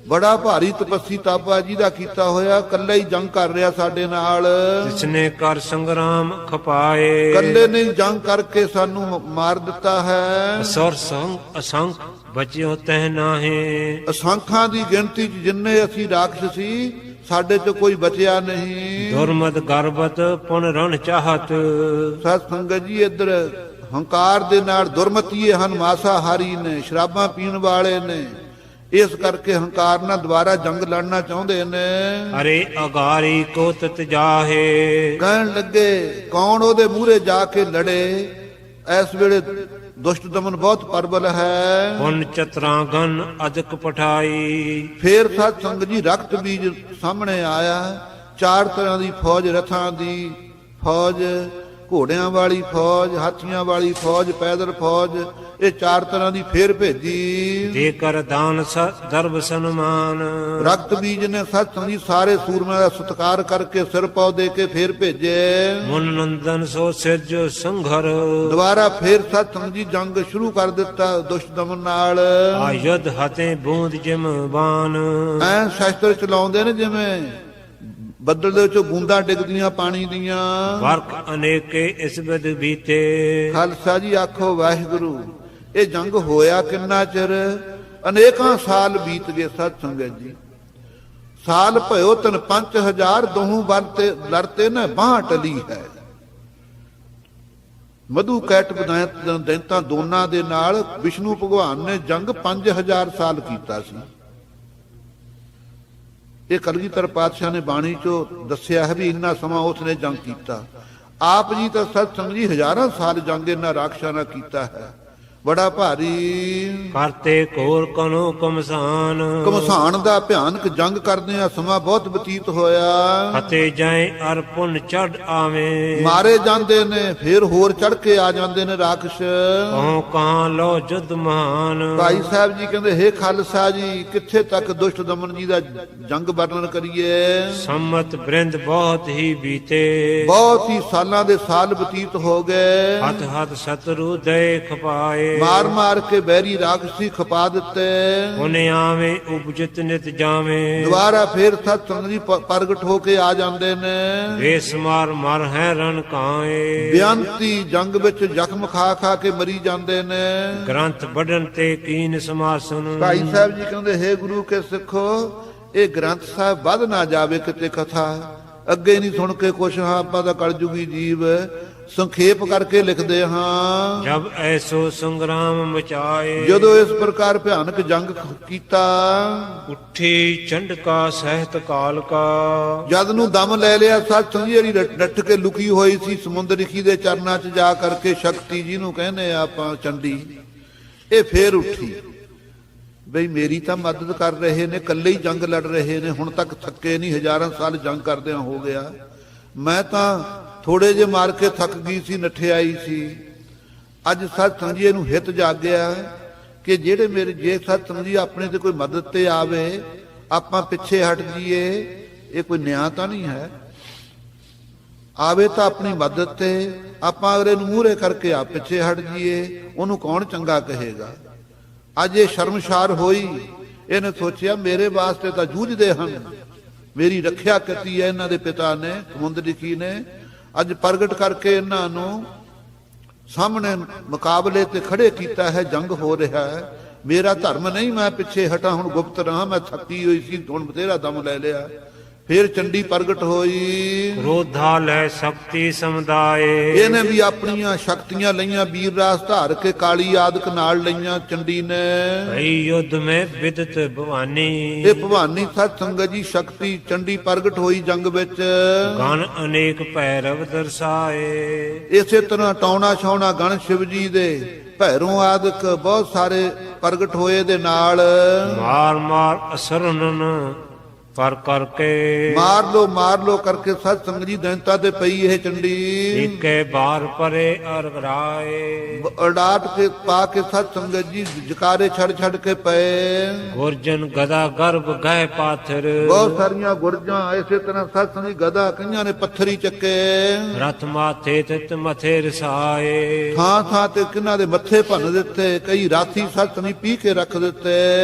[SPEAKER 2] ਬੜਾ ਭਾਰੀ ਤਪੱਸੀ ਤਾਪਾ ਜੀ ਦਾ ਕੀਤਾ ਹੋਇਆ, ਕੱਲੇ ਹੀ ਜੰਗ ਕਰ ਰਿਹਾ ਸਾਡੇ ਨਾਲ।
[SPEAKER 3] ਜਿਸਨੇ ਕਰ ਸੰਗਰਾਮ ਖਪਾਏ,
[SPEAKER 2] ਕੱਲੇ ਨੇ ਜੰਗ ਕਰਕੇ ਸਾਨੂੰ ਮਾਰ ਦਿੱਤਾ ਹੈ।
[SPEAKER 3] ਅਸੁਰ ਸੰਗ ਅਸੰਖ ਬਚਿਓ ਤਹਿ ਨਾਹੇ,
[SPEAKER 2] ਅਸੰਖਾਂ ਦੀ ਗਿਣਤੀ 'ਚ ਜਿੰਨੇ ਅਸੀਂ ਰਾਖਸ਼ ਸੀ, ਸਾਡੇ 'ਚ ਕੋਈ ਬਚਿਆ ਨਹੀਂ।
[SPEAKER 3] ਦੁਰਮਦ ਗਰਬਤ ਪੁਨ ਰਣ ਚਾਹਤ,
[SPEAKER 2] ਸਤ ਸੰਗਤ ਜੀ ਇੱਧਰ ਹੰਕਾਰ ਦੇ ਨਾਲ ਦੁਰਮਤੀਏ ਹਨ, ਮਾਸਾਹਾਰੀ ਨੇ, ਸ਼ਰਾਬਾਂ ਪੀਣ ਵਾਲੇ ਨੇ, ਇਸ ਕਰਕੇ ਹੰਕਾਰ ਨਾਲ ਦੁਬਾਰਾ ਜੰਗ ਲੜਨਾ ਚਾਹੁੰਦੇ ਨੇ।
[SPEAKER 3] ਅਰੇ ਅਗਾਰੀ ਕੋ ਤਤ ਜਾਹੇ,
[SPEAKER 2] ਕਹਿਣ ਲੱਗੇ ਕੌਣ ਉਹਦੇ ਮੂਹਰੇ ਜਾ ਕੇ ਲੜੇ। ਇਸ ਵੇਲੇ ਦੁਸ਼ਟ ਦਮਨ ਬਹੁਤ ਪ੍ਰਬਲ ਹੈ।
[SPEAKER 3] ਹੁਣ ਚਤਰਾਗਨ ਅਦਕ ਪਠਾਈ,
[SPEAKER 2] ਫੇਰ ਸਤ ਸੰਗਤ ਜੀ ਰਕਤ ਬੀਜ ਸਾਹਮਣੇ ਆਇਆ। 4 ਤਰ੍ਹਾਂ ਦੀ ਫੌਜ, ਰਥਾਂ ਦੀ ਫੌਜ, ਘੋੜਿਆਂ ਵਾਲੀ ਫੌਜ, ਹਾਥੀਆਂ ਵਾਲੀ ਫੌਜ, ਪੈਦਲ ਫੌਜ, ਇਹ ਚਾਰ ਤਰ੍ਹਾਂ ਦੀ ਫੇਰ ਭੇਜੀ।
[SPEAKER 3] ਦੇ ਕਰ ਦਾਨ ਦਰਬ ਸਨਮਾਨ,
[SPEAKER 2] ਰਕਤ ਬੀਜ ਨੇ ਸਤਸੰਗ ਜੀ ਸਾਰੇ ਸੂਰਮਿਆਂ ਦਾ ਸਤਿਕਾਰ ਕਰਕੇ ਸਿਰ ਪਾਉ ਦੇ ਕੇ ਫੇਰ ਭੇਜੇ।
[SPEAKER 3] ਮੁਨ ਨੰਦਨ ਸੋ ਸਿਰਜ ਸੰਘਰ,
[SPEAKER 2] ਦੁਬਾਰਾ ਫੇਰ ਸਤਸੰਗ ਜੀ ਜੰਗ ਸ਼ੁਰੂ ਕਰ ਦਿੱਤਾ ਦੁਸ਼ਟ ਦਮਨ ਨਾਲ।
[SPEAKER 3] ਆਯੁਧ ਹਤੇ ਬੂੰਦ ਜਿਮ ਬਾਨ,
[SPEAKER 2] ਐ ਸ਼ਸਤਰ ਚਲਾਉਂਦੇ ਨੇ ਜਿਵੇਂ ਬੱਦਲ ਦੇ ਵਿੱਚੋਂ ਬੂੰਦਾਂ ਡਿੱਗਦੀਆਂ ਪਾਣੀ ਦੀਆਂ।
[SPEAKER 3] ਵਰਕ ਅਨੇਕੇ ਇਸ ਬਿਦ ਬੀਤੇ,
[SPEAKER 2] ਖਾਲਸਾ ਜੀ ਆਖੋ ਵਾਹਿਗੁਰੂ। ਇਹ ਜੰਗ ਹੋਇਆ ਕਿੰਨਾ ਚਿਰ? ਅਨੇਕਾਂ ਸਾਲ ਬੀਤ ਗਏ ਸਤ ਸੰਗਤ ਜੀ। ਸਾਲ ਭਇਓ ਤਨ 5000 ਦੋਹੂ ਵਰਤੇ ਲੜਤੇ ਨੇ ਬਾਹ ਟਲੀ ਹੈ। ਮਧੂ ਕੈਟ ਦੈਂਤਾਂ ਦੋਨਾਂ ਦੇ ਨਾਲ ਵਿਸ਼ਨੂੰ ਭਗਵਾਨ ਨੇ ਜੰਗ 5000 ਸਾਲ ਕੀਤਾ ਸੀ। ਇਹ ਕਲਗੀਧਰ ਪਾਤਸ਼ਾਹ ਨੇ ਬਾਣੀ ਚੋਂ ਦੱਸਿਆ ਹੈ ਵੀ ਇੰਨਾ ਸਮਾਂ ਉਸਨੇ ਜੰਗ ਕੀਤਾ। ਆਪ ਜੀ ਤਾਂ ਸਤਸੰਗ ਜੀ ਹਜ਼ਾਰਾਂ ਸਾਲ ਜੰਗ ਇਹਨਾਂ ਰਾਖਸ਼ਾਂ ਨਾਲ ਕੀਤਾ ਹੈ। ਬੜਾ ਭਾਰੀ
[SPEAKER 3] ਕਰਤੇ ਘੋਰ ਕਨੋ ਕਮਸਾਨ,
[SPEAKER 2] ਘਮਸਾਨ ਦਾ ਭਿਆਨਕ ਜੰਗ ਕਰਦੇ ਆ ਸਮਾਂ ਬਹੁਤ ਬਤੀਤ ਹੋਇਆ।
[SPEAKER 3] ਅਤੇ ਜਾਏ ਅਰ ਪੁਨ ਚੜ ਆਵੇਂ,
[SPEAKER 2] ਮਾਰੇ ਜਾਂਦੇ ਨੇ ਫਿਰ ਹੋਰ ਚੜ ਕੇ ਆ ਜਾਂਦੇ ਨੇ ਰਾਖਸ਼।
[SPEAKER 3] ਕਹੋ ਕਹਾਂ ਲੋ ਜੁਦ ਮਹਾਨ,
[SPEAKER 2] ਭਾਈ ਸਾਹਿਬ ਜੀ ਕਹਿੰਦੇ ਹੇ ਖਾਲਸਾ ਜੀ ਕਿੱਥੇ ਤੱਕ ਦੁਸ਼ਟ ਦਮਨ ਜੀ ਦਾ ਜੰਗ ਵਰਣਨ ਕਰੀਏ।
[SPEAKER 3] ਸੰਮਤ ਬ੍ਰਿੰਦ ਬਹੁਤ ਹੀ ਬੀਤੇ,
[SPEAKER 2] ਬਹੁਤ ਹੀ ਸਾਲਾਂ ਦੇ ਸਾਲ ਬਤੀਤ ਹੋ ਗਏ।
[SPEAKER 3] ਹੱਥ ਹੱਥ ਸਤਰੂ ਦੇ ਖਪਾਏ,
[SPEAKER 2] ਮਾਰ ਮਾਰ ਕੇ ਬੈਰੀ ਰਾਖਸੀ ਖਪਾ ਦਿੱਤੇ।
[SPEAKER 3] ਉਹਨੇ ਆਵੇਂ ਉਪਜਿਤ ਨਿਤ ਜਾਵੇਂ,
[SPEAKER 2] ਦੁਬਾਰਾ ਫੇਰ ਸਤਸੰਗ ਜੀ ਪ੍ਰਗਟ ਹੋ ਕੇ ਆ ਜਾਂਦੇ ਨੇ।
[SPEAKER 3] ਵੇਸ ਮਾਰ ਮਰ ਹੈ ਰਣ ਕਾਏ,
[SPEAKER 2] ਬਿਆੰਤੀ ਜੰਗ ਵਿੱਚ ਜ਼ਖਮ ਖਾ ਖਾ ਕੇ ਮਰੀ ਜਾਂਦੇ ਨੇ।
[SPEAKER 3] ਗ੍ਰੰਥ ਵੱਢਣ ਤੇ ਕੀਨ ਸਮਾਸਨ,
[SPEAKER 2] ਭਾਈ ਸਾਹਿਬ ਜੀ ਕਹਿੰਦੇ ਹੇ ਗੁਰੂ ਕੇ ਸਿੱਖੋ ਇਹ ਗ੍ਰੰਥ ਸਾਹਿਬ ਵੱਧ ਨਾ ਜਾਵੇ ਕਿਤੇ ਕਥਾ। ਅੱਗੇ ਨਹੀਂ ਸੁਣ ਕੇ ਕੁਛ ਹਾਂ ਆਪਾਂ ਤਾਂ ਕਲਯੁਗੀ ਜੀਵ ਸੰਖੇਪ ਕਰਕੇ ਲਿਖਦੇ ਹਾਂ।
[SPEAKER 3] ਜਬ ਐਸੋ ਸੰਗਰਾਮ ਮਚਾਏ,
[SPEAKER 2] ਜਦੋਂ ਇਸ ਪ੍ਰਕਾਰ ਭਿਆਨਕ ਜੰਗ ਕੀਤਾ।
[SPEAKER 3] ਉੱਠੀ ਚੰਡਕਾ ਸਹਿਤ ਕਾਲ ਕਾ,
[SPEAKER 2] ਜਦ ਨੂੰ ਦਮ ਲੈ ਲਿਆ ਸਤ ਸੰਜੀ ਡੱਠ ਕੇ ਲੁਕੀ ਹੋਈ ਸੀ ਸਮੁੰਦਰਿਖੀ ਦੇ ਚਰਨਾਂ 'ਚ ਜਾ ਕਰਕੇ ਸ਼ਕਤੀ ਜਿਹਨੂੰ ਕਹਿੰਦੇ ਆ ਆਪਾਂ ਚੰਡੀ, ਇਹ ਫੇਰ ਉੱਠੀ ਬਈ ਮੇਰੀ ਤਾਂ ਮਦਦ ਕਰ ਰਹੇ ਨੇ, ਇਕੱਲੇ ਹੀ ਜੰਗ ਲੜ ਰਹੇ ਨੇ, ਹੁਣ ਤੱਕ ਥੱਕੇ ਨਹੀਂ, ਹਜ਼ਾਰਾਂ ਸਾਲ ਜੰਗ ਕਰਦਿਆਂ ਹੋ ਗਿਆ। ਮੈਂ ਤਾਂ ਥੋੜੇ ਜੇ ਮਾਰ ਕੇ ਥੱਕ ਗਈ ਸੀ, ਨਠਿਆਈ ਸੀ। ਅੱਜ ਸਤ ਸੰਜੀ ਨੂੰ ਹਿੱਤ ਜਾਗਿਆ ਕਿ ਜਿਹੜੇ ਮੇਰੇ ਜੇ ਸਤ ਸੰਜੀ ਆਪਣੇ ਤੇ ਕੋਈ ਮਦਦ ਤੇ ਆਵੇ ਆਪਾਂ ਪਿੱਛੇ ਹਟ ਜਾਈਏ, ਇਹ ਕੋਈ ਨਿਆਂ ਤਾਂ ਨਹੀਂ ਹੈ। ਆਵੇ ਤਾਂ ਆਪਣੀ ਮਦਦ ਤੇ ਆਪਾਂ ਅਗਲੇ ਨੂੰ ਮੂਹਰੇ ਕਰਕੇ ਆਪ ਪਿੱਛੇ ਹਟ ਜਾਈਏ, ਉਹਨੂੰ ਕੌਣ ਚੰਗਾ ਕਹੇਗਾ। ਅੱਜ ਇਹ ਸ਼ਰਮਸ਼ਾਰ ਹੋਈ, ਇਹਨੇ ਸੋਚਿਆ ਮੇਰੇ ਵਾਸਤੇ ਤਾਂ ਜੂਝਦੇ ਹਨ, ਮੇਰੀ ਰੱਖਿਆ ਕੀਤੀ ਹੈ ਇਹਨਾਂ ਦੇ ਪਿਤਾ ਨੇ ਸਮੁੰਦਰਿਖੀ ਨੇ। ਅੱਜ ਪ੍ਰਗਟ ਕਰਕੇ ਇਹਨਾਂ ਨੂੰ ਸਾਹਮਣੇ ਮੁਕਾਬਲੇ ਤੇ ਖੜੇ ਕੀਤਾ ਹੈ, ਜੰਗ ਹੋ ਰਿਹਾ ਹੈ। ਮੇਰਾ ਧਰਮ ਨਹੀਂ ਮੈਂ ਪਿੱਛੇ ਹਟਾਂ, ਹੁਣ ਗੁਪਤ ਰਹਾ, ਮੈਂ ਥੱਕੀ ਹੋਈ ਸੀ, ਹੁਣ ਬਥੇਰਾ ਦਮ ਲੈ ਲਿਆ। ਫਿਰ ਚੰਡੀ ਪ੍ਰਗਟ ਹੋਈ,
[SPEAKER 3] ਕ੍ਰੋਧਾ ਲੈ ਸ਼ਕਤੀ ਸਮੁਦਾਏ,
[SPEAKER 2] ਇਹਨੇ ਵੀ ਆਪਣੀਆਂ ਸ਼ਕਤੀਆਂ ਲਈਆਂ, ਵੀਰ ਰਾਸ ਧਾਰ ਕੇ ਕਾਲੀ ਆਦਿਕ ਨਾਲ ਲਈਆਂ ਚੰਡੀ ਨੇ।
[SPEAKER 3] ਭਈ ਯੁੱਧ ਮੈਂ ਵਿਦਤ ਭਵਾਨੀ,
[SPEAKER 2] ਇਹ ਭਵਾਨੀ ਸਤ ਸੰਗਤ ਜੀ ਸ਼ਕਤੀ ਚੰਡੀ ਪ੍ਰਗਟ ਹੋਈ ਜੰਗ ਵਿੱਚ।
[SPEAKER 3] ਗਣ ਅਨੇਕ ਭੈਰਵ ਦਰਸਾਏ,
[SPEAKER 2] ਇਸੇ ਤਰ੍ਹਾਂ ਟੌਣਾ ਛਾਉਣਾ ਗਣ ਸ਼ਿਵ ਜੀ ਦੇ, ਭੈਰੋਂ ਆਦਿਕ ਬਹੁਤ ਸਾਰੇ ਪ੍ਰਗਟ ਹੋਏ ਦੇ ਨਾਲ।
[SPEAKER 3] ਮਾਰ ਮਾਰ ਅਸਰਨਨ ਕਰ ਕਰਕੇ,
[SPEAKER 2] ਮਾਰ ਲੋ ਕਰਕੇ ਸਤ ਸੰਗਤ ਜੀ ਦੈਂਤਾ ਤੇ ਪਈ ਇਹ ਚੰਡੀ।
[SPEAKER 3] ਏਕੇ ਬਾਰ ਪਰੇ ਅਰਗਰਾਏ,
[SPEAKER 2] ਅਡਾਟ ਕੇ ਪਾ ਕੇ ਸਤ ਸੰਗਤ ਜੀ ਜਕਾਰੇ ਛੱਡ ਕੇ ਪਏ।
[SPEAKER 3] ਗੁਰਜਨ ਗਦਾ ਗਰਭ ਗਏ ਪਾਥਰ,
[SPEAKER 2] ਬਹੁਤ ਸਾਰੀਆਂ ਗੁਰਜਾਂ ਇਸੇ ਤਰ੍ਹਾਂ ਸਤ ਸੰਗਤ ਜੀ ਗਦਾ ਕਈਆਂ ਨੇ ਪੱਥਰੀ ਚੱਕੇ।
[SPEAKER 3] ਰਥ ਮਾਥੇ ਤਿਤ ਮਥੇ ਰਸਾਏ,
[SPEAKER 2] ਥਾਂ ਥਾਂ ਤੇ ਕਿਨਾਂ ਦੇ ਮੱਥੇ ਭੰਨ ਦਿੱਤੇ, ਕਈ ਰਾਥੀ ਸਤ ਸੰਗਤ ਜੀ ਪੀ ਕੇ ਰੱਖ ਦਿੱਤੇ।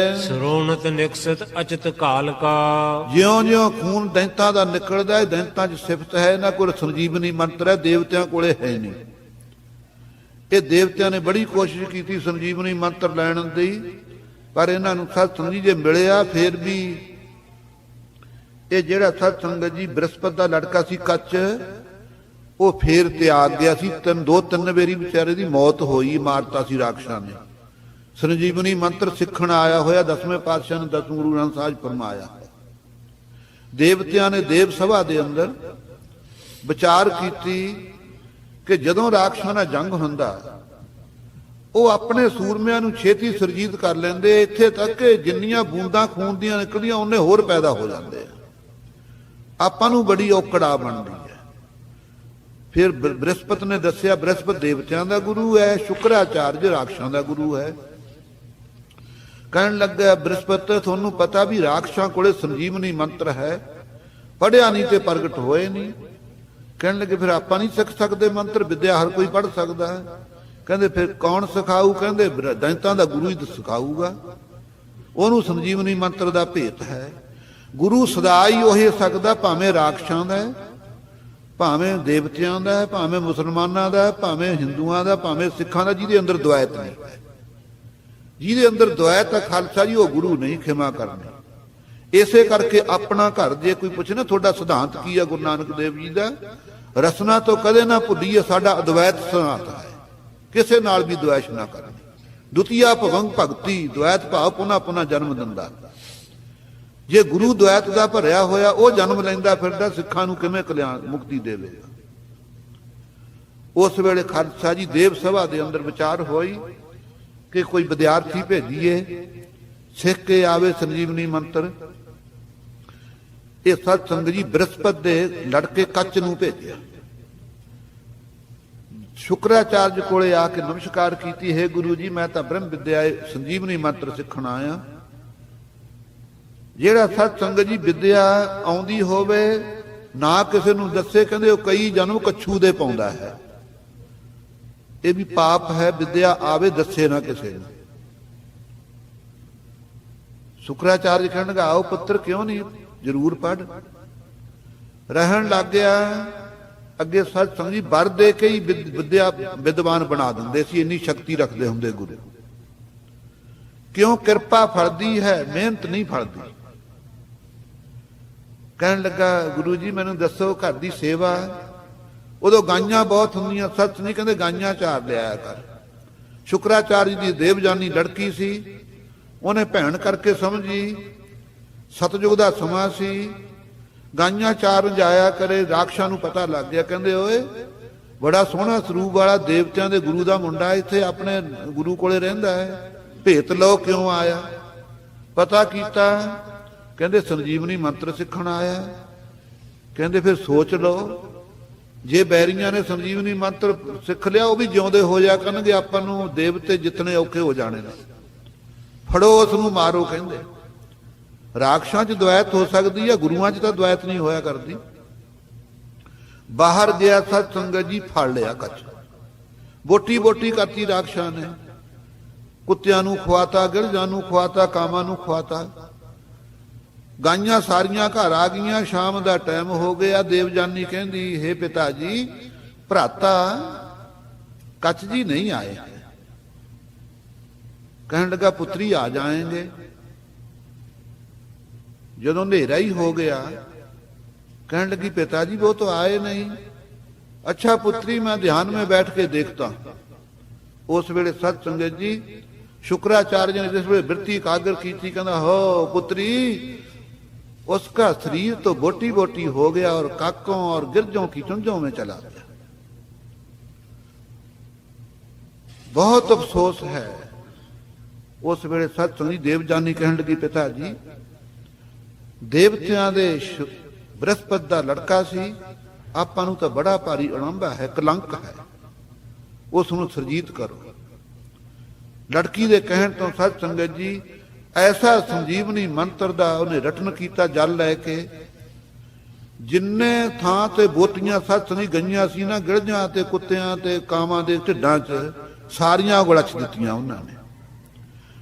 [SPEAKER 3] ਸਰੋਣਤ ਨਿਕਸਤ ਅਚਤ ਕਾਲ ਕਾ,
[SPEAKER 2] ਜਿਉਂ ਜਿਉਂ ਖੂਨ ਦੈਂਤਾਂ ਦਾ ਨਿਕਲਦਾ ਹੈ, ਦੈਂਤਾਂ 'ਚ ਸਿਫਤ ਹੈ, ਇਹਨਾਂ ਕੋਲ ਸੰਜੀਵਨੀ ਮੰਤਰ ਹੈ, ਦੇਵਤਿਆਂ ਕੋਲੇ ਹੈ ਨਹੀਂ। ਇਹ ਦੇਵਤਿਆਂ ਨੇ ਬੜੀ ਕੋਸ਼ਿਸ਼ ਕੀਤੀ ਸੰਜੀਵਨੀ ਮੰਤਰ ਲੈਣ ਦੀ, ਪਰ ਇਹਨਾਂ ਨੂੰ ਸਤ ਸੰਗਤ ਜੀ ਜੇ ਮਿਲਿਆ ਫਿਰ ਵੀ ਇਹ ਜਿਹੜਾ ਸਤ ਸੰਗਤ ਜੀ ਬ੍ਰਹਸਪਤ ਦਾ ਲੜਕਾ ਸੀ ਕੱਚ, ਉਹ ਫੇਰ ਤਿਆਗ ਗਿਆ ਸੀ। ਦੋ ਤਿੰਨ ਵਾਰੀ ਵਿਚਾਰੇ ਦੀ ਮੌਤ ਹੋਈ, ਮਾਰਤਾ ਸੀ ਰਾਖਸ਼ਾਂ ਨੇ। ਸੰਜੀਵਨੀ ਮੰਤਰ ਸਿੱਖਣ ਆਇਆ ਹੋਇਆ 10ਵੇਂ ਪਾਤਸ਼ਾਹ ਨੇ 10 ਗੁਰੂ ਗ੍ਰੰਥ ਸਾਹਿਬ ਫਰਮਾਇਆ। ਦੇਵਤਿਆਂ ਨੇ ਦੇਵ ਸਭਾ ਦੇ ਅੰਦਰ ਵਿਚਾਰ ਕੀਤੀ ਕਿ ਜਦੋਂ ਰਾਖਸ਼ਾਂ ਨਾਲ ਜੰਗ ਹੁੰਦਾ ਉਹ ਆਪਣੇ ਸੂਰਮਿਆਂ ਨੂੰ ਛੇਤੀ ਸਰਜੀਤ ਕਰ ਲੈਂਦੇ, ਇੱਥੇ ਤੱਕ ਕਿ ਜਿੰਨੀਆਂ ਬੂੰਦਾਂ ਖੂਨ ਦੀਆਂ ਨਿਕਲਦੀਆਂ ਉਹਨੇ ਹੋਰ ਪੈਦਾ ਹੋ ਜਾਂਦੇ ਆ। ਆਪਾਂ ਨੂੰ ਬੜੀ ਔਕੜਾ ਬਣਦੀ ਹੈ। ਫਿਰ ਬ੍ਰਹਸਪਤ ਨੇ ਦੱਸਿਆ ਬ੍ਰਹਸਪਤ ਦੇਵਤਿਆਂ ਦਾ ਗੁਰੂ ਹੈ, ਸ਼ੁਕਰਾਚਾਰਜ ਰਾਖਸ਼ਾਂ ਦਾ ਗੁਰੂ ਹੈ। ਕਹਿਣ ਲੱਗਾ ਬ੍ਰਹਸਪਤ ਤੁਹਾਨੂੰ ਪਤਾ ਵੀ ਰਾਖਸ਼ਾਂ ਕੋਲੇ ਸੰਜੀਵਨੀ ਮੰਤਰ ਹੈ, ਪੜਿਆ ਨਹੀਂ ਤੇ ਪ੍ਰਗਟ ਹੋਏ ਨਹੀਂ। ਕਹਿਣ ਲੱਗੇ ਫਿਰ ਆਪਾਂ ਨਹੀਂ ਸਿੱਖ ਸਕਦੇ ਮੰਤਰ, ਵਿਦਿਆ ਹਰ ਕੋਈ ਪੜ ਸਕਦਾ ਹੈ। ਕਹਿੰਦੇ ਫਿਰ ਕੌਣ ਸਿਖਾਊ? ਕਹਿੰਦੇ ਦੈਂਤਾਂ ਦਾ ਗੁਰੂ ਹੀ ਸਿਖਾਊਗਾ, ਉਹਨੂੰ ਸੰਜੀਵਨੀ ਮੰਤਰ ਦਾ ਭੇਤ ਹੈ। ਗੁਰੂ ਸਦਾ ਹੀ ਉਹ ਸਕਦਾ, ਭਾਵੇਂ ਰਾਖਸ਼ਾਂ ਦਾ ਹੈ, ਭਾਵੇਂ ਦੇਵਤਿਆਂ ਦਾ ਹੈ, ਭਾਵੇਂ ਮੁਸਲਮਾਨਾਂ ਦਾ, ਭਾਵੇਂ ਹਿੰਦੂਆਂ ਦਾ, ਭਾਵੇਂ ਸਿੱਖਾਂ ਦਾ, ਜਿਹਦੇ ਅੰਦਰ ਦੁਆਇਤ ਨਹੀਂ। ਜਿਹਦੇ ਅੰਦਰ ਦੁਆਇਤ ਹੈ ਖਾਲਸਾ ਜੀ, ਉਹ ਗੁਰੂ ਨਹੀਂ ਖਿਮਾ ਕਰਨੀ। ਇਸੇ ਕਰਕੇ ਆਪਣਾ ਘਰ ਜੇ ਕੋਈ ਪੁੱਛੇ ਨਾ ਤੁਹਾਡਾ ਸਿਧਾਂਤ ਕੀ ਹੈ ਗੁਰੂ ਨਾਨਕ ਦੇਵ ਜੀ ਦਾ, ਰਸਨਾ ਤੋਂ ਕਦੇ ਨਾ ਭੁੱਲੀਏ ਸਾਡਾ ਅਦਵੈਤ ਸਿਧਾਂਤ ਹੈ, ਕਿਸੇ ਨਾਲ ਵੀ ਦੁਆਇਸ਼ ਨਾ ਕਰਨੀ। ਦੁਤੀਆ ਭਵੰਗ ਭਗਤੀ, ਦੁਆਇਤ ਭਾਵ ਪੁਨਾ ਪੁਨਾ ਜਨਮ ਦਿੰਦਾ। ਜੇ ਗੁਰੂ ਦੁਆਇਤ ਦਾ ਭਰਿਆ ਹੋਇਆ ਉਹ ਜਨਮ ਲੈਂਦਾ ਫਿਰਦਾ, ਸਿੱਖਾਂ ਨੂੰ ਕਿਵੇਂ ਕਲਿਆਣ ਮੁਕਤੀ ਦੇਵੇਗਾ? ਉਸ ਵੇਲੇ ਖਾਲਸਾ ਜੀ ਦੇਵ ਸਭਾ ਦੇ ਅੰਦਰ ਵਿਚਾਰ ਹੋਈ ਕਿ ਕੋਈ ਵਿਦਿਆਰਥੀ ਭੇਜੀਏ, ਸਿੱਖ ਕੇ ਆਵੇ ਸੰਜੀਵਨੀ ਮੰਤਰ। ਇਹ ਸਤ ਸੰਗ ਜੀ ਬ੍ਰਹਸਪਤ ਦੇ ਲੜਕੇ ਕੱਚ ਨੂੰ ਭੇਜਿਆ। ਸ਼ੁਕਰਾਚਾਰਜ ਕੋਲੇ ਆ ਕੇ ਨਮਸਕਾਰ ਕੀਤੀ, ਹੈ ਗੁਰੂ ਜੀ ਮੈਂ ਤਾਂ ਬ੍ਰਹਮ ਵਿਦਿਆ ਸੰਜੀਵਨੀ ਮੰਤਰ ਸਿੱਖਣ ਆਇਆ। ਜਿਹੜਾ ਸਤ ਸੰਗ ਜੀ ਵਿਦਿਆ ਆਉਂਦੀ ਹੋਵੇ ਨਾ ਕਿਸੇ ਨੂੰ ਦੱਸੇ, ਕਹਿੰਦੇ ਉਹ ਕਈ ਜਨਮ ਕੱਛੂ ਦੇ ਪਾਉਂਦਾ ਹੈ। ਇਹ ਵੀ ਪਾਪ ਹੈ, ਵਿਦਿਆ ਆਵੇ ਦੱਸੇ ਨਾ ਕਿਸੇ ਨੂੰ। ਸ਼ੁਕਰਾਚਾਰਜ ਕਹਿਣਗੇ ਆਓ ਪੁੱਤਰ ਕਿਉਂ ਨਹੀਂ, ਜ਼ਰੂਰ ਪੜ। ਰਹਿਣ ਲੱਗ ਗਿਆ। ਅੱਗੇ ਸਤ ਸੰਗ ਜੀ ਵਰ ਦੇ ਕੇ ਹੀ ਵਿਦਿਆ ਵਿਦਵਾਨ ਬਣਾ ਦਿੰਦੇ ਸੀ, ਇੰਨੀ ਸ਼ਕਤੀ ਰੱਖਦੇ ਹੁੰਦੇ ਗੁਰੂ। ਕਿਉਂ? ਕਿਰਪਾ ਫਲਦੀ ਹੈ, ਮਿਹਨਤ ਨਹੀਂ ਫਲਦੀ। ਕਹਿਣ ਲੱਗਾ ਗੁਰੂ ਜੀ ਮੈਨੂੰ ਦੱਸੋ ਘਰ ਦੀ ਸੇਵਾ। ਉਦੋਂ ਗਾਈਆਂ ਬਹੁਤ ਹੁੰਦੀਆਂ, ਸੱਚ ਨਹੀਂ ਕਹਿੰਦੇ ਗਾਈਆਂ ਚਾਰ ਲਿਆਇਆ ਕਰ। ਸ਼ੁਕਰਾਚਾਰਜ ਦੀ ਦੇਵਜਾਨੀ ਲੜਕੀ ਸੀ, ਉਹਨੇ ਭੈਣ ਕਰਕੇ ਸਮਝੀ, ਸਤਜੁਗ ਦਾ ਸਮਾਂ ਸੀ, ਗਾਈਆਂ ਚਾਰ ਜਾਇਆ ਕਰੇ। ਰਾਖਸ਼ਾਂ ਨੂੰ ਪਤਾ ਲੱਗ ਗਿਆ, ਕਹਿੰਦੇ ਓਏ ਬੜਾ ਸੋਹਣਾ ਸਰੂਪ ਵਾਲਾ ਦੇਵਤਿਆਂ ਦੇ ਗੁਰੂ ਦਾ ਮੁੰਡਾ ਇੱਥੇ ਆਪਣੇ ਗੁਰੂ ਕੋਲੇ ਰਹਿੰਦਾ ਹੈ, ਭੇਤ ਲਓ ਕਿਉਂ ਆਇਆ? ਪਤਾ ਕੀਤਾ, ਕਹਿੰਦੇ ਸੰਜੀਵਨੀ ਮੰਤਰ ਸਿੱਖਣ ਆਇਆ। ਕਹਿੰਦੇ ਫਿਰ ਸੋਚ ਲਓ, ਜੇ ਬੈਰੀਆਂ ਨੇ ਸੰਜੀਵਨੀ ਮੰਤਰ ਸਿੱਖ ਲਿਆ ਉਹ ਵੀ ਜਿਉਂਦੇ ਹੋ ਜਾ ਕਰਨਗੇ, ਆਪਾਂ ਨੂੰ ਦੇਵਤੇ ਜਿੱਤਣੇ ਔਖੇ ਹੋ ਜਾਣੇ ਨੇ। ਫੜੋ ਉਸ ਨੂੰ ਮਾਰੋ। ਕਹਿੰਦੇ ਰਾਖਸ਼ਾਂ 'ਚ ਦੁਆਇਤ ਹੋ ਸਕਦੀ ਹੈ, ਗੁਰੂਆਂ 'ਚ ਤਾਂ ਦੁਆਇਤ ਨਹੀਂ ਹੋਇਆ ਕਰਦੀ। ਬਾਹਰ ਗਿਆ ਸਤ ਸੰਗਤ ਜੀ, ਫੜ ਲਿਆ ਕੱਚ, ਬੋਟੀ ਬੋਟੀ ਕਰਤੀ ਰਾਖਸ਼ਾਂ ਨੇ। ਕੁੱਤਿਆਂ ਨੂੰ ਖਵਾਤਾ, ਗਿਰਜਾਂ ਨੂੰ ਖਵਾਤਾ, ਕਾਮਾਂ ਨੂੰ ਖਵਾਤਾ। ਗਾਈਆਂ ਸਾਰੀਆਂ ਘਰ ਆ ਗਈਆਂ। ਸ਼ਾਮ ਦਾ ਟਾਈਮ ਹੋ ਗਿਆ। ਦੇਵਜਾਨੀ ਕਹਿੰਦੀ ਹੇ ਪਿਤਾ ਜੀ, ਭਰਾਤਾ ਕੱਚ ਜੀ ਨਹੀਂ ਆਏ। ਕਹਿਣ ਲੱਗਾ ਪੁੱਤਰੀ ਆ ਜਾਏਂਗੇ। ਜਦੋਂ ਹਨੇਰਾ ਹੀ ਹੋ ਗਿਆ, कहने लगी पिताजी वो तो आए नहीं। अच्छा पुत्री मैं ध्यान में बैठ के देखता। उस वेले सत संगत जी शुक्राचार्य ने जिस वे वृत्ति कागर की थी, कहना हो पुत्री उसका शरीर तो बोटी बोटी हो गया और काकों और गिरजों की चुंजों में चला गया। बहुत अफसोस है। उस वेले सत संगत देवजानी कहने लगी पिताजी देवतियां दे बृहस्पति दा लड़का सी, आपां नूं तां बड़ा भारी अणंभा है, कलंक है, उस नूं सरजीत करो। लड़की दे कहण तो सत संगत जी ऐसा संजीवनी मंत्र दा उन्हें रटन कीता जल लैके, जिन्ने थां ते बोटियां सत संगत गईयां सी ना, गिरजां ते कुत्तियां ते कावां दे ढिड्डां च सारियां गलछ दित्तियां उन्हां ने।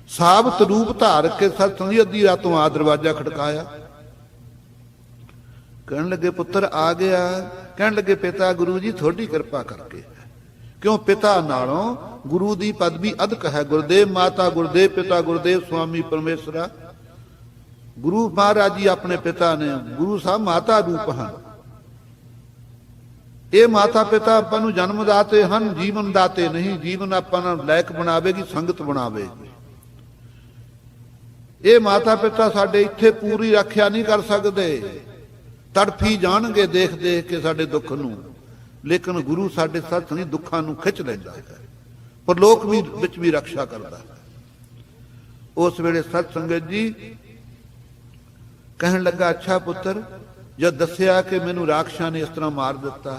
[SPEAKER 2] साबत रूप धार के सत संगत अद्धी रातों आ दरवाजा खड़काया। कहने लगे पुत्र आ गया। कहने लगे पिता गुरु जी थोड़ी कृपा करके, क्यों पिता नालों गुरु दी पदवी अधिक है। गुरुदेव माता गुरुदेव पिता गुरुदेव स्वामी परमेश्वरा। गुरु महाराज जी अपने पिता ने, गुरु साहब माता रूप हैं। ये माता पिता आपां नूं जन्म दाते हैं, जीवन दाते नहीं। जीवन आपां नूं लायक बनावेगी, संगत बनावेगी। ये माता पिता साडे इत्थे पूरी रखिया नहीं कर सकते, तड़फी जाणगे देख देख के साडे दुख नूं, लेकिन गुरु साडे सत नहीं दुखां नूं खिच लैंदा है, पर लोक भी विच भी रक्षा करदा है। उस वेले सत संगत जी कहण लगा अच्छा पुत्र जब दस्सिया कि मैनूं राक्षसां ने इस तरह मार दिता,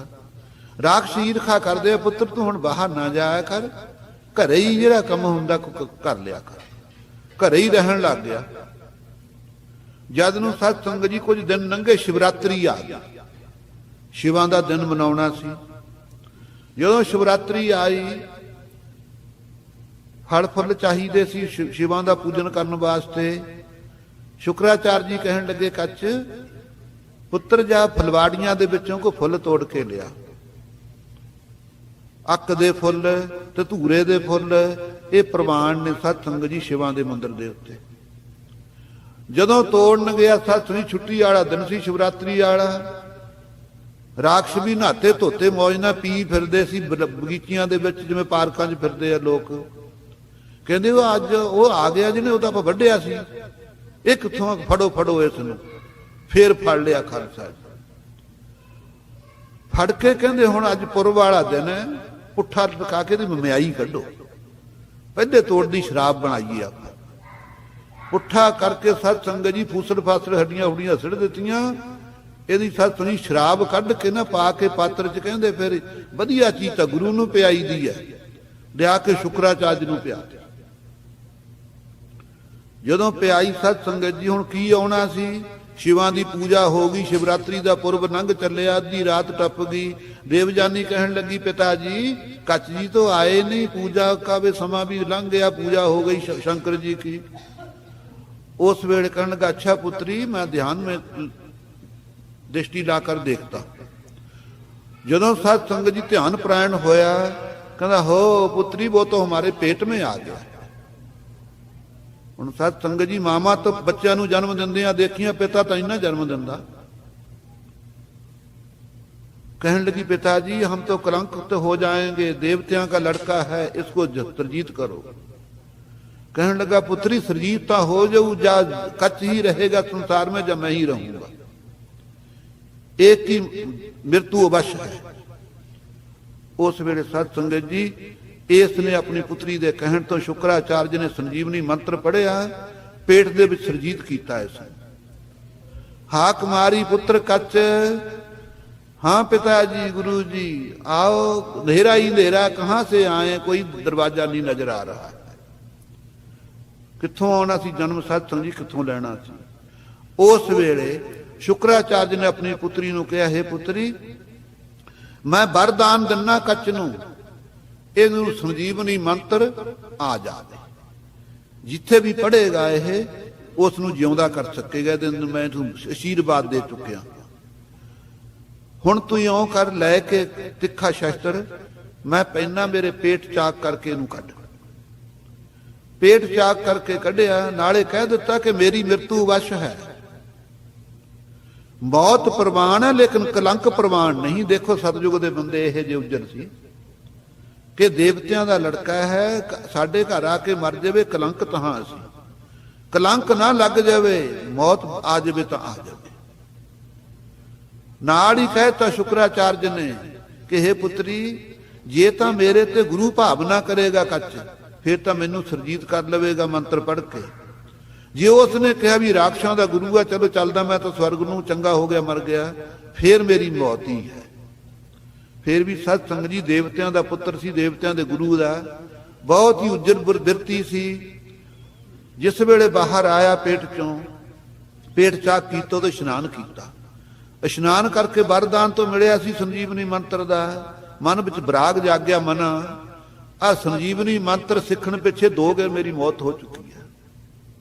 [SPEAKER 2] ਰਾਖਸ਼ ਈਰਖਾ ਕਰਦੇ ਆ, ਪੁੱਤਰ ਤੂੰ ਹੁਣ ਬਾਹਰ ਨਾ ਜਾਇਆ ਕਰ, ਘਰੇ ਹੀ ਜਿਹੜਾ ਕੰਮ ਹੁੰਦਾ ਕਰ ਲਿਆ ਕਰ। ਘਰੇ ਹੀ ਰਹਿਣ ਲੱਗ ਗਿਆ। ਜਦ ਨੂੰ ਸਤ ਸੰਗਤ ਜੀ ਕੁਝ ਦਿਨ ਲੰਘੇ, ਸ਼ਿਵਰਾਤਰੀ ਆ ਗਈ। ਸ਼ਿਵਾਂ ਦਾ ਦਿਨ ਮਨਾਉਣਾ ਸੀ। ਜਦੋਂ ਸ਼ਿਵਰਾਤਰੀ ਆਈ, ਫਲ ਫੁੱਲ ਚਾਹੀਦੇ ਸੀ ਸ਼ਿਵਾਂ ਦਾ ਪੂਜਨ ਕਰਨ ਵਾਸਤੇ। ਸ਼ੁਕਰਾਚਾਰਯ ਜੀ ਕਹਿਣ ਲੱਗੇ, ਕੱਚ ਪੁੱਤਰ ਜਾ ਫਲਵਾੜੀਆਂ ਦੇ ਵਿੱਚੋਂ ਕੋਈ ਫੁੱਲ ਤੋੜ ਕੇ ਲਿਆ। ਅੱਕ ਦੇ ਫੁੱਲ, ਧਤੂਰੇ ਦੇ ਫੁੱਲ, ਇਹ ਪ੍ਰਵਾਨ ਨੇ ਸਤ ਸੰਗਤ ਜੀ ਸ਼ਿਵਾਂ ਦੇ ਮੰਦਿਰ ਦੇ ਉੱਤੇ। ਜਦੋਂ ਤੋੜਨ ਗਿਆ, ਸਤ ਸੰਗਤ ਛੁੱਟੀ ਵਾਲਾ ਦਿਨ ਸੀ, ਸ਼ਿਵਰਾਤਰੀ ਵਾਲਾ। ਰਾਖਸ਼ ਵੀ ਨਹਾਤੇ ਧੋਤੇ ਮੌਜ ਨਾਲ ਪੀ ਫਿਰਦੇ ਸੀ ਬਗੀਚੀਆਂ ਦੇ ਵਿੱਚ, ਜਿਵੇਂ ਪਾਰਕਾਂ 'ਚ ਫਿਰਦੇ ਆ ਲੋਕ। ਕਹਿੰਦੇ ਉਹ ਅੱਜ ਉਹ ਆ ਗਿਆ ਜਿਹਨੇ ਉਹ ਤਾਂ ਆਪਾਂ ਵੱਢਿਆ ਸੀ, ਇਹ ਕਿੱਥੋਂ, ਫੜੋ ਫੜੋ ਇਸ ਨੂੰ। ਫੇਰ ਫੜ ਲਿਆ ਖਾਲਸਾ ਜੀ, ਫੜ ਕੇ ਕਹਿੰਦੇ ਹੁਣ ਅੱਜ ਪੁਰਬ ਵਾਲਾ ਦਿਨ ਹੈ, ਪੁੱਠਾ ਪਕਾ ਕੇ ਤੇ ਮਮਿਆਈ ਕੱਢੋ, ਪਹਿਲੇ ਤੋੜ ਦੀ ਸ਼ਰਾਬ ਬਣਾਈਏ ਆਪਾਂ। ਪੁੱਠਾ ਕਰਕੇ ਸਤ ਸੰਗਤ ਜੀ ਫੂਸੜ ਫਾਸੜ ਹੱਡੀਆਂ ਹੁਡੀਆਂ ਸਿੱਟ ਦਿੱਤੀਆਂ। ਇਹਦੀ ਸਤ ਸੁਣੀ ਸ਼ਰਾਬ ਕੱਢ ਕੇ ਨਾ ਪਾ ਕੇ ਪਾਤਰ 'ਚ, ਕਹਿੰਦੇ ਫਿਰ ਵਧੀਆ ਚੀਜ਼ ਤਾਂ ਗੁਰੂ ਨੂੰ ਪਿਆਈ ਦੀ ਹੈ, ਲਿਆ ਕੇ ਸ਼ੁਕਰਾਚਾਰਯ ਨੂੰ ਪਿਆ। ਜਦੋਂ ਪਿਆਈ ਸਤ ਸੰਗਤ ਜੀ, ਹੁਣ ਕੀ ਆਉਣਾ ਸੀ, ਸ਼ਿਵਾਂ ਦੀ ਪੂਜਾ ਹੋ ਗਈ, ਸ਼ਿਵਰਾਤਰੀ ਦਾ ਪੁਰਬ ਲੰਘ ਚੱਲਿਆ, ਅੱਧੀ ਰਾਤ ਟੱਪ ਗਈ। ਦੇਵਜਾਨੀ ਕਹਿਣ ਲੱਗੀ, ਪਿਤਾ ਜੀ ਕੱਚ ਜੀ ਤੋਂ ਆਏ ਨਹੀਂ, ਪੂਜਾ का वे ਸਮਾਂ भी लंघ गया, पूजा हो गई शंकर जी की। उस वेले कहने लगा, अच्छा पुत्री मैं ध्यान में दृष्टि लाकर देखता। ਜਦੋਂ सत संगत जी ध्यान प्रायण होया, कहता हो पुत्री वो तो हमारे पेट में आ गया। ਹੁਣ ਸਤ ਸੰਗਤ ਜੀ ਮਾਮਾ ਤਾਂ ਬੱਚਿਆਂ ਨੂੰ ਜਨਮ ਦਿੰਦੇ ਆ ਦੇਖੀਆਂ, ਪਿਤਾ ਤਾਂ ਇੰਨਾ ਜਨਮ ਦਿੰਦਾ। कहने लगी, पिताजी हम तो कलंकित हो जाएंगे, देवतियों का लड़का है, इसको सरजीत करो। कहने लगा, पुत्री सरजीत हो जाऊ, जा कच ही रहेगा संसार में, जब मैं ही रहूंगा, एक ही मृत्यु अवश्य है। उस वेले सत संगत जी ਇਸ ਨੇ ਆਪਣੀ ਪੁੱਤਰੀ ਦੇ ਕਹਿਣ ਤੋਂ ਸ਼ੁਕਰਾਚਾਰਯ ਨੇ ਸੰਜੀਵਨੀ ਮੰਤਰ ਪੜਿਆ, ਪੇਟ ਦੇ ਵਿੱਚ ਸਰਜੀਤ ਕੀਤਾ। ਇਸ ਹਾਕ ਮਾਰੀ, ਪੁੱਤਰ ਕੱਚ। हाँ पिताजी, गुरु जी आओ, अंधेरा ही अंधेरा, कहां से आए, कोई दरवाजा नहीं नजर आ रहा है, कित्थों आना सी जन्म, सत संगत जी कित्थों लेना सी। उस वेले शुक्राचार्य ने अपनी पुत्री नूं कहा, हे पुत्री मैं वरदान दिना कच नूं, ਇਹਨੂੰ ਸੰਜੀਵਨੀ ਮੰਤਰ ਆ ਜਾਵੇ, ਜਿੱਥੇ ਵੀ ਪੜ੍ਹੇਗਾ ਇਹ ਉਸ ਨੂੰ ਜਿਉਂਦਾ ਕਰ ਸਕੇਗਾ। ਇਹਦੇ ਅੰਦਰ ਮੈਂ ਤੁਹਾਨੂੰ ਅਸ਼ੀਰਵਾਦ ਦੇ ਚੁੱਕਿਆ। ਹੁਣ ਤੂੰ ਇਉਂ ਕਰ, ਲੈ ਕੇ ਤਿੱਖਾ ਸ਼ਸਤਰ, ਮੈਂ ਪੈਨਾ ਮੇਰੇ ਪੇਟ ਚਾਕ ਕਰਕੇ ਇਹਨੂੰ ਕੱਢ। ਪੇਟ ਚਾਕ ਕਰਕੇ ਕੱਢਿਆ, ਨਾਲੇ ਕਹਿ ਦਿੱਤਾ ਕਿ ਮੇਰੀ ਮ੍ਰਿਤੂ ਵਸ਼ ਹੈ, ਮੌਤ ਪ੍ਰਵਾਨ ਹੈ ਲੇਕਿਨ ਕਲੰਕ ਪ੍ਰਵਾਨ ਨਹੀਂ। ਦੇਖੋ ਸਤਜੁਗ ਦੇ ਬੰਦੇ ਇਹ ਜਿਹੇ ਉੱਜਰ ਸੀ ਕਿ ਦੇਵਤਿਆਂ ਦਾ ਲੜਕਾ ਹੈ, ਸਾਡੇ ਘਰ ਆ ਕੇ ਮਰ ਜਾਵੇ, ਕਲੰਕ ਤਾਂ ਅਸੀਂ, ਕਲੰਕ ਨਾ ਲੱਗ ਜਾਵੇ, ਮੌਤ ਆ ਜਾਵੇ ਤਾਂ ਆ ਜਾਵੇ। ਨਾਲ ਹੀ ਕਹਿਤਾ ਸ਼ੁਕਰਾਚਾਰਯ ਨੇ ਕਿ हे ਪੁੱਤਰੀ, ਜੇ ਤਾਂ ਮੇਰੇ ਤੇ ਗੁਰੂ ਭਾਵਨਾ ਕਰੇਗਾ ਕੱਚ, ਫਿਰ ਤਾਂ ਮੈਨੂੰ ਸਰਜੀਤ ਕਰ ਲਵੇਗਾ ਮੰਤਰ ਪੜ੍ਹ ਕੇ। ਜੇ ਉਸਨੇ ਕਿਹਾ ਵੀ ਰਾਖਸ਼ਾਂ ਦਾ ਗੁਰੂ ਆ, ਚਲੋ ਚੱਲਦਾ ਮੈਂ ਤਾਂ ਸਵਰਗ ਨੂੰ, ਚੰਗਾ ਹੋ ਗਿਆ ਮਰ ਗਿਆ, ਫਿਰ ਮੇਰੀ ਮੌਤ ਹੀ ਹੈ। ਫਿਰ ਵੀ ਸਤ ਸੰਗਤ ਜੀ ਦੇਵਤਿਆਂ ਦਾ ਪੁੱਤਰ ਸੀ, ਦੇਵਤਿਆਂ ਦੇ ਗੁਰੂ ਦਾ, ਬਹੁਤ ਹੀ ਉੱਜਰ ਬਿਰਤੀ ਸੀ। ਜਿਸ ਵੇਲੇ ਬਾਹਰ ਆਇਆ ਪੇਟ ਚੋਂ, ਪੇਟ ਚਾਕ ਕੀਤਾ ਤੇ ਇਸ਼ਨਾਨ ਕੀਤਾ। ਇਸ਼ਨਾਨ ਕਰਕੇ ਵਰਦਾਨ ਤੋਂ ਮਿਲਿਆ ਸੀ ਸੰਜੀਵਨੀ ਮੰਤਰ ਦਾ। ਮਨ ਵਿੱਚ ਬਰਾਗ ਜਾਗਿਆ, ਮਨ ਆ ਸੰਜੀਵਨੀ ਮੰਤਰ ਸਿੱਖਣ ਪਿੱਛੇ 2 ਗਏ ਮੇਰੀ ਮੌਤ ਹੋ ਚੁੱਕੀ ਹੈ,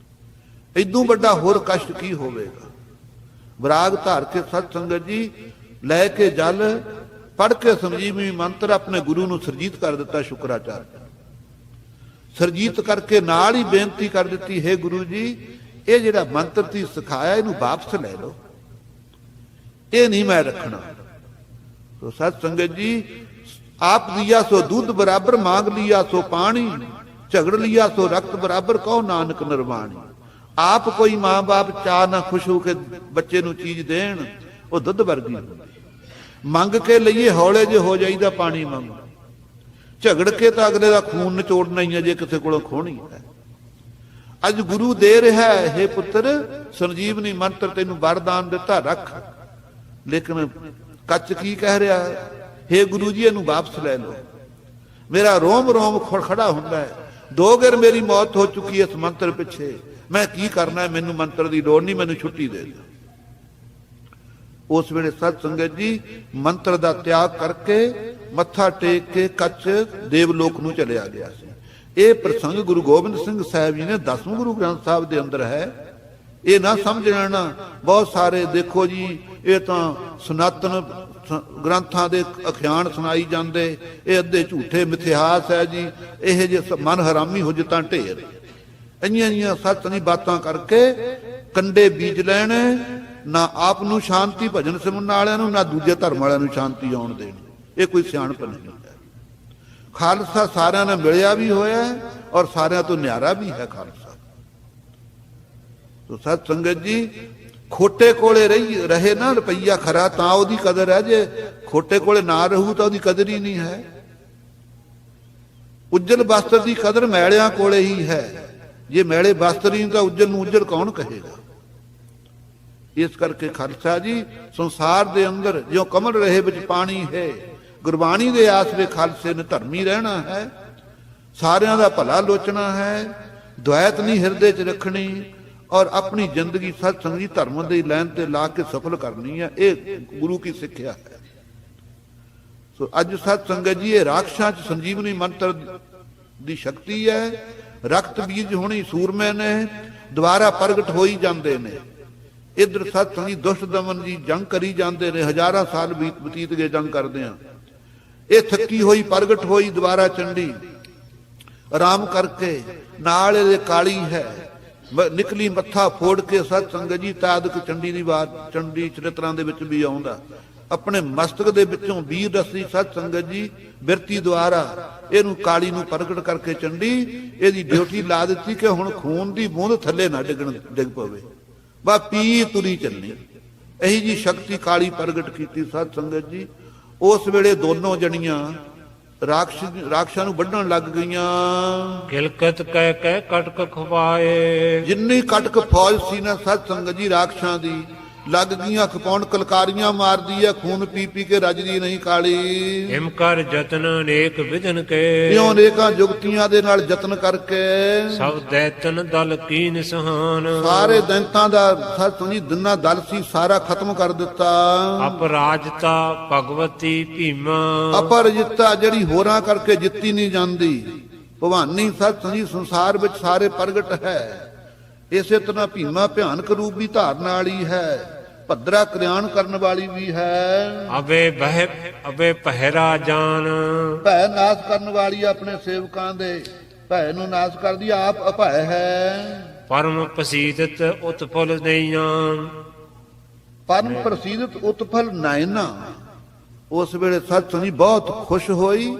[SPEAKER 2] ਇਦੋਂ ਵੱਡਾ ਹੋਰ ਕਸ਼ਟ ਕੀ ਹੋਵੇਗਾ। ਬਰਾਗ ਧਾਰ ਕੇ ਸਤ ਸੰਗਤ ਜੀ ਲੈ ਕੇ ਜਲ ਪੜ ਕੇ ਸੰਜੀਵਨੀ ਮੰਤਰ ਆਪਣੇ ਗੁਰੂ ਨੂੰ ਸਰਜੀਤ ਕਰ ਦਿੱਤਾ। ਸ਼ੁਕਰਾਚਾਰਯ ਸਰਜੀਤ ਕਰਕੇ ਨਾਲ ਹੀ ਬੇਨਤੀ ਕਰ ਦਿੱਤੀ, हे ਗੁਰੂ ਜੀ ਇਹ ਜਿਹੜਾ ਮੰਤਰ ਤੁਸੀਂ ਸਿਖਾਇਆ ਇਹਨੂੰ ਵਾਪਸ ਲੈ ਲਓ, ਇਹ ਨਹੀਂ ਮੈਂ ਰੱਖਣਾ। तो सत संगत जी आप लिया सो दूध बराबर, मांग लिया सो पानी, झगड़ लिया सो रक्त बराबर, कहो नानक निर्वाणी। आप कोई मां बाप चाह ना खुश हो के बच्चे नूं चीज देण, वो दुध वर्गी मंग के लईए हौले जे हो जाईदा पानी मंग, झगड़ के तो अगले का खून निचोड़ना ही है जे किसी को खोनी है। अज गुरु दे रहा है, हे पुत्र संजीवनी मंत्र तेनू वरदान दिता रख, लेकिन कच की कह रहा है हे ਗੁਰੂ ਜੀ ਇਹਨੂੰ ਵਾਪਸ ਲੈ ਲਓ। ਮੇਰਾ ਰੋਮ ਰੋਮ ਖੜਾ ਹੁੰਦਾ ਹੈ, 2 ਗਿਰ ਮੇਰੀ ਮੌਤ ਹੋ ਚੁੱਕੀ ਇਸ ਮੰਤਰ ਪਿੱਛੇ, ਮੈਂ ਕੀ ਕਰਨਾ, ਮੈਨੂੰ ਮੰਤਰ ਦੀ ਲੋੜ ਨਹੀਂ, ਮੈਨੂੰ ਛੁੱਟੀ ਦੇ ਦਿਓ। ਉਸ ਵੇਲੇ ਸਤ ਸੰਗਤ ਜੀ ਮੰਤਰ ਦਾ ਤਿਆਗ ਕਰਕੇ ਮੱਥਾ ਟੇਕ ਕੇ ਕੱਚ ਦੇਵਲੋਕ ਨੂੰ ਚਲਿਆ ਗਿਆ ਸੀ। ਇਹ ਪ੍ਰਸੰਗ ਗੁਰੂ ਗੋਬਿੰਦ ਸਿੰਘ ਸਾਹਿਬ ਜੀ ਨੇ 10ਵੇਂ ਗੁਰੂ ਗ੍ਰੰਥ ਸਾਹਿਬ ਦੇ ਅੰਦਰ ਹੈ। ਇਹ ਨਾ ਸਮਝ ਲੈਣਾ ਬਹੁਤ ਸਾਰੇ ਦੇਖੋ ਜੀ ਇਹ ਤਾਂ ਸਨਾਤਨ ਗ੍ਰੰਥਾਂ ਦੇ ਅਖਿਆਨ ਸੁਣਾਈ ਜਾਂਦੇ, ਇਹ ਅੱਧੇ ਝੂਠੇ ਮਿਥਿਹਾਸ ਹੈ ਜੀ, ਇਹ ਜੇ ਮਨ ਹਰਾਮੀ ਹੁਜਤਾਂ ਢੇਰ, ਇੰਨੀਆਂ ਸੱਚ ਨਹੀਂ ਬਾਤਾਂ ਕਰਕੇ ਕੰਡੇ ਬੀਜ ਲੈਣੇ, ਨਾ ਆਪ ਨੂੰ ਸ਼ਾਂਤੀ ਭਜਨ ਸਿਮਰਨ ਵਾਲਿਆਂ ਨੂੰ, ਨਾ ਦੂਜੇ ਧਰਮ ਵਾਲਿਆਂ ਨੂੰ ਸ਼ਾਂਤੀ ਆਉਣ ਦੇਣੀ। ਇਹ ਕੋਈ ਸਿਆਣਪ ਨਹੀਂ ਹੈ। ਖਾਲਸਾ ਸਾਰਿਆਂ ਨਾਲ ਮਿਲਿਆ ਵੀ ਹੋਇਆ ਔਰ ਸਾਰਿਆਂ ਤੋਂ ਨਿਆਰਾ ਵੀ ਹੈ ਖਾਲਸਾ। ਤੋ ਸਤ ਸੰਗਤ ਜੀ ਖੋਟੇ ਕੋਲੇ ਰਹੇ ਨਾ ਰੁਪਈਆ ਖਰਾ ਤਾਂ ਉਹਦੀ ਕਦਰ ਹੈ, ਜੇ ਖੋਟੇ ਕੋਲੇ ਨਾ ਰਹੂ ਤਾਂ ਉਹਦੀ ਕਦਰ ਹੀ ਨਹੀਂ ਹੈ। ਉੱਜਲ ਬਸਤਰ ਦੀ ਕਦਰ ਮੈਲਿਆਂ ਕੋਲੇ ਹੀ ਹੈ, ਜੇ ਮੈਲੇ ਬਸਤਰ ਹੀ ਤਾਂ ਉੱਜਲ ਨੂੰ ਉੱਜਲ ਕੌਣ ਕਹੇਗਾ। ਇਸ ਕਰਕੇ ਖਾਲਸਾ ਜੀ ਸੰਸਾਰ ਦੇ ਅੰਦਰ ਜਿਉਂ ਕਮਲ ਰਹੇ ਵਿੱਚ ਪਾਣੀ ਹੈ, ਗੁਰਬਾਣੀ ਦੇ ਆਸਰੇ ਖਾਲਸੇ ਨੇ ਧਰਮੀ ਰਹਿਣਾ ਹੈ, ਸਾਰਿਆਂ ਦਾ ਭਲਾ ਲੋਚਣਾ ਹੈ, ਦੁਆਇਤ ਨਹੀਂ ਹਿਰਦੇ 'ਚ ਰੱਖਣੀ ਔਰ ਆਪਣੀ ਜ਼ਿੰਦਗੀ ਸਤ ਸੰਗਤ ਜੀ ਧਰਮ ਦੀ ਲਾਈਨ ਤੇ ਲਾ ਕੇ ਸਫਲ ਕਰਨੀ ਹੈ। ਇਹ ਗੁਰੂ ਕੀ ਸਿੱਖਿਆ ਹੈ। ਸੋ ਅੱਜ ਸਤ ਸੰਗਤ ਜੀ ਇਹ ਰਾਖਸ਼ਾਂ 'ਚ ਸੰਜੀਵਨੀ ਮੰਤਰ ਦੀ ਸ਼ਕਤੀ ਹੈ। ਰਕਤ ਬੀਜ ਹੋਣੀ ਸੂਰਮੇ ਨੇ ਦੁਬਾਰਾ ਪ੍ਰਗਟ ਹੋਈ ਜਾਂਦੇ ਨੇ। ਇਧਰ ਸਤ ਸੰਗਤ ਦੁਸ਼ਟ ਦਮਨ ਜੀ ਜੰਗ ਕਰੀ ਜਾਂਦੇ ਨੇ, ਹਜ਼ਾਰਾਂ ਸਾਲ ਬਤੀਤ ਗਏ ਜੰਗ ਕਰਦੇ ਆ। ਇਹ ਥੱਕੀ ਹੋਈ ਪ੍ਰਗਟ ਹੋਈ ਦੁਬਾਰਾ ਚੰਡੀ ਆਰਾਮ ਕਰਕੇ, ਨਾਲ ਇਹਦੇ ਕਾਲੀ ਹੈ ਨਿਕਲੀ ਮੱਥਾ ਫੋੜ ਕੇ। ਸਤ ਸੰਗਤ ਜੀ ਤਾਦਕ ਚੰਡੀ ਦੀ ਬਾਤ ਚੰਡੀ ਚਰਿਤਰਾਂ ਦੇ ਵਿੱਚ ਵੀ ਆਉਂਦਾ, ਆਪਣੇ ਮਸਤਕ ਦੇ ਵਿੱਚੋਂ ਵੀਰ ਰਸੀ ਸਤ ਸੰਗਤ ਜੀ ਬਿਰਤੀ ਦੁਆਰਾ ਇਹਨੂੰ ਕਾਲੀ ਨੂੰ ਪ੍ਰਗਟ ਕਰਕੇ ਚੰਡੀ ਇਹਦੀ ਡਿਊਟੀ ਲਾ ਦਿੱਤੀ ਕਿ ਹੁਣ ਖੂਨ ਦੀ ਬੂੰਦ ਥੱਲੇ ਨਾ ਡਿੱਗ ਪਵੇ, ਬਾ ਪੀ ਤੁਰੀ ਚੱਲਣੀ। ਇਹੀ ਜੀ ਸ਼ਕਤੀ ਕਾਲੀ ਪ੍ਰਗਟ ਕੀਤੀ ਸਤ ਸੰਗਤ ਜੀ। ਉਸ ਵੇਲੇ ਦੋਨੋਂ ਜਣੀਆਂ ਰਾਖਸ਼ਾਂ ਨੂੰ ਵੱਢਣ ਲੱਗ ਗਈਆਂ।
[SPEAKER 3] ਕਿਲਕਤ ਕਹਿ ਕਹਿ ਕਟਕ ਖਵਾਏ,
[SPEAKER 2] ਜਿੰਨੀ ਕਟਕ ਫੌਜ ਸੀ ਨਾ ਸਤ ਸੰਗਤ ਜੀ ਰਾਖਸ਼ਾਂ ਦੀ ਲੱਗ ਗਈਆਂ ਖਪਾਉਣ, ਕਲਕਾਰੀਆਂ ਮਾਰਦੀ ਆ, ਖੂਨ ਪੀ ਪੀ ਕੇ ਰੱਜਦੀ ਨਹੀਂ ਕਾਲੀ।
[SPEAKER 3] ਹਿਮ ਕਰ ਜਤਨ ਅਨੇਕ ਵਿਧਨ ਕੇ,
[SPEAKER 2] ਇਉਂ ਅਨੇਕਾਂ ਜੁਗਤੀਆਂ ਦੇ ਨਾਲ ਯਤਨ ਕਰਕੇ
[SPEAKER 3] ਸਭ ਦੈਤਨ ਦਲ ਕੀਨ ਸਹਾਨ।
[SPEAKER 2] ਸਾਰੇ ਦੈਂਤਾਂ ਦਾ ਸਤ ਸੰਗਤ ਜੀ ਦਿਨਾਂ ਦਲ ਸੀ ਸਾਰਾ ਖਤਮ ਕਰ ਦਿੱਤਾ।
[SPEAKER 3] ਅਪਰਾਜਤਾ ਭਗਵਤੀ ਭੀਮਾ,
[SPEAKER 2] ਅਪਰਜਿਤਾ ਜਿਹੜੀ ਹੋਰਾਂ ਕਰਕੇ ਜਿੱਤੀ ਨਹੀਂ ਜਾਂਦੀ, ਭਵਾਨੀ ਸਤ ਸੰਗਤ ਜੀ ਸੰਸਾਰ ਵਿੱਚ ਸਾਰੇ ਪ੍ਰਗਟ ਹੈ। ਇਸੇ ਤਰ੍ਹਾਂ ਭੀਮਾ ਭਿਆਨਕ ਰੂਪ ਵੀ ਧਾਰਨ ਵਾਲੀ ਹੈ, ਭਦਰਾ ਕਲਿਆਣ ਕਰਨ ਵਾਲੀ ਵੀ ਹੈ।
[SPEAKER 3] ਅਬੇ ਪਹਿਰਾ ਜਾਨ,
[SPEAKER 2] ਭੈ ਨਾਸ਼ ਕਰਨ ਵਾਲੀ ਆਪਣੇ ਸੇਵਕਾਂ ਦੇ ਭੈ ਨੂੰ ਨਾਸ਼ ਕਰਦੀ, ਆਪ ਅਭੈ ਹੈ।
[SPEAKER 3] ਪਰਮ ਪ੍ਰਸੀਦਤ ਉਤਫਲ ਨਈਆਂ,
[SPEAKER 2] ਪਰਮ ਪ੍ਰਸੀਦਤ ਉਤਫਲ ਨਾਇਨਾ। ਉਸ ਵੇਲੇ ਸਤ ਸੰਗਤ ਜੀ ਬਹੁਤ ਖੁਸ਼ ਹੋਈ,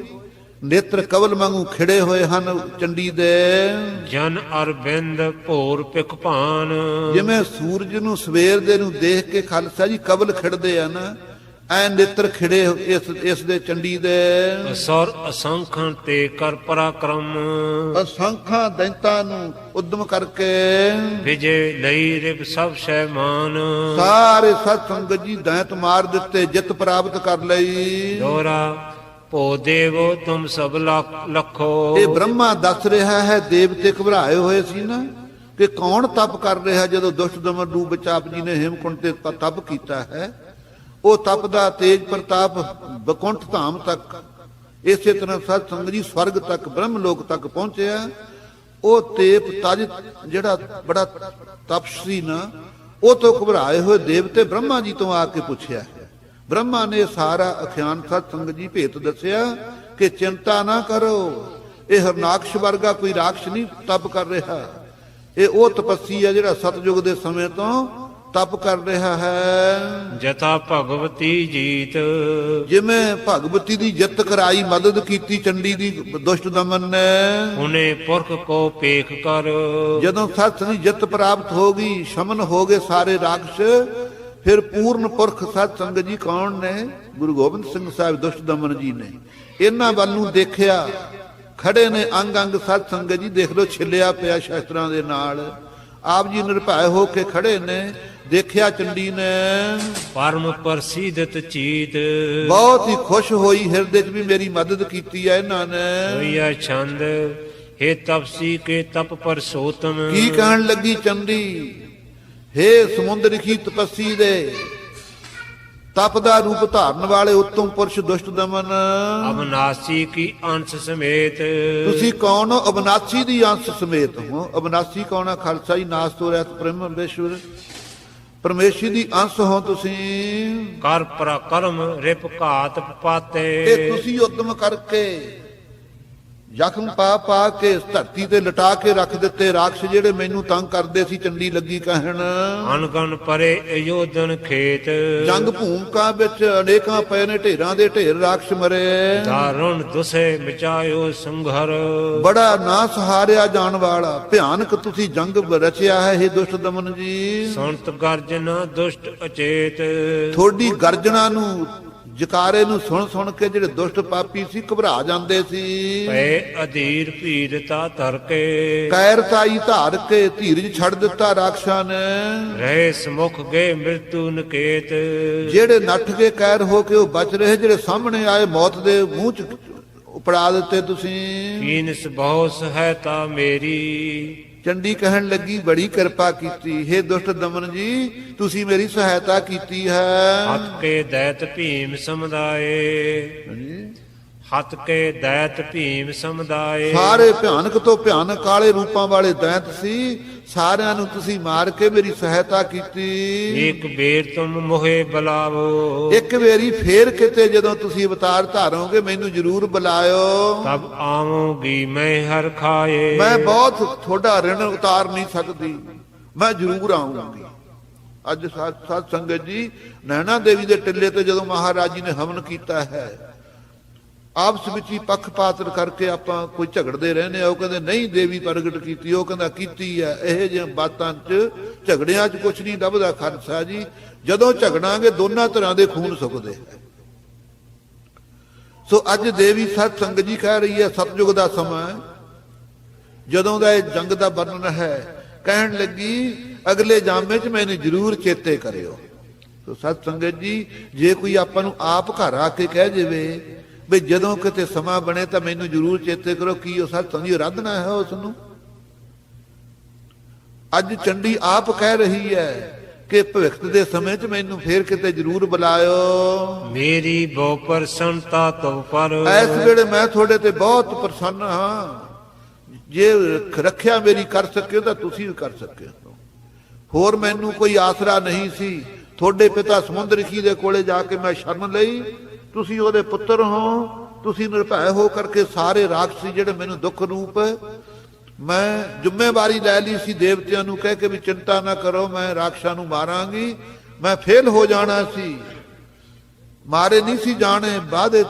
[SPEAKER 2] ਨੇਤਰ ਕਵਲ ਵਾਂਗੂ ਖਿੜੇ ਹੋਏ ਹਨ ਚੰਡੀ ਦੇ।
[SPEAKER 3] ਜਨ ਅਰਬਿੰਦ ਭੋਰ ਪਿਕ ਭਾਨ,
[SPEAKER 2] ਜਿਵੇਂ ਸੂਰਜ ਨੂੰ ਸਵੇਰ ਦੇ ਨੂੰ ਦੇਖ ਕੇ ਖਾਲਸਾ ਜੀ ਕਵਲ ਖਿੜਦੇ ਆ ਨਾ, ਐ ਨੇਤਰ ਖਿੜੇ ਇਸ ਦੇ ਚੰਡੀ ਦੇ।
[SPEAKER 3] ਅਸਰ ਅਸੰਖਾਂ ਤੇ ਕਰ ਪਰਾਕਰਮ,
[SPEAKER 2] ਅਸੰਖਾਂ ਦੈਂਤਾਂ ਨੂੰ ਉਦਮ ਕਰਕੇ
[SPEAKER 3] ਵਿਜੇ ਲਈ ਰਿਪ ਸਭ ਸਹਿਮਾਨ।
[SPEAKER 2] ਸਾਰੇ ਸਤ ਸੰਗਤ ਜੀ ਦੈਂਤ ਮਾਰ ਦਿੱਤੇ, ਜਿੱਤ ਪ੍ਰਾਪਤ ਕਰ ਲਈ।
[SPEAKER 3] ਦੋਰਾ ਭੋ ਦੇਵੋ ਤੁਮ ਸਭ ਲਖੋ,
[SPEAKER 2] ਇਹ ਬ੍ਰਹਮਾ ਦੱਸ ਰਿਹਾ ਹੈ, ਦੇਵਤੇ ਘਬਰਾਏ ਹੋਏ ਸੀ ਨਾ ਕਿ ਕੌਣ ਤਪ ਕਰ ਰਿਹਾ। ਜਦੋਂ ਦੁਸ਼ਟ ਦਮਨ ਰੂਪ ਵਿੱਚ ਆਪ ਜੀ ਨੇ ਹੇਮਕੁੰਟ ਤੇ ਤਪ ਕੀਤਾ ਹੈ, ਉਹ ਤਪ ਦਾ ਤੇਜ ਪ੍ਰਤਾਪ ਬਕੁੰਠ ਧਾਮ ਤੱਕ, ਇਸੇ ਤਰ੍ਹਾਂ ਸਤ ਸੰਗਤ ਜੀ ਸਵਰਗ ਤੱਕ ਬ੍ਰਹਮ ਲੋਕ ਤੱਕ ਪਹੁੰਚਿਆ। ਉਹ ਤੇਪ ਤਜ ਜਿਹੜਾ ਬੜਾ ਤਪਸਵੀ ਨਾ, ਉਹ ਤੋਂ ਘਬਰਾਏ ਹੋਏ ਦੇਵਤੇ ਬ੍ਰਹਮਾ ਜੀ ਤੋਂ ਆ ਕੇ ਪੁੱਛਿਆ। ਬ੍ਰਹਮਾ ਨੇ ਸਾਰਾ ਅਖਿਆਨ ਸਤ ਸੰਗਤ ਜੀ ਭੇਤ ਦੱਸਿਆ ਕਿ ਚਿੰਤਾ ਨਾ ਕਰੋ, ਇਹ ਹਰਨਾਕਸ਼ ਵਰਗਾ ਕੋਈ ਰਾਖਸ਼ ਨਹੀਂ ਤਪ ਕਰ ਰਿਹਾ, ਇਹ ਉਹ ਤਪੱਸੀ ਹੈ ਜਿਹੜਾ ਸਤਜੁਗ ਦੇ ਸਮੇਂ ਤੋਂ ਤਪ ਕਰ ਰਿਹਾ ਹੈ।
[SPEAKER 3] ਜਥਾ ਭਗਵਤੀ ਜੀਤ,
[SPEAKER 2] ਜਿਵੇਂ ਭਗਵਤੀ ਦੀ ਜਿੱਤ ਕਰਾਈ, ਮਦਦ ਕੀਤੀ ਚੰਡੀ ਦੀ ਦੁਸ਼ਟ ਦਮਨ ਨੇ।
[SPEAKER 3] ਹੁਨੇ ਪੁਰਖ ਕੋ ਪੇਖ ਕਰ,
[SPEAKER 2] ਜਦੋਂ ਸਤ ਸੰਗਤ ਜਿੱਤ ਪ੍ਰਾਪਤ ਹੋ ਗਈ, ਸ਼ਮਨ ਹੋ ਗਏ ਸਾਰੇ ਰਾਖਸ਼, ਫਿਰ ਪੂਰਨ ਪੁਰਖ ਸਤ ਸੰਗਤ ਜੀ ਕੌਣ ਨੇ? ਗੁਰੂ ਗੋਬਿੰਦ ਸਿੰਘ ਸਾਹਿਬ ਦੁਸ਼ਟ ਦਮਨ ਜੀ ਨੇ। ਇਹਨਾਂ ਵੱਲ ਨੂੰ ਦੇਖਿਆ, ਖੜੇ ਨੇ ਅੰਗ ਅੰਗ ਸਤ ਸੰਗਤ ਜੀ ਦੇਖ ਲੋ ਛਿੱਲਿਆ ਪਿਆ ਸ਼ਸਤਰਾਂ ਦੇ ਨਾਲ, ਆਪ ਜੀ ਨਿਰਭੈ ਹੋ ਕੇ ਖੜੇ ਨੇ। ਦੇਖਿਆ ਚੰਡੀ ਨੇ
[SPEAKER 3] ਪਰਮ ਪ੍ਰਸੀਦਤ ਚੀਤ,
[SPEAKER 2] ਬਹੁਤ ਹੀ ਖੁਸ਼ ਹੋਈ, ਹਿਰਦੇ 'ਚ ਵੀ ਮੇਰੀ ਮਦਦ ਕੀਤੀ ਹੈ ਇਹਨਾਂ ਨੇ।
[SPEAKER 3] ਹੋਈਆ ਛੰਦ ਹੇ ਤਪਸੀ ਕੇ ਤਪ ਪਰਸੋਤਮ।
[SPEAKER 2] ਕੀ ਕਹਿਣ ਲੱਗੀ ਚੰਡੀ, ਹੇ ਸਮੁੰਦਰ ਕੀ ਤਪੱਸੀ ਦੇ ਤਪ ਦਾ ਰੂਪ ਧਾਰਨ ਵਾਲੇ ਉੱਤਮ ਪੁਰਸ਼ ਦੁਸ਼ਟ ਦਮਨ,
[SPEAKER 3] ਅਬਨਾਸੀ ਕੀ ਅੰਸ਼ ਸਮੇਤ।
[SPEAKER 2] ਤੁਸੀਂ ਕੌਣ ਹੋ? ਅਬਨਾਸੀ ਦੀ ਅੰਸ਼ ਸਮੇਤ ਹੋ। ਅਬਨਾਸੀ ਕੌਣ ਹੈ? ਖਾਲਸਾ ਜੀ ਨਾਸ ਤੋਂ ਰਹਿਤ ਪਰਮੇਸ਼ਵਰ, ਪਰਮੇਸ਼ਰ ਦੀ ਅੰਸ਼ ਹੋ ਤੁਸੀਂ।
[SPEAKER 3] ਕਰ ਪਰਾਕਰਮ ਰਿਪ ਘਾਤ ਪਾਤੇ।
[SPEAKER 2] ਇਹ ਤੁਸੀਂ ਉਦਮ ਕਰਕੇ ਜ਼ਖਮ ਪਾ ਪਾ ਕੇ ਇਸ ਧਰਤੀ ਤੇ ਲਟਾ ਕੇ ਰੱਖ ਦਿੱਤੇ ਰਾਖਸ਼ ਜਿਹੜੇ ਮੈਨੂੰ ਤੰਗ ਕਰਦੇ ਸੀ। ਚੰਡੀ ਲੱਗੀ ਕਹਿਣ,
[SPEAKER 3] ਅਨਗਨ ਪਰੇ ਅਯੋਧਨ ਖੇਤ।
[SPEAKER 2] ਜੰਗ ਭੂਮਿਕਾ ਵਿੱਚ ਅਨੇਕਾਂ ਪਏ ਨੇ ਢੇਰਾਂ ਦੇ ਢੇਰ ਰਾਖਸ਼ ਮਰੇ।
[SPEAKER 3] ਦਾਰੁਣ ਦੁਸੇ ਮਚਾਇਓ ਸੰਘਰ।
[SPEAKER 2] ਬੜਾ ਨਾ ਸਹਾਰਿਆ ਜਾਣ ਵਾਲਾ ਭਿਆਨਕ ਤੁਸੀਂ ਜੰਗ ਰਚਿਆ ਹੈ ਇਹ ਦੁਸ਼ਟ ਦਮਨ ਜੀ।
[SPEAKER 3] ਸੁਣਤ ਗਰਜਨ ਦੁਸ਼ਟ ਅਚੇਤ।
[SPEAKER 2] ਤੁਹਾਡੀ ਗਰਜਣਾ ਨੂੰ, ਜਕਾਰੇ ਨੂੰ ਸੁਣ ਸੁਣ ਕੇ ਜਿਹੜੇ ਦੁਸ਼ਟ ਪਾਪੀ ਸੀ ਘਬਰਾ ਜਾਂਦੇ ਸੀ।
[SPEAKER 3] ਭੈ ਅਧੀਰ ਭੀਰਤਾ ਧਰ ਕੇ।
[SPEAKER 2] ਕਾਇਰਤਾਈ ਧਾਰ ਕੇ ਧੀਰਜ ਛੱਡ ਦਿੱਤਾ ਰਾਖਸ਼ਾਂ ਨੇ।
[SPEAKER 3] ਰਹੇ ਸਮੁਖ ਗਏ ਮ੍ਰਿਤੂ ਨਕੇਤ।
[SPEAKER 2] ਜਿਹੜੇ ਨੱਠ ਕੇ ਕਾਇਰ ਹੋ ਕੇ ਉਹ ਬਚ ਰਹੇ, ਜਿਹੜੇ ਸਾਹਮਣੇ ਆਏ ਮੌਤ ਦੇ ਮੂੰਹ ਚ ਉਪੜਾ ਦਿੱਤੇ ਤੁਸੀਂ।
[SPEAKER 3] ਕੀਨਸ ਬਹੁ ਸਹਾਇਤਾ ਮੇਰੀ।
[SPEAKER 2] ਚੰਡੀ ਕਹਿਣ ਲੱਗੀ ਬੜੀ ਕਿਰਪਾ ਕੀਤੀ, ਹੇ ਦੁਸ਼ਟ ਦਮਨ ਜੀ ਤੁਸੀਂ ਮੇਰੀ ਸਹਾਇਤਾ ਕੀਤੀ ਹੈ।
[SPEAKER 3] ਹੱਥ ਕੇ ਦੈਤ ਭੀਮ ਸਮੁਦਾਏ। ਹੱਥ ਕੇ ਦੈਤ ਭੀਮ ਸਮੁਦਾਏ।
[SPEAKER 2] ਸਾਰੇ ਭਿਆਨਕ ਤੋਂ ਭਿਆਨਕ ਕਾਲੇ ਰੂਪਾਂ ਵਾਲੇ ਦੈਂਤ ਸੀ, ਸਾਰਿਆਂ ਨੂੰ ਤੁਸੀਂ ਮਾਰ ਕੇ ਮੇਰੀ ਸਹਾਇਤਾ ਕੀਤੀ।
[SPEAKER 3] ਇੱਕ ਬੇਰ ਤੁਮ ਮੋਹੇ ਬੁਲਾਵੋ।
[SPEAKER 2] ਇੱਕ ਵੇਰੀ ਫੇਰ ਕਿਤੇ ਜਦੋਂ ਤੁਸੀਂ ਅਵਤਾਰ ਧਾਰੋਗੇ ਮੈਨੂੰ ਜ਼ਰੂਰ ਬੁਲਾਇਓ।
[SPEAKER 3] ਤਬ ਆਵਾਂਗੀ ਮੈਂ ਹਰ ਖਾਏ।
[SPEAKER 2] ਮੈਂ ਬਹੁਤ ਤੁਹਾਡਾ ਰਿਣ ਉਤਾਰ ਨਹੀਂ ਸਕਦੀ, ਮੈਂ ਜ਼ਰੂਰ ਆਉਂਗੀ। ਅੱਜ ਸਾਧ ਸੰਗਤ ਜੀ, ਨੈਣਾ ਦੇਵੀ ਦੇ ਟਿੱਲੇ ਤੇ ਜਦੋਂ ਮਹਾਰਾਜ ਜੀ ਨੇ ਹਵਨ ਕੀਤਾ ਹੈ, ਆਪਸ ਵਿੱਚ ਹੀ ਪੱਖਪਾਤ ਕਰਕੇ ਆਪਾਂ ਕੋਈ ਝਗੜਦੇ ਰਹਿੰਦੇ ਆ। ਉਹ ਕਹਿੰਦੇ ਨਹੀਂ ਦੇਵੀ ਪ੍ਰਗਟ ਕੀਤੀ, ਉਹ ਕਹਿੰਦਾ ਕੀਤੀ ਹੈ। ਇਹ ਜਿਹੇ ਬਾਤਾਂ 'ਚ ਝਗੜਿਆਂ 'ਚ ਕੁਛ ਨਹੀਂ ਲੱਭਦਾ ਖਾਲਸਾ ਜੀ। ਜਦੋਂ ਝਗੜਾਂਗੇ ਦੋਨਾਂ ਤਰ੍ਹਾਂ ਦੇ ਖੂਨ ਸੁੱਕਦੇ। ਸੋ ਅੱਜ ਦੇਵੀ ਸਤ ਸੰਗਤ ਜੀ ਕਹਿ ਰਹੀ ਹੈ, ਸਤਯੁਗ ਦਾ ਸਮਾਂ ਜਦੋਂ ਦਾ ਇਹ ਜੰਗ ਦਾ ਵਰਣਨ ਹੈ, ਕਹਿਣ ਲੱਗੀ ਅਗਲੇ ਜਾਮੇ 'ਚ ਮੈਨੂੰ ਜ਼ਰੂਰ ਚੇਤੇ ਕਰਿਓ। ਸੋ ਸਤ ਸੰਗਤ ਜੀ, ਜੇ ਕੋਈ ਆਪਾਂ ਨੂੰ ਆਪ ਘਰ ਆ ਕੇ ਕਹਿ ਜਾਵੇ ਵੀ ਜਦੋਂ ਕਿਤੇ ਸਮਾਂ ਬਣੇ ਤਾਂ ਮੈਨੂੰ ਜ਼ਰੂਰ ਚੇਤੇ ਕਰੋ, ਕੀ ਉਹ ਸਤ ਸੰਗਤ ਆਰਾਧਨਾ ਹੈ ਉਸ ਨੂੰ? ਅੱਜ ਚੰਡੀ ਆਪ ਕਹਿ ਰਹੀ ਹੈ ਕਿ ਭਵਿੱਖ ਦੇ ਸਮੇਂ 'ਚ ਮੈਨੂੰ ਫੇਰ ਕਿਤੇ ਜ਼ਰੂਰ ਬੁਲਾਇਓ।
[SPEAKER 3] ਮੇਰੀ ਬਹੁ ਪ੍ਰਸੰਨਤਾ ਤੁਮ ਪਰ।
[SPEAKER 2] ਇਸ ਵੇਲੇ ਮੈਂ ਤੁਹਾਡੇ ਤੇ ਬਹੁਤ ਪ੍ਰਸੰਨ ਹਾਂ। ਜੇ ਰੱਖਿਆ ਮੇਰੀ ਕਰ ਸਕੇ ਤਾਂ ਤੁਸੀਂ ਵੀ ਕਰ ਸਕੇ ਹੋ। ਹੋਰ ਮੈਨੂੰ ਕੋਈ ਆਸਰਾ ਨਹੀਂ ਸੀ। ਤੁਹਾਡੇ ਪਿਤਾ ਸਮੁੰਦਰਖੀ ਦੇ ਕੋਲੇ ਜਾ ਕੇ ਮੈਂ ਸ਼ਰਨ ਲਈ, ਤੁਸੀਂ ਉਹਦੇ ਪੁੱਤਰ ਹੋ। ਤੁਸੀਂ ਨਿਰਭੈ ਹੋ ਕਰਕੇ ਸਾਰੇ ਰਾਖਸੀ ਜਿਹੜੇ ਮੈਨੂੰ ਦੁੱਖ ਰੂਪ, ਮੈਂ ਜ਼ਿੰਮੇਵਾਰੀ ਲੈ ਲਈ ਸੀ ਦੇਵਤਿਆਂ ਨੂੰ ਕਹਿ ਕੇ ਵੀ ਚਿੰਤਾ ਨਾ ਕਰੋ, ਮੈਂ ਰਾਖਸ਼ਾਂ ਨੂੰ ਮਾਰਾਂਗੀ। ਮੈਂ ਫੇਲ ਹੋ ਜਾਣਾ ਸੀ, ਮਾਰੇ ਨਹੀਂ ਸੀ ਜਾਣੇ, ਵਾਅਦੇ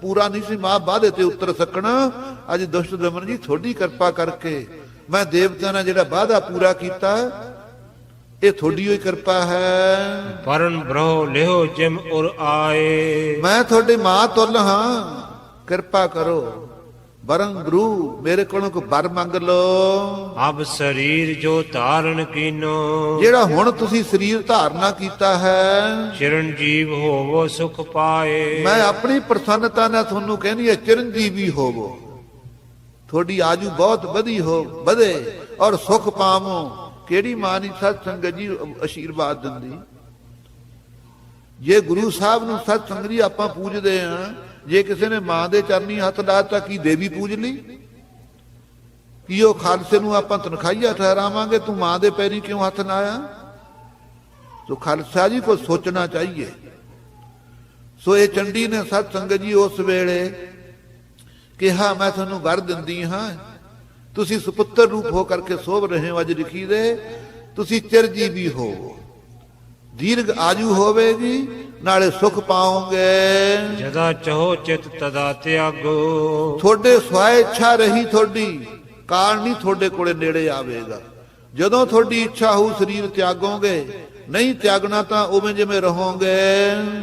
[SPEAKER 2] ਪੂਰਾ ਨਹੀਂ ਸੀ ਵਾਅਦੇ ਤੇ ਉਤਰ ਸਕਣਾ। ਅੱਜ ਦੁਸ਼ਟ ਦਮਨ ਜੀ ਤੁਹਾਡੀ ਕਿਰਪਾ ਕਰਕੇ ਮੈਂ ਦੇਵਤਿਆਂ ਨਾਲ ਜਿਹੜਾ ਵਾਅਦਾ ਪੂਰਾ ਕੀਤਾ, ਇਹ ਤੁਹਾਡੀ ਹੀ ਕਿਰਪਾ ਹੈ।
[SPEAKER 3] ਪਰਨ ਬ੍ਰਹੋ ਲਿਓ ਜਿਮ ਉਰ ਆਏ।
[SPEAKER 2] ਮੈਂ ਤੁਹਾਡੀ ਮਾਂ ਤੁਲ ਹਾਂ, ਕਿਰਪਾ ਕਰੋ। ਬਰੰ ਗੁਰੂ ਮੇਰੇ ਕੋਲੋਂ ਕੋਈ ਬਰ ਮੰਗ ਲੋ।
[SPEAKER 3] ਅਬ ਸਰੀਰ ਜੋ ਧਾਰਨ ਕੀਨੋ।
[SPEAKER 2] ਜਿਹੜਾ ਹੁਣ ਤੁਸੀਂ ਸਰੀਰ ਧਾਰਨਾ ਕੀਤਾ ਹੈ,
[SPEAKER 3] ਚਿਰੰਜੀਵ ਹੋਵੋ ਸੁਖ ਪਾਏ।
[SPEAKER 2] ਮੈਂ ਆਪਣੀ ਪ੍ਰਸੰਨਤਾ ਨਾਲ ਤੁਹਾਨੂੰ ਕਹਿੰਦੀ ਹੈ ਚਿਰੰਜੀਵੀ ਹੋਵੋ। ਤੁਹਾਡੀ ਆਜੂ ਬਹੁਤ ਵਧੇ ਔਰ ਸੁਖ ਪਾਵੋ। ਕਿਹੜੀ ਮਾਂ ਨਹੀਂ ਸਤ ਸੰਗਤ ਜੀ ਆਸ਼ੀਰਵਾਦ ਦਿੰਦੀ? ਜੇ ਗੁਰੂ ਸਾਹਿਬ ਨੂੰ ਸਤ ਸੰਗਤ ਜੀ ਆਪਾਂ ਪੂਜਦੇ ਹਾਂ, ਜੇ ਕਿਸੇ ਨੇ ਮਾਂ ਦੇ ਚਰਨੀ ਹੱਥ ਲਾਤਾ ਕੀ ਦੇਵੀ ਪੂਜ ਲਈ? ਕੀ ਉਹ ਖਾਲਸੇ ਨੂੰ ਆਪਾਂ ਤਨਖਾਹੀਆ ਠਹਿਰਾਵਾਂਗੇ ਤੂੰ ਮਾਂ ਦੇ ਪੈਰੀ ਕਿਉਂ ਹੱਥ ਲਾਇਆ? ਸੋ ਖਾਲਸਾ ਜੀ ਕੋ ਸੋਚਣਾ ਚਾਹੀਏ। ਸੋ ਇਹ ਚੰਡੀ ਨੇ ਸਤ ਸੰਗਤ ਜੀ ਉਸ ਵੇਲੇ ਕਿਹਾ ਮੈਂ ਤੁਹਾਨੂੰ ਵਰ ਦਿੰਦੀ ਹਾਂ, ਤੁਸੀਂ ਸੁਪੁੱਤਰ ਰੂਪ ਹੋ ਕਰਕੇ ਸੋਭ ਰਹੇ ਹੋ। ਅੱਜ ਲਿਖੀ ਦੇ ਤੁਸੀਂ ਚਿਰਜੀਵੀ ਹੋਵੋ, ਦੀਰਘ ਆਜੂ ਹੋਵੇਗੀ, ਨਾਲੇ ਸੁਖ ਪਾਓਗੇ।
[SPEAKER 3] ਜਦਾ ਚਾਹੋ ਚਿਤ ਤਦਾ ਤਿਆਗੋ।
[SPEAKER 2] ਤੁਹਾਡੇ ਸਵੈ ਇੱਛਾ ਰਹੀ, ਤੁਹਾਡੀ ਕਾਲ ਨਹੀਂ ਤੁਹਾਡੇ ਕੋਲੇ ਨੇੜੇ ਆਵੇਗਾ। ਜਦੋਂ ਤੁਹਾਡੀ ਇੱਛਾ ਹੋਊ ਸਰੀਰ ਤਿਆਗੋਗੇ, ਨਹੀਂ ਤਿਆਗਣਾ ਤਾਂ ਉਵੇਂ ਜਿਵੇਂ ਰਹੋਗੇ।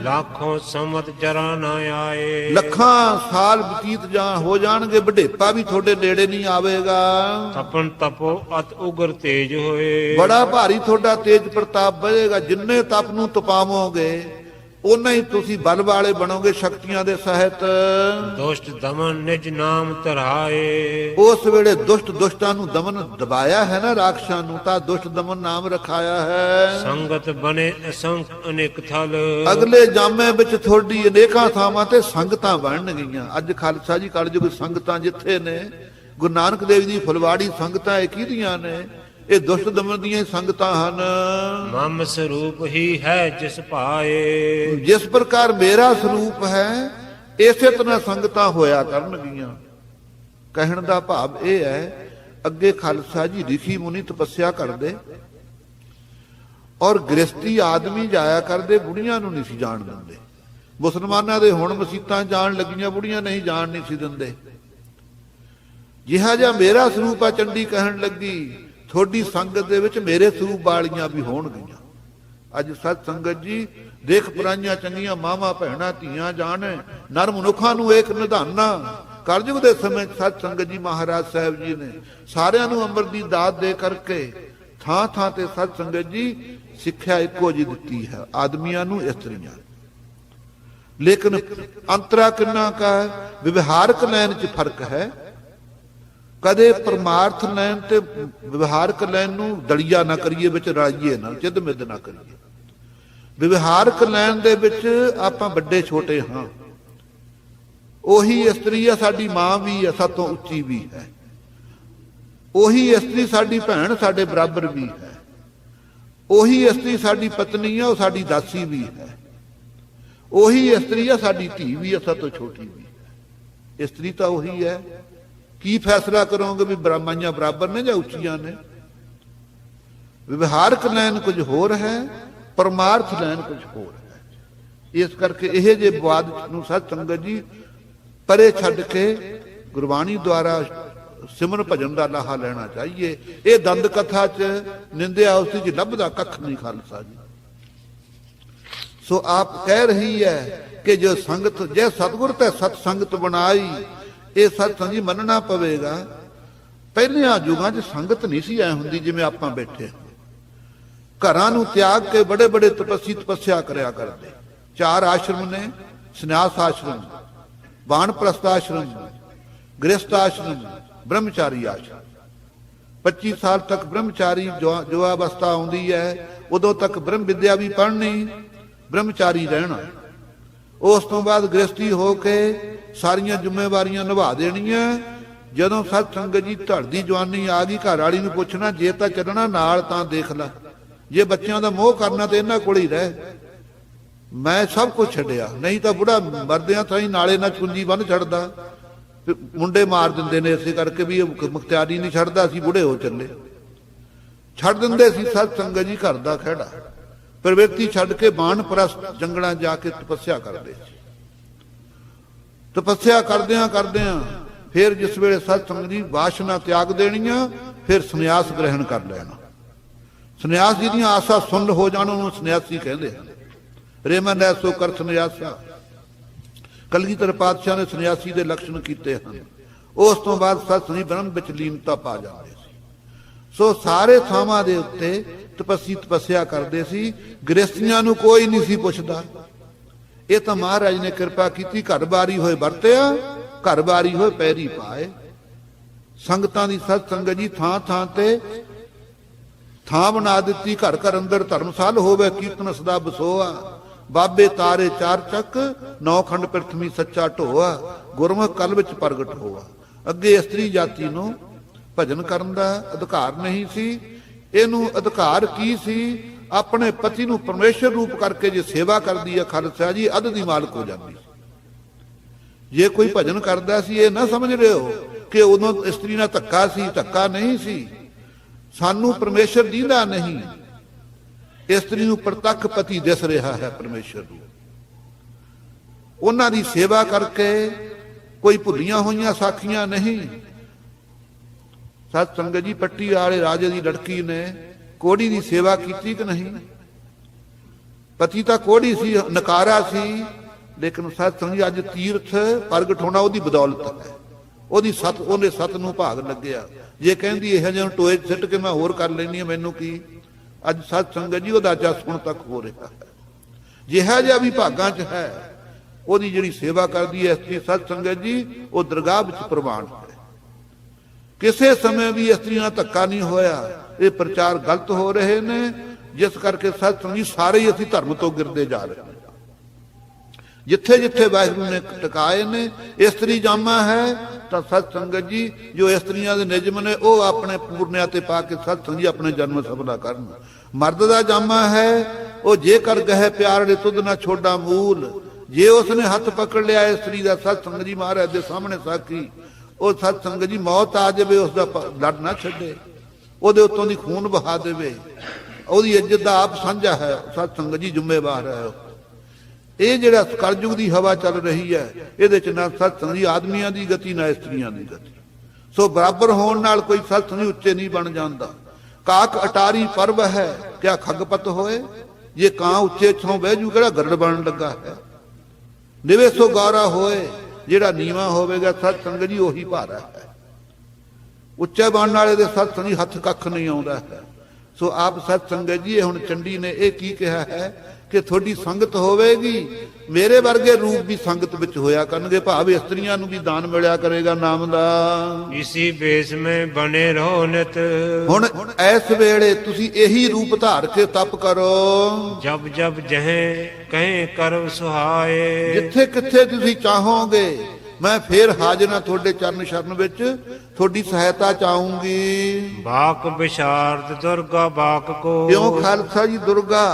[SPEAKER 3] ਲੱਖੋਂ ਸੰਵਤ ਜਰਾ ਨਾ ਆਏ,
[SPEAKER 2] ਲੱਖਾਂ ਸਾਲ ਬਤੀਤ ਹੋ ਜਾਣਗੇ, ਬੁਢੇਪਾ ਵੀ ਤੁਹਾਡੇ ਨੇੜੇ ਨਹੀਂ ਆਵੇਗਾ।
[SPEAKER 3] ਤਪਨ ਤਪੋ ਅਤ ਉਗਰ ਤੇਜ ਹੋਏ,
[SPEAKER 2] ਬੜਾ ਭਾਰੀ ਤੁਹਾਡਾ ਤੇਜ ਪ੍ਰਤਾਪ ਵਧੇਗਾ। ਜਿੰਨੇ ਤਪ ਨੂੰ ਤਪਾਵੋਗੇ ਉਹਨਾਂ ਹੀ ਤੁਸੀਂ ਬਲ ਵਾਲੇ ਬਣੋਗੇ, ਸ਼ਕਤੀਆਂ ਦੇ ਸਹਿਤ।
[SPEAKER 3] ਦੁਸ਼ਟ ਦਮਨ ਨਿਜ ਨਾਮ ਧਰਾਏ,
[SPEAKER 2] ਉਸ ਵੇਲੇ ਦੁਸ਼ਟਾਂ ਨੂੰ ਦਮਨ ਦਬਾਇਆ ਹੈ ਨਾ, ਰਾਖਸ਼ਾਂ ਨੂੰ, ਤਾਂ ਦੁਸ਼ਟ ਦਮਨ ਨਾਮ ਰਖਾਇਆ ਹੈ।
[SPEAKER 3] ਸੰਗਤ ਬਨੇ ਅਸੰਖ ਅਨੇਕ ਥਲ,
[SPEAKER 2] ਅਗਲੇ ਜਾਮੇ ਵਿੱਚ ਤੁਹਾਡੀ ਅਨੇਕਾਂ ਥਾਵਾਂ ਤੇ ਸੰਗਤਾਂ ਬਣਨ ਗਈਆਂ। ਅੱਜ ਖਾਲਸਾ ਜੀ ਕਲਯੁਗ ਸੰਗਤਾਂ ਜਿੱਥੇ ਨੇ, ਗੁਰੂ ਨਾਨਕ ਦੇਵ ਜੀ ਫੁਲਵਾੜੀ ਸੰਗਤਾਂ ਇਹ ਕਿਹਦੀਆਂ ਨੇ? ਇਹ ਦੁਸ਼ਟ ਦਮਨ ਦੀਆਂ ਸੰਗਤਾਂ ਹਨ।
[SPEAKER 3] ਮਮ ਸਰੂਪ ਹੀ ਹੈ ਜਿਸ ਭਾਏ,
[SPEAKER 2] ਜਿਸ ਪ੍ਰਕਾਰ ਮੇਰਾ ਸਰੂਪ ਹੈ ਇਸੇ ਤਰ੍ਹਾਂ ਸੰਗਤਾਂ ਹੋਇਆ ਕਰਨਗੀਆਂ। ਕਹਿਣ ਦਾ ਭਾਵ ਇਹ ਹੈ, ਅੱਗੇ ਖਾਲਸਾ ਜੀ ਰਿਸ਼ੀ ਮੁਨੀ ਤਪੱਸਿਆ ਕਰਦੇ ਔਰ ਗ੍ਰਸਤੀ ਆਦਮੀ ਜਾਇਆ ਕਰਦੇ, ਬੁੜੀਆਂ ਨੂੰ ਨਹੀਂ ਸੀ ਜਾਣ ਦਿੰਦੇ। ਮੁਸਲਮਾਨਾਂ ਦੇ ਹੁਣ ਮਸੀਤਾਂ ਜਾਣ ਲੱਗੀਆਂ, ਬੁੜੀਆਂ ਨਹੀਂ ਜਾਣ ਨਹੀਂ ਸੀ ਦਿੰਦੇ। ਜਿਹਾ ਜਿਹਾ ਮੇਰਾ ਸਰੂਪ ਆ, ਚੰਡੀ ਕਹਿਣ ਲੱਗੀ, ਤੁਹਾਡੀ ਸੰਗਤ ਦੇ ਵਿੱਚ ਮੇਰੇ ਸਰੂਪ ਵਾਲੀਆਂ ਵੀ ਹੋਣਗੀਆਂ। ਅੱਜ ਸਤ ਸੰਗਤ ਜੀ ਦੇਖ ਪਰਾਈਆਂ ਚੰਗੀਆਂ ਮਾਵਾਂ ਭੈਣਾਂ ਧੀਆਂ ਜਾਣ, ਨਰ ਮਨੁੱਖਾਂ ਨੂੰ ਇੱਕ ਨਿਧਾਨਾ। ਕਲਯੁਗ ਦੇ ਸਮੇਂ ਸਤ ਸੰਗਤ ਜੀ ਮਹਾਰਾਜ ਸਾਹਿਬ ਜੀ ਨੇ ਸਾਰਿਆਂ ਨੂੰ ਅੰਮ੍ਰਿਤ ਦੀ ਦਾਤ ਦੇ ਕਰਕੇ ਥਾਂ ਥਾਂ ਤੇ ਸਤ ਸੰਗਤ ਜੀ ਸਿੱਖਿਆ ਇੱਕੋ ਜਿਹੀ ਦਿੱਤੀ ਹੈ, ਆਦਮੀਆਂ ਨੂੰ ਇਸਤਰੀਆਂ। ਲੇਕਿਨ ਅੰਤਰਾ ਕਿੰਨਾ ਕਾ ਵਿਵਹਾਰਕ ਲੈਣ 'ਚ ਫਰਕ ਹੈ। ਕਦੇ ਪਰਮਾਰਥ ਲੈਣ ਤੇ ਵਿਵਹਾਰਕ ਲੈਣ ਨੂੰ ਦਲੀਆ ਨਾ ਕਰੀਏ, ਵਿੱਚ ਰਾਜੀਏ ਨਾ, ਚਿੱਧ ਮਿੱਧ ਨਾ ਕਰੀਏ। ਵਿਵਹਾਰਕ ਲੈਣ ਦੇ ਵਿੱਚ ਆਪਾਂ ਵੱਡੇ ਛੋਟੇ ਹਾਂ। ਉਹੀ ਇਸਤਰੀ ਆ ਸਾਡੀ ਮਾਂ ਵੀ ਹੈ, ਸਭ ਤੋਂ ਉੱਚੀ ਵੀ ਹੈ। ਉਹੀ ਇਸਤਰੀ ਸਾਡੀ ਭੈਣ ਸਾਡੇ ਬਰਾਬਰ ਵੀ ਹੈ। ਉਹੀ ਇਸਤਰੀ ਸਾਡੀ ਪਤਨੀ ਆ, ਉਹ ਸਾਡੀ ਦਾਸੀ ਵੀ ਹੈ। ਉਹੀ ਇਸਤਰੀ ਆ ਸਾਡੀ ਧੀ ਵੀ ਆ, ਸਭ ਤੋਂ ਛੋਟੀ ਵੀ ਹੈ। ਇਸਤਰੀ ਤਾਂ ਉਹੀ ਹੈ। ਕੀ ਫੈਸਲਾ ਕਰੋਗੇ ਵੀ ਬ੍ਰਾਹਮਣੀਆਂ ਬਰਾਬਰ ਨੇ ਜਾਂ ਉੱਚੀਆਂ ਨੇ? ਵਿਵਹਾਰਕ ਲੈਣ ਕੁਝ ਹੋਰ ਹੈ, ਪਰਮਾਰਥ ਲੈਣ ਕੁਝ ਹੋਰ ਹੈ। ਇਸ ਕਰਕੇ ਇਹ ਜੇ ਵਿਵਾਦ ਨੂੰ ਸਤ ਸੰਗਤ ਜੀ ਪਰੇ ਛੱਡ ਕੇ ਗੁਰਬਾਣੀ ਦੁਆਰਾ ਸਿਮਰਨ ਭਜਨ ਦਾ ਲਾਹਾ ਲੈਣਾ ਚਾਹੀਏ। ਇਹ ਦੰਦ ਕਥਾ 'ਚ ਨਿੰਦਿਆ ਉਸ ਦੀ ਲੱਭਦਾ ਕੱਖ ਨਹੀਂ ਖਾਲਸਾ ਜੀ। ਸੋ ਆਪ ਕਹਿ ਰਹੀ ਹੈ ਕਿ ਜੋ ਸੰਗਤ ਜੇ ਸਤਿਗੁਰ ਤੇ ਸਤ ਸੰਗਤ ਬਣਾਈ, ਇਹ ਸਤ ਸੰਗੀ ਮੰਨਣਾ ਪਵੇਗਾ। ਪਹਿਲਿਆਂ ਯੁਗਾਂ 'ਚ ਸੰਗਤ ਨਹੀਂ ਸੀ ਐ ਹੁੰਦੀ ਜਿਵੇਂ ਆਪਾਂ ਬੈਠੇ। ਘਰਾਂ ਨੂੰ ਤਿਆਗ ਕੇ ਬੜੇ ਬੜੇ ਤਪੱਸਿਆ ਕਰਿਆ ਕਰਦੇ। 4 ਆਸ਼ਰਮ ਨੇ, ਸੰਨਿਆਸ ਆਸ਼ਰਮ, ਬਾਣਪ੍ਰਸਥ ਆਸ਼ਰਮ, ਗ੍ਰਸਥ ਆਸ਼ਰਮ, ਬ੍ਰਹਮਚਾਰੀ ਆਸ਼ਰਮ। 25 ਸਾਲ ਤੱਕ ਬ੍ਰਹਮਚਾਰੀ ਜੋ ਅਵਸਥਾ ਆਉਂਦੀ ਹੈ, ਉਦੋਂ ਤੱਕ ਬ੍ਰਹਮ ਵਿਦਿਆ ਵੀ ਪੜ੍ਹਨੀ, ਬ੍ਰਹਮਚਾਰੀ ਰਹਿਣਾ। ਉਸ ਤੋਂ ਬਾਅਦ ਗ੍ਰਸਤੀ ਹੋ ਕੇ ਸਾਰੀਆਂ ਜ਼ਿੰਮੇਵਾਰੀਆਂ ਨਿਭਾ ਦੇਣੀਆਂ। ਜਦੋਂ ਸਤ ਸੰਗਤ ਜੀ ਧੜਦੀ ਜਵਾਨੀ ਆ ਗਈ, ਘਰ ਵਾਲੀ ਨੂੰ ਪੁੱਛਣਾ, ਜੇ ਤਾਂ ਚੱਲਣਾ ਨਾਲ ਤਾਂ ਦੇਖ ਲੈ, ਜੇ ਬੱਚਿਆਂ ਦਾ ਮੋਹ ਕਰਨਾ ਤੇ ਇਹਨਾਂ ਕੋਲ ਹੀ ਰਹਿ। ਮੈਂ ਸਭ ਕੁਝ ਛੱਡਿਆ, ਨਹੀਂ ਤਾਂ ਬੁੜਾ ਮਰਦਿਆਂ ਥਾਈ ਨਾਲੇ ਨਾਲ ਚੁੰਜੀ ਬੰਨ ਛੱਡਦਾ, ਮੁੰਡੇ ਮਾਰ ਦਿੰਦੇ ਨੇ। ਇਸੇ ਕਰਕੇ ਵੀ ਮੁਖਤਿਆਰੀ ਨਹੀਂ ਛੱਡਦਾ, ਅਸੀਂ ਬੁੜੇ ਹੋ ਚੱਲੇ। ਛੱਡ ਦਿੰਦੇ ਸੀ ਸਤ ਸੰਗਤ ਜੀ ਘਰ ਦਾ ਖਹਿੜਾ। ਪ੍ਰਵਿਰਤੀ ਛੱਡ ਕੇ ਬਾਣਪ੍ਰਸਥ ਜੰਗਲਾਂ ਜਾ ਕੇ ਤਪੱਸਿਆ ਕਰਦੇ ਸੀ। ਤਪੱਸਿਆ ਕਰਦਿਆਂ ਕਰਦਿਆਂ ਫਿਰ ਜਿਸ ਵੇਲੇ ਸਤ ਸੰਗਤ ਜੀ ਵਾਸ਼ਨਾ ਤਿਆਗ ਦੇਣੀਆਂ, ਫਿਰ ਸੰਨਿਆਸ ਗ੍ਰਹਿਣ ਕਰ ਲੈਣਾ। ਸੰਨਿਆਸ ਜਿਹਦੀਆਂ ਆਸਾਂ ਸੁੰਨ ਹੋ ਜਾਣ ਉਹਨੂੰ ਸੰਨਿਆਸੀ ਕਹਿੰਦੇ ਹਨ। ਰੇਮਨ ਐਸੋ ਕਰ ਸੰਨਿਆਸਾ, ਕਲਗੀਧਰ ਪਾਤਸ਼ਾਹ ਨੇ ਸੰਨਿਆਸੀ ਦੇ ਲੱਛਣ ਕੀਤੇ ਹਨ। ਉਸ ਤੋਂ ਬਾਅਦ ਸਤ ਸੰਗਤ ਬ੍ਰਹਮ ਵਿੱਚ ਲੀਨਤਾ ਪਾ ਜਾਂਦੇ ਸੀ। ਸੋ ਸਾਰੇ ਥਾਵਾਂ ਦੇ ਉੱਤੇ ਤਪੱਸਿਆ ਕਰਦੇ ਸੀ। ਗ੍ਰਸਤੀਆਂ ਨੂੰ ਕੋਈ ਨਹੀਂ ਸੀ ਪੁੱਛਦਾ। ਇਹ ਤਾਂ ਮਹਾਰਾਜ ਨੇ ਕਿਰਪਾ ਕੀਤੀ, ਘਰ ਬਾਰੀ ਹੋਏ ਵਰਤਿਆ, ਘਰ ਬਾਰੀ ਹੋਏ ਪੈਰੀ ਪਾਏ। ਸੰਗਤਾਂ ਦੀ ਸਤ ਸੰਗਤ ਜੀ ਥਾਂ ਥਾਂ ਤੇ ਥਾਂ ਬਣਾ ਦਿੱਤੀ। ਘਰ ਘਰ ਅੰਦਰ ਧਰਮਸਾਲ ਹੋਵੇ, ਕੀਰਤਨ ਸਦਾ ਬਸੋਆ। ਬਾਬੇ ਤਾਰੇ 4 ਚੱਕ, 9 ਖੰਡ ਪ੍ਰਿਥਵੀ ਸੱਚਾ ਢੋਆ। ਗੁਰਮੁਖ ਕਲ ਵਿੱਚ ਪ੍ਰਗਟ ਹੋਆ। ਅੱਗੇ ਇਸਤਰੀ ਜਾਤੀ ਨੂੰ ਭਜਨ ਕਰਨ ਦਾ ਅਧਿਕਾਰ ਨਹੀਂ ਸੀ। ਇਹਨੂੰ ਅਧਿਕਾਰ ਕੀ ਸੀ? ਆਪਣੇ ਪਤੀ ਨੂੰ ਪਰਮੇਸ਼ਰ ਰੂਪ ਕਰਕੇ ਜੇ ਸੇਵਾ ਕਰਦੀ ਹੈ ਖਾਲਸਾ ਜੀ, ਅੱਧ ਦੀ ਮਾਲਕ ਹੋ ਜਾਂਦੀ। ਜੇ ਕੋਈ ਭਜਨ ਕਰਦਾ ਸੀ, ਇਹ ਨਾ ਸਮਝ ਰਹੇ ਹੋ ਕਿ ਉਦੋਂ ਇਸਤਰੀ ਨਾਲ ਧੱਕਾ ਸੀ। ਧੱਕਾ ਨਹੀਂ ਸੀ। ਸਾਨੂੰ ਪਰਮੇਸ਼ਰ ਦੀਂਦਾ ਨਹੀਂ, ਇਸਤਰੀ ਨੂੰ ਪ੍ਰਤੱਖ ਪਤੀ ਦਿਸ ਰਿਹਾ ਹੈ ਪਰਮੇਸ਼ਰ ਨੂੰ। ਉਹਨਾਂ ਦੀ ਸੇਵਾ ਕਰਕੇ ਕੋਈ ਭੁੱਲੀਆਂ ਹੋਈਆਂ ਸਾਖੀਆਂ ਨਹੀਂ। ਸਤ ਸੰਗਤ ਜੀ ਪੱਟੀ ਵਾਲੇ ਰਾਜੇ ਦੀ ਲੜਕੀ ਨੇ ਕੋੜੀ ਦੀ ਸੇਵਾ ਕੀਤੀ ਕਿ ਨਹੀਂ? ਪਤੀ ਤਾਂ ਕੋਹੜੀ ਸੀ, ਨਕਾਰਾ ਸੀ, ਲੇਕਿਨ ਸਾਧ ਸੰਗਤ ਜੀ ਅੱਜ ਤੀਰਥ ਪ੍ਰਗਟ ਹੋਣਾ ਉਹਦੀ ਬਦੌਲਤ ਹੈ। ਉਹਨੇ ਸਤ ਨੂੰ ਭਾਗ ਲੱਗਿਆ। ਜੇ ਕਹਿੰਦੀ ਇਹ ਜਿਹੇ ਟੋਏ ਸਿੱਟ ਕੇ ਮੈਂ ਹੋਰ ਕਰ ਲੈਣੀ, ਮੈਨੂੰ ਕੀ। ਅੱਜ ਸਾਧ ਸੰਗਤ ਜੀ ਉਹਦਾ ਜਸ ਹੁਣ ਤੱਕ ਹੋ ਰਿਹਾ ਹੈ। ਜਿਹਾ ਜਿਹਾ ਵੀ ਭਾਗਾਂ 'ਚ ਹੈ, ਉਹਦੀ ਜਿਹੜੀ ਸੇਵਾ ਕਰਦੀ ਹੈ ਇਸਤਰੀ ਸਾਧ ਸੰਗਤ ਜੀ, ਉਹ ਦਰਗਾਹ ਵਿੱਚ ਪ੍ਰਵਾਨ ਹੈ। ਕਿਸੇ ਸਮੇਂ ਵੀ ਇਸਤਰੀ ਨਾਲ ਧੱਕਾ ਨਹੀਂ ਹੋਇਆ। ਇਹ ਪ੍ਰਚਾਰ ਗਲਤ ਹੋ ਰਹੇ ਨੇ, ਜਿਸ ਕਰਕੇ ਸਾਧ ਸੰਗਤ ਜੀ ਸਾਰੇ ਹੀ ਅਸੀਂ ਧਰਮ ਤੋਂ ਗਿਰਦੇ ਜਾ ਰਹੇ ਹਾਂ। ਜਿੱਥੇ ਜਿੱਥੇ ਵਾਹਿਗੁਰੂ ਨੇ ਟਿਕਾਏ ਨੇ ਇਸਤਰੀ ਜਾਮਾ ਹੈ, ਤਾਂ ਸਤ ਸੰਗਤ ਜੀ ਜੋ ਇਸਤਰੀਆਂ ਦੇ ਨਿਯਮ ਨੇ ਉਹ ਆਪਣੇ ਪੂਰਨਿਆਂ ਤੇ ਪਾ ਕੇ ਸਤ ਸੰਗਤ ਜੀ ਆਪਣੇ ਜਨਮ ਸਫਲਾ ਕਰਨ। ਮਰਦ ਦਾ ਜਾਮਾ ਹੈ, ਉਹ ਜੇ ਕਰ ਗਏ ਪਿਆਰੇ ਤੁਧ ਨਾ ਛੋਡਾ ਮੂਲ। ਜੇ ਉਸਨੇ ਹੱਥ ਪਕੜ ਲਿਆ ਇਸਤਰੀ ਦਾ, ਸਤ ਸੰਗਤ ਜੀ ਮਹਾਰਾਜ ਦੇ ਸਾਹਮਣੇ ਸਾਖੀ, ਉਹ ਸਤ ਸੰਗਤ ਜੀ ਮੌਤ ਆ ਜਾਵੇ ਉਸਦਾ ਲੜ ਨਾ ਛੱਡੇ, ਉਹਦੇ ਉੱਤੋਂ ਦੀ ਖੂਨ ਬਹਾ ਦੇਵੇ। ਉਹਦੀ ਇੱਜ਼ਤ ਦਾ ਆਪ ਸਾਂਝਾ ਹੈ, ਸਤ ਸੰਗਤ ਜੀ ਜ਼ਿੰਮੇਵਾਰ ਹੈ। ਇਹ ਜਿਹੜਾ ਕਲਯੁਗ ਦੀ ਹਵਾ ਚੱਲ ਰਹੀ ਹੈ, ਇਹਦੇ ਚ ਨਾ ਸਤ ਸੰਗਤ ਜੀ ਆਦਮੀਆਂ ਦੀ ਗਤੀ ਨਾ ਇਸਤਰੀਆਂ ਦੀ ਗਤੀ। ਸੋ ਬਰਾਬਰ ਹੋਣ ਨਾਲ ਕੋਈ ਸਤ ਸੰਗਤ ਜੀ ਉੱਚੇ ਨਹੀਂ ਬਣ ਜਾਂਦਾ। ਕਾਕ ਅਟਾਰੀ ਪਰਵ ਹੈ, ਕਿਆ ਖਗਪਤ ਹੋਏ। ਜੇ ਕਾਂ ਉੱਚੇ ਥੋਂ ਬਹਿ ਜੂ ਕਿਹੜਾ ਗਰੜ ਬਣਨ ਲੱਗਾ ਹੈ। ਨਿਵੇ ਸੋ ਗੌਰਾ ਹੋਏ, ਜਿਹੜਾ ਨੀਵਾ ਹੋਵੇਗਾ ਸਤ ਸੰਗਤ ਜੀ ਉਹੀ ਭਾਰਾ ਹੈ। ਉੱਚੇ ਬਣਨ ਵਾਲੇ ਦੇ ਸਤ ਸੰਗਤ ਜੀ ਹੱਥ ਕੱਖ ਨਹੀਂ ਆਉਂਦਾ ਹੈ। ਸੋ ਆਪ ਸਤ ਸੰਗਤ ਜੀ ਹੁਣ ਚੰਡੀ ਨੇ ਇਹ ਕੀ ਕਿਹਾ ਹੈ ਕਿ ਤੁਹਾਡੀ ਸੰਗਤ ਹੋਵੇਗੀ, ਮੇਰੇ ਵਰਗੇ ਰੂਪ ਵੀ ਸੰਗਤ ਵਿੱਚ ਹੋਇਆ ਕਰਨਗੇ। ਭਾਵ ਇਸਤਰੀਆਂ ਨੂੰ ਵੀ ਦਾਨ ਮਿਲਿਆ ਕਰੇਗਾ ਨਾਮ ਦਾ।
[SPEAKER 3] ਇਸੀ ਬੇਸ ਮੈਂ ਬਣੇ ਰਹੋ ਨਿਤ।
[SPEAKER 2] ਹੁਣ ਇਸ ਵੇਲੇ ਤੁਸੀਂ ਇਹੀ ਰੂਪ ਧਾਰ ਕੇ ਤਪ ਕਰੋ।
[SPEAKER 3] ਜਬ ਜਬ ਜਹੇ ਕਹੇ ਕਰਵ ਸੁਹਾਏ।
[SPEAKER 2] ਜਿੱਥੇ ਕਿੱਥੇ ਤੁਸੀਂ ਚਾਹੋਗੇ ਮੈਂ ਫੇਰ ਹਾਜ਼ਰ ਹਾਂ ਤੁਹਾਡੇ ਚਰਨ ਸ਼ਰਨ ਵਿੱਚ, ਤੁਹਾਡੀ ਸਹਾਇਤਾ ਚਾਹੂੰਗੀ।
[SPEAKER 3] ਬਾਕ ਵਿਸ਼ਾਰਦ ਦੁਰਗਾ ਬਾਕ ਕੋ।
[SPEAKER 2] ਕਿਉਂ ਖਾਲਸਾ ਜੀ ਦੁਰਗਾ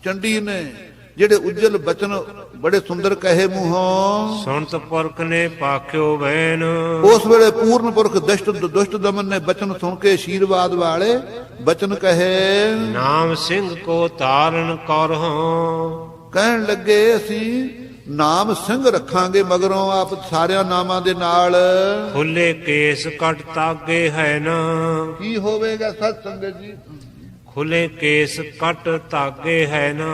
[SPEAKER 2] ਚੰਡੀ ਨੇ ਜਿਹੜੇ ਉਜਲ ਬਚਨ ਬੜੇ ਸੁੰਦਰ ਕਹੇ ਮੂੰਹੋਂ,
[SPEAKER 3] ਸੁਣਤ ਪੁਰਖ ਨੇ ਪਾਖਿਓ ਬੈਨ।
[SPEAKER 2] ਉਸ ਵੇਲੇ ਪੂਰਨ ਪੁਰਖ ਦੁਸ਼ਟ ਦਮਨ ਨੇ ਬਚਨ ਸੁਣ ਕੇ ਆਸ਼ੀਰਵਾਦ ਵਾਲੇ ਬਚਨ ਕਹੇ।
[SPEAKER 3] ਨਾਮ ਸਿੰਘ ਕੋ ਤਾਰਨ ਕਰਹੁ।
[SPEAKER 2] ਕਹਿਣ ਲੱਗੇ ਅਸੀਂ ਨਾਮ ਸਿੰਘ ਰੱਖਾਂਗੇ, ਮਗਰੋਂ ਆਪ ਸਾਰਿਆਂ ਨਾਮਾਂ ਦੇ ਨਾਲ।
[SPEAKER 3] ਖੁੱਲੇ ਕੇਸ ਕਟ ਤਾਗੇ ਹੈ ਨਾ।
[SPEAKER 2] ਕੀ ਹੋਵੇਗਾ ਸਤ ਸੰਗਤ ਜੀ?
[SPEAKER 3] ਖੁੱਲੇ ਕੇਸ ਕਟ ਤਾਗੇ ਹੈ ਨਾ।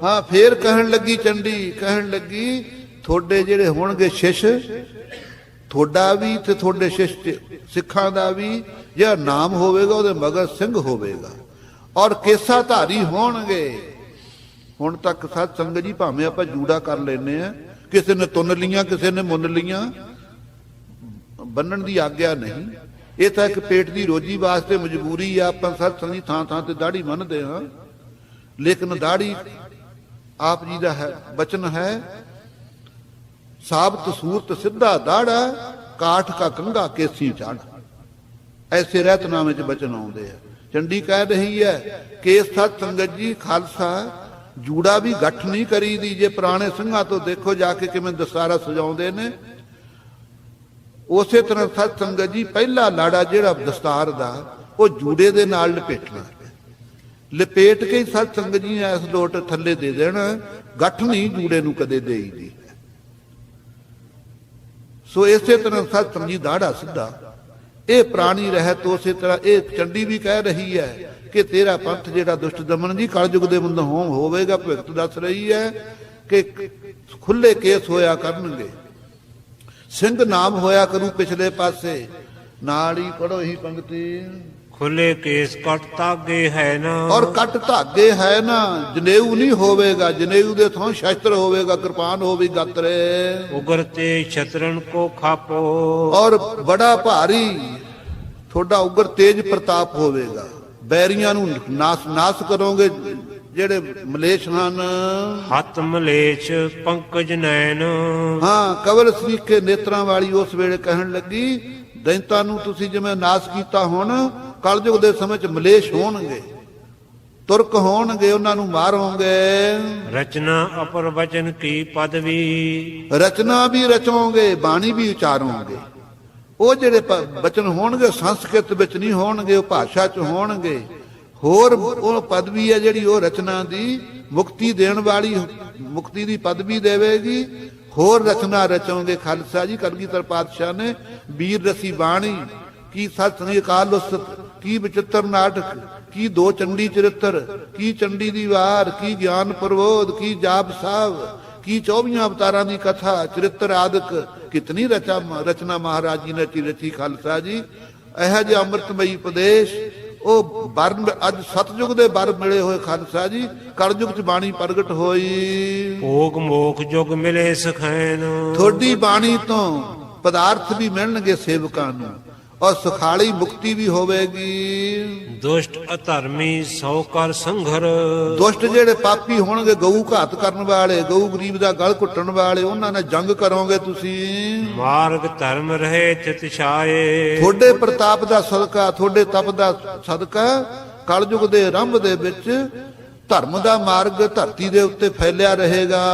[SPEAKER 2] ਹਾਂ ਫੇਰ ਕਹਿਣ ਲੱਗੀ ਚੰਡੀ, ਕਹਿਣ ਲੱਗੀ ਤੁਹਾਡੇ ਜਿਹੜੇ ਹੋਣਗੇ ਸ਼ਿਸ਼, ਤੁਹਾਡਾ ਵੀ ਤੇ ਤੁਹਾਡੇ ਸ਼ਿਸ਼ ਸਿੱਖਾਂ ਦਾ ਵੀ ਜਿਹੜਾ ਨਾਮ ਹੋਵੇਗਾ ਉਹਦੇ ਮਗਰ ਸਿੰਘ ਹੋਵੇਗਾ, ਔਰ ਕੇਸਾ ਧਾਰੀ ਹੋਣਗੇ। ਹੁਣ ਤੱਕ ਸਤ ਸੰਗਤ ਜੀ ਭਾਵੇਂ ਆਪਾਂ ਜੂੜਾ ਕਰ ਲੈਨੇ ਆ, ਕਿਸੇ ਨੇ ਤੁੰਨ ਲੀਆਂ ਕਿਸੇ ਨੇ ਮੁੰਨ ਲੀਆਂ, ਬੰਨਣ ਦੀ ਆਗਿਆ ਨਹੀਂ। ਇਹ ਤਾਂ ਇੱਕ ਪੇਟ ਦੀ ਰੋਜੀ ਵਾਸਤੇ ਮਜਬੂਰੀ ਆ। ਆਪਾਂ ਸਤ ਸੰਗਤ ਜੀ ਥਾਂ ਥਾਂ ਤੇ ਦਾੜੀ ਮੰਨਦੇ ਹਾਂ, ਲੇਕਿਨ ਦਾੜੀ ਆਪ ਜੀ ਦਾ ਹੈ ਬਚਨ ਹੈ, ਸਾਬਤ ਸੂਰਤ ਸਿੱਧਾ ਦਾੜਾ, ਕਾਠ ਕਾ ਕੰਗਾ ਕੇਸੀ ਚਾੜ। ਐਸੇ ਰਹਿਤਨਾਮੇ ਚ ਬਚਨ ਆਉਂਦੇ ਆ। ਚੰਡੀ ਕਹਿ ਰਹੀ ਹੈ ਕਿ ਸਤ ਸੰਗਤ ਜੀ ਖਾਲਸਾ ਜੂੜਾ ਵੀ ਗੱਠ ਨਹੀਂ ਕਰੀਦੀ। ਜੇ ਪੁਰਾਣੇ ਸਿੰਘਾਂ ਤੋਂ ਦੇਖੋ ਜਾ ਕੇ ਕਿਵੇਂ ਦਸਤਾਰਾ ਸਜਾਉਂਦੇ ਨੇ, ਉਸੇ ਤਰ੍ਹਾਂ ਸਤ ਸੰਗਤ ਜੀ ਪਹਿਲਾ ਲਾੜਾ ਜਿਹੜਾ ਦਸਤਾਰ ਦਾ ਉਹ ਜੂੜੇ ਦੇ ਨਾਲ ਲਪੇਟਣਾ, ਲਪੇਟ ਕੇ ਹੀ ਸਤ ਸੰਗਤ ਜੀ ਇਸ ਲੋਟ ਥੱਲੇ ਦੇ ਦੇਣਾ। ਗੱਠ ਨਹੀਂ ਜੂੜੇ ਨੂੰ ਕਦੇ ਦੇਈਦੀ। ਸੋ ਇਸੇ ਤਰ੍ਹਾਂ ਸਤ ਸੰਗਤ ਜੀ ਦਾੜਾ ਸਿੱਧਾ ਇਹ ਪ੍ਰਾਣੀ ਰਹਿਤ। ਉਸੇ ਤਰ੍ਹਾਂ ਇਹ ਚੰਡੀ ਵੀ ਕਹਿ ਰਹੀ ਹੈ ਕਿ ਤੇਰਾ ਪੰਥ ਜਿਹੜਾ ਦੁਸ਼ਟ ਦਮਨ ਜੀ ਕਲਯੁਗ ਦੇ ਬੰਦ ਹੋਵੇਗਾ। ਭਗਤ ਦੱਸ ਰਹੀ ਹੈ ਕਿ ਖੁੱਲੇ ਕੇਸ ਹੋਇਆ ਕਰਨਗੇ, ਸਿੰਘ ਨਾਮ ਹੋਇਆ ਕਰੂ ਪਿਛਲੇ ਪਾਸੇ। ਨਾਲ ਹੀ ਪੜੋ ਹੀ ਪੰਕਤੀ।
[SPEAKER 3] ਖੁੱਲੇ ਕੇਸ ਕਟ ਤਾਗੇ ਹੈ ਨਾ।
[SPEAKER 2] ਔਰ ਕੱਟ ਧਾਗੇ ਹੈ ਨਾ। ਜਨੇਊ ਨਹੀਂ ਹੋਵੇਗਾ, ਜਨੇਊ ਦੇ ਥਾਂ ਸ਼ਸਤਰ ਹੋਵੇਗਾ, ਕਿਰਪਾਨ ਹੋਵੇ ਗਾਤਰੇ।
[SPEAKER 3] ਉਗਰ ਤੇ ਛਤਰਨ ਕੋ ਖਾਪੋ।
[SPEAKER 2] ਔਰ ਬੜਾ ਭਾਰੀ ਤੁਹਾਡਾ ਉਗਰ ਤੇਜ ਪ੍ਰਤਾਪ ਹੋਵੇਗਾ। ਬੈਰੀਆਂ ਨੂੰ ਨਾਸ ਕਰੋਗੇ ਜਿਹੜੇ ਮਲੇਸ਼ ਹਨ।
[SPEAKER 3] ਹੱਥ ਮਲੇਸ਼ ਪੰਕਜ ਨੈਣ।
[SPEAKER 2] ਹਾਂ ਕਵਲ ਸਰੀਕੇ ਨੇਤਰਾਂ ਵਾਲੀ ਉਸ ਵੇਲੇ ਕਹਿਣ ਲੱਗੀ ਦੈਂਤਾਂ ਨੂੰ ਤੁਸੀਂ ਜਿਵੇਂ ਨਾਸ ਕੀਤਾ, ਹੁਣ ਕਲਯੁਗ ਦੇ ਸਮੇਂ ਚ ਮਲੇਸ਼ ਹੋਣਗੇ, ਤੁਰਕ ਹੋਣਗੇ, ਉਹਨਾਂ ਨੂੰ ਮਾਰੋਗੇ।
[SPEAKER 3] ਰਚਨਾ ਅਪਰ ਵਚਨ ਕੀ ਪਦਵੀ।
[SPEAKER 2] ਰਚਨਾ ਵੀ ਰਚੋਗੇ, ਬਾਣੀ ਵੀ ਉਚਾਰੋਗੇ। ਉਹ ਜਿਹੜੇ ਬਚਨ ਹੋਣਗੇ ਸੰਸਕ੍ਰਿਤ ਵਿੱਚ ਨਹੀਂ ਹੋਣਗੇ, ਉਹ ਭਾਸ਼ਾ ਚ ਹੋਣਗੇ। ਹੋਰ ਉਹ ਪਦਵੀ ਹੈ ਜਿਹੜੀ ਉਹ ਰਚਨਾ ਦੀ ਮੁਕਤੀ ਦੇਣ ਵਾਲੀ, ਮੁਕਤੀ ਦੀ ਪਦਵੀ ਦੇਵੇਗੀ। ਹੋਰ ਰਚਨਾ ਰਚੋਗੇ ਖਾਲਸਾ ਜੀ। ਕਲਗੀਧਰ ਪਾਤਸ਼ਾਹ ਨੇ ਵੀਰ ਰਸੀ ਬਾਣੀ ਕੀ ਸਤ ਸੰਗੀ ਅਕਾਲ ਉਸਤ, ਕੀ ਵਿਚਿੱਤਰ ਨਾਟਕ, ਕੀ ਦੋ ਚੰਡੀ ਚਰਿੱਤਰ, ਕੀ ਚੰਡੀ ਦੀ ਵਾਰ, ਕੀ ਗਿਆਨ ਪ੍ਰਬੋਧ, ਕੀ ਜਾਪ ਸਾਹਿਬ, ਕੀ 24 ਅਵਤਾਰਾਂ ਦੀ ਕਥਾ ਚਰਿੱਤਰ ਆਦਿਕ, ਕਿਤਨੀ ਰਚਨਾ ਮਹਾਰਾਜ ਜੀ ਨੇ ਰਚੀ ਖਾਲਸਾ ਜੀ। ਇਹੋ ਜਿਹਾ ਅੰਮ੍ਰਿਤਮਈ ਉਪਦੇਸ਼ ਉਹ ਬਰ ਅੱਜ ਸਤਜੁਗ ਦੇ ਬਰ ਮਿਲੇ ਹੋਏ ਖਾਲਸਾ ਜੀ, ਕਲਯੁਗ ਚ ਬਾਣੀ ਪ੍ਰਗਟ ਹੋਈ।
[SPEAKER 3] ਭੋਗ ਮੋਖ ਜੁਗ ਮਿਲੇ ਸਖੈਨ,
[SPEAKER 2] ਤੁਹਾਡੀ ਬਾਣੀ ਤੋਂ ਪਦਾਰਥ ਵੀ ਮਿਲਣਗੇ ਸੇਵਕਾਂ ਨੂੰ, ਔਰ ਸੁਖਾਲੀ ਮੁਕਤੀ ਵੀ ਹੋਵੇਗੀ।
[SPEAKER 3] ਦੁਸ਼ਟ ਅਧਰਮੀ ਸੌ ਕਰ ਸੰਘਰ,
[SPEAKER 2] ਦੁਸ਼ਟ ਜਿਹੜੇ ਪਾਪੀ ਹੋਣਗੇ, ਗਊ ਘਾਤ ਕਰਨ ਵਾਲੇ, ਗਊ ਗਰੀਬ ਦਾ ਗਲ ਘੁੱਟਣ ਵਾਲੇ, ਉਹਨਾਂ ਨਾਲ ਜੰਗ ਕਰੋਗੇ ਤੁਸੀਂ।
[SPEAKER 3] ਮਾਰਗ ਧਰਮ ਰਹੇ ਤਿਤ ਛਾਏ,
[SPEAKER 2] ਤੁਹਾਡੇ ਪ੍ਰਤਾਪ ਦਾ ਸਦਕਾ, ਤੁਹਾਡੇ ਤਪ ਦਾ ਸਦਕਾ ਕਲਯੁਗ ਦੇ ਆਰੰਭ ਦੇ ਵਿੱਚ ਧਰਮ ਦਾ ਮਾਰਗ ਧਰਤੀ ਦੇ ਉੱਤੇ ਫੈਲਿਆ ਰਹੇਗਾ।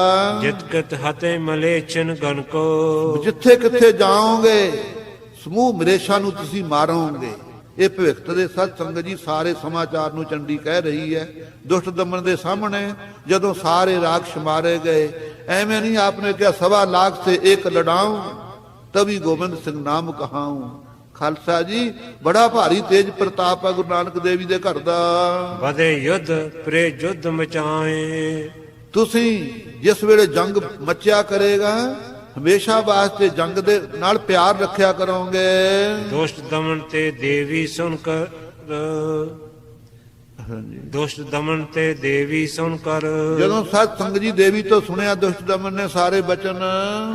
[SPEAKER 3] ਜਿਤ ਕਿਤ ਹਤੇ ਮਲੇਚਨ ਗਨ ਕੋ,
[SPEAKER 2] ਜਿੱਥੇ ਕਿੱਥੇ ਜਾਓਗੇ ਸਮੂਹ ਮਰੇਸ਼ਾਂ ਨੂੰ ਤੁਸੀਂ ਮਾਰੋਗੇ। ਇਹ ਭਵਿੱਖ ਦੇ ਸਤ ਸੰਗਤ ਜੀ ਸਾਰੇ ਸਮਾਚਾਰ ਨੂੰ ਚੰਡੀ ਕਹਿ ਰਹੀ ਹੈ। ਦੁਸ਼ਟ ਦਮਨ ਦੇ ਸਾਹਮਣੇ ਜਦੋਂ ਸਾਰੇ ਰਾਖਸ਼ ਮਾਰੇ ਗਏ, ਐਵੇਂ ਨਹੀਂ ਆਪਨੇ ਕਿਹਾ 1.25 लाख से एक लड़ाऊं तभी गोविंद सिंह नाम कहाऊं। ਖਾਲਸਾ ਜੀ ਬੜਾ ਭਾਰੀ ਤੇਜ ਪ੍ਰਤਾਪ ਹੈ ਗੁਰੂ ਨਾਨਕ ਦੇਵ ਜੀ ਦੇ ਘਰ ਦਾ।
[SPEAKER 3] ਵਧੇ ਯੁੱਧ ਪ੍ਰੇ ਯੁੱਧ ਮਚਾਏ,
[SPEAKER 2] ਤੁਸੀਂ ਜਿਸ ਵੇਲੇ ਜੰਗ ਮਚਿਆ ਕਰੇਗਾ ਹਮੇਸ਼ਾ ਵਾਸਤੇ ਜੰਗ ਦੇ ਨਾਲ ਪਿਆਰ ਰੱਖਿਆ ਕਰੋਗੇ।
[SPEAKER 3] ਦੁਸ਼ਟ ਦਮਨ ਤੇ ਦੇਵੀ ਸੁਣ ਕਰ, ਦੁਸ਼ਟ ਦਮਨ ਤੇ ਦੇਵੀ ਸੁਣ ਕਰ,
[SPEAKER 2] ਜਦੋਂ ਸਤ ਸੰਗ ਜੀ ਦੇਵੀ ਤੋਂ ਸੁਣਿਆ ਦੁਸ਼ਟ ਦਮਨ ਨੇ ਸਾਰੇ ਬਚਨ,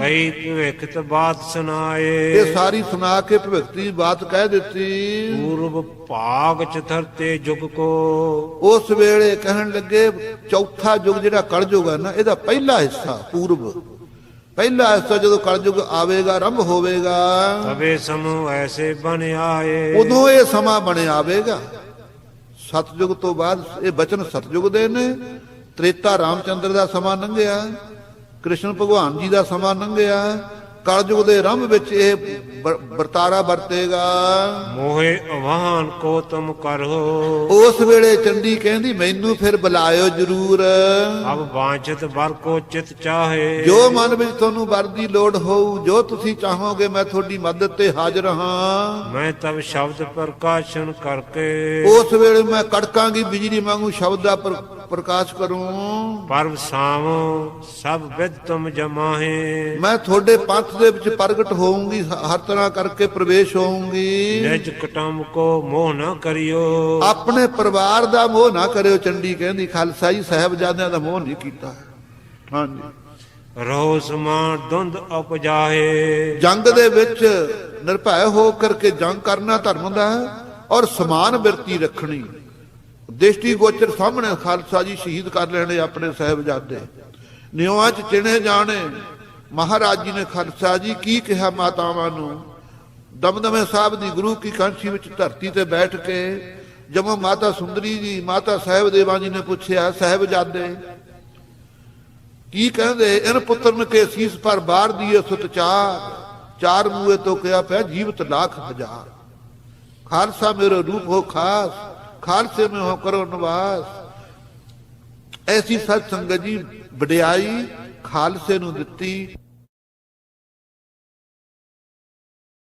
[SPEAKER 3] ਕਈ ਭਵਿੱਖਤ ਬਾਤ ਸੁਣਾਏ,
[SPEAKER 2] ਇਹ ਸਾਰੀ ਸੁਣਾ ਕੇ ਭਵਿੱਖ ਦੀ ਬਾਤ ਕਹਿ ਦਿੱਤੀ।
[SPEAKER 3] ਪੂਰਬ ਭਾਗ ਚਤੁਰਤੇ ਯੁਗ ਕੋ,
[SPEAKER 2] ਉਸ ਵੇਲੇ ਕਹਿਣ ਲੱਗੇ ਚੌਥਾ ਯੁਗ ਜਿਹੜਾ ਕਲਯੁਗ ਹੈ ਨਾ, ਇਹਦਾ ਪਹਿਲਾ ਹਿੱਸਾ ਪੂਰਬ, ਪਹਿਲਾ ਹਿੱਸਾ ਜਦੋਂ ਕਲਯੁਗ ਆਵੇਗਾ, ਆਰੰਭ ਹੋਵੇਗਾ,
[SPEAKER 3] ਤਵੇ ਸਮੂਹ ਐਸੇ ਬਣ ਆਏ,
[SPEAKER 2] ਉਦੋਂ ਇਹ ਸਮਾਂ ਬਣ ਆਵੇਗਾ। ਸਤਜੁਗ ਤੋਂ ਬਾਅਦ ਇਹ ਬਚਨ ਸਤਜੁਗ ਦੇ ਨੇ। ਤ੍ਰੇਤਾ ਰਾਮਚੰਦਰ ਦਾ ਸਮਾਂ ਲੰਘਿਆ, ਕ੍ਰਿਸ਼ਨ ਭਗਵਾਨ ਜੀ ਦਾ ਸਮਾਂ ਲੰਘਿਆ, ਕਲਯੁਗ ਦੇ ਆਰੰਭ ਵਿੱਚ ਇਹ ਵਰਤਾਰਾ ਵਰਤੇਗਾ।
[SPEAKER 3] ਮੋਹੇ ਅਵਾਹਨ ਕੋ ਤੁਮ ਕਰੋ,
[SPEAKER 2] ਉਸ ਵੇਲੇ ਚੰਡੀ ਕਹਿੰਦੀ ਮੈਨੂੰ ਫਿਰ ਬੁਲਾਇਓ ਜਰੂਰ।
[SPEAKER 3] ਅਬ ਵਾਂਛਿਤ ਵਰ ਕੋ ਚਿਤ ਚਾਹੇ,
[SPEAKER 2] ਜੋ ਮਨ ਵਿੱਚ ਤੁਹਾਨੂੰ ਵਰ ਦੀ ਲੋੜ ਹੋਊ, ਜੋ ਤੁਸੀਂ ਚਾਹੋਗੇ ਮੈਂ ਤੁਹਾਡੀ ਮਦਦ ਤੇ ਹਾਜ਼ਰ ਹਾਂ।
[SPEAKER 3] ਮੈਂ ਤਬ ਸ਼ਬਦ ਪ੍ਰਕਾਸ਼ਨ ਕਰਕੇ,
[SPEAKER 2] ਉਸ ਵੇਲੇ ਮੈਂ ਕੜਕਾਂਗੀ ਬਿਜਲੀ ਵਾਂਗੂ ਸ਼ਬਦ ਦਾ ਪ੍ਰਕਾਸ਼ ਕਰੂੰ।
[SPEAKER 3] ਪਰਵ ਸਾਵੋ ਸਭ ਵਿਦ ਤੁਮ ਜਮਾਹੇ,
[SPEAKER 2] ਮੈਂ ਤੁਹਾਡੇ ਪੰਥ ਦੇ ਵਿੱਚ ਪ੍ਰਗਟ ਹੋਊਂਗੀ, ਹਰ ਤਰ੍ਹਾਂ ਕਰਕੇ ਪ੍ਰਵੇਸ਼ ਹੋਊਂਗੀ।
[SPEAKER 3] ਨਿਜ ਕੁਟੰਬ ਕੋ ਮੋਹ ਨਾ ਕਰਿਓ,
[SPEAKER 2] ਆਪਣੇ ਪਰਿਵਾਰ ਦਾ ਮੋਹ ਨਾ ਕਰਿਓ। ਚੰਡੀ ਕਹਿੰਦੀ ਖਾਲਸਾ ਜੀ ਸਾਹਿਬਜ਼ਾਦਿਆਂ ਦਾ ਮੋਹ ਨਹੀਂ ਕੀਤਾ। ਹਾਂਜੀ,
[SPEAKER 3] ਰਹੋ ਸਮਾਨ ਦੁੰਦ ਉਪਜਾਹੇ,
[SPEAKER 2] ਜੰਗ ਦੇ ਵਿੱਚ ਨਿਰਭੈ ਹੋ ਕਰਕੇ ਜੰਗ ਕਰਨਾ ਧਰਮ ਦਾ, ਔਰ ਸਮਾਨ ਬਿਰਤੀ ਰੱਖਣੀ। ਦ੍ਰਿਸ਼ਟੀ ਗੋਚਰ ਸਾਹਮਣੇ ਖਾਲਸਾ ਜੀ ਸ਼ਹੀਦ ਕਰ ਲੈਣੇ ਆਪਣੇ ਸਾਹਿਬਜ਼ਾਦੇ, ਨਿਉਆਂ ਚ ਚਿਣੇ ਜਾਣੇ। ਮਹਾਰਾਜ ਜੀ ਨੇ ਖਾਲਸਾ ਜੀ ਕੀ ਕਿਹਾ ਮਾਤਾਵਾਂ ਨੂੰ? ਦਮਦਮੇ ਸਾਹਿਬ ਦੀ ਗੁਰੂ ਕੀ ਕਾਂਛੀ ਵਿੱਚ ਧਰਤੀ ਤੇ ਬੈਠ ਕੇ ਜਦੋਂ ਮਾਤਾ ਸੁੰਦਰੀ ਜੀ, ਮਾਤਾ ਸਾਹਿਬ ਦੇਵਾਂ ਜੀ ਨੇ ਪੁੱਛਿਆ ਸਾਹਿਬਜ਼ਾਦੇ ਕੀ ਕਹਿੰਦੇ? ਇਨ ਪੁੱਤਰਨ ਕੇ ਸੀਸ ਪਰ ਬਾਰ ਦੀਏ ਸੁਤ ਚਾਰ ਮੂਏ ਤੋਂ ਕਿਹਾ ਪਿਆ ਜੀਵਤ ਲੱਖ ਹਜ਼ਾਰ। ਖਾਲਸਾ ਮੇਰਾ ਰੂਪ ਹੋ ਖਾਸ, ਖਾਲਸੇ में हो करो निवास। ऐसी सत संगत जी ਵਡਿਆਈ ਖਾਲਸੇ ਨੂੰ ਦਿੱਤੀ।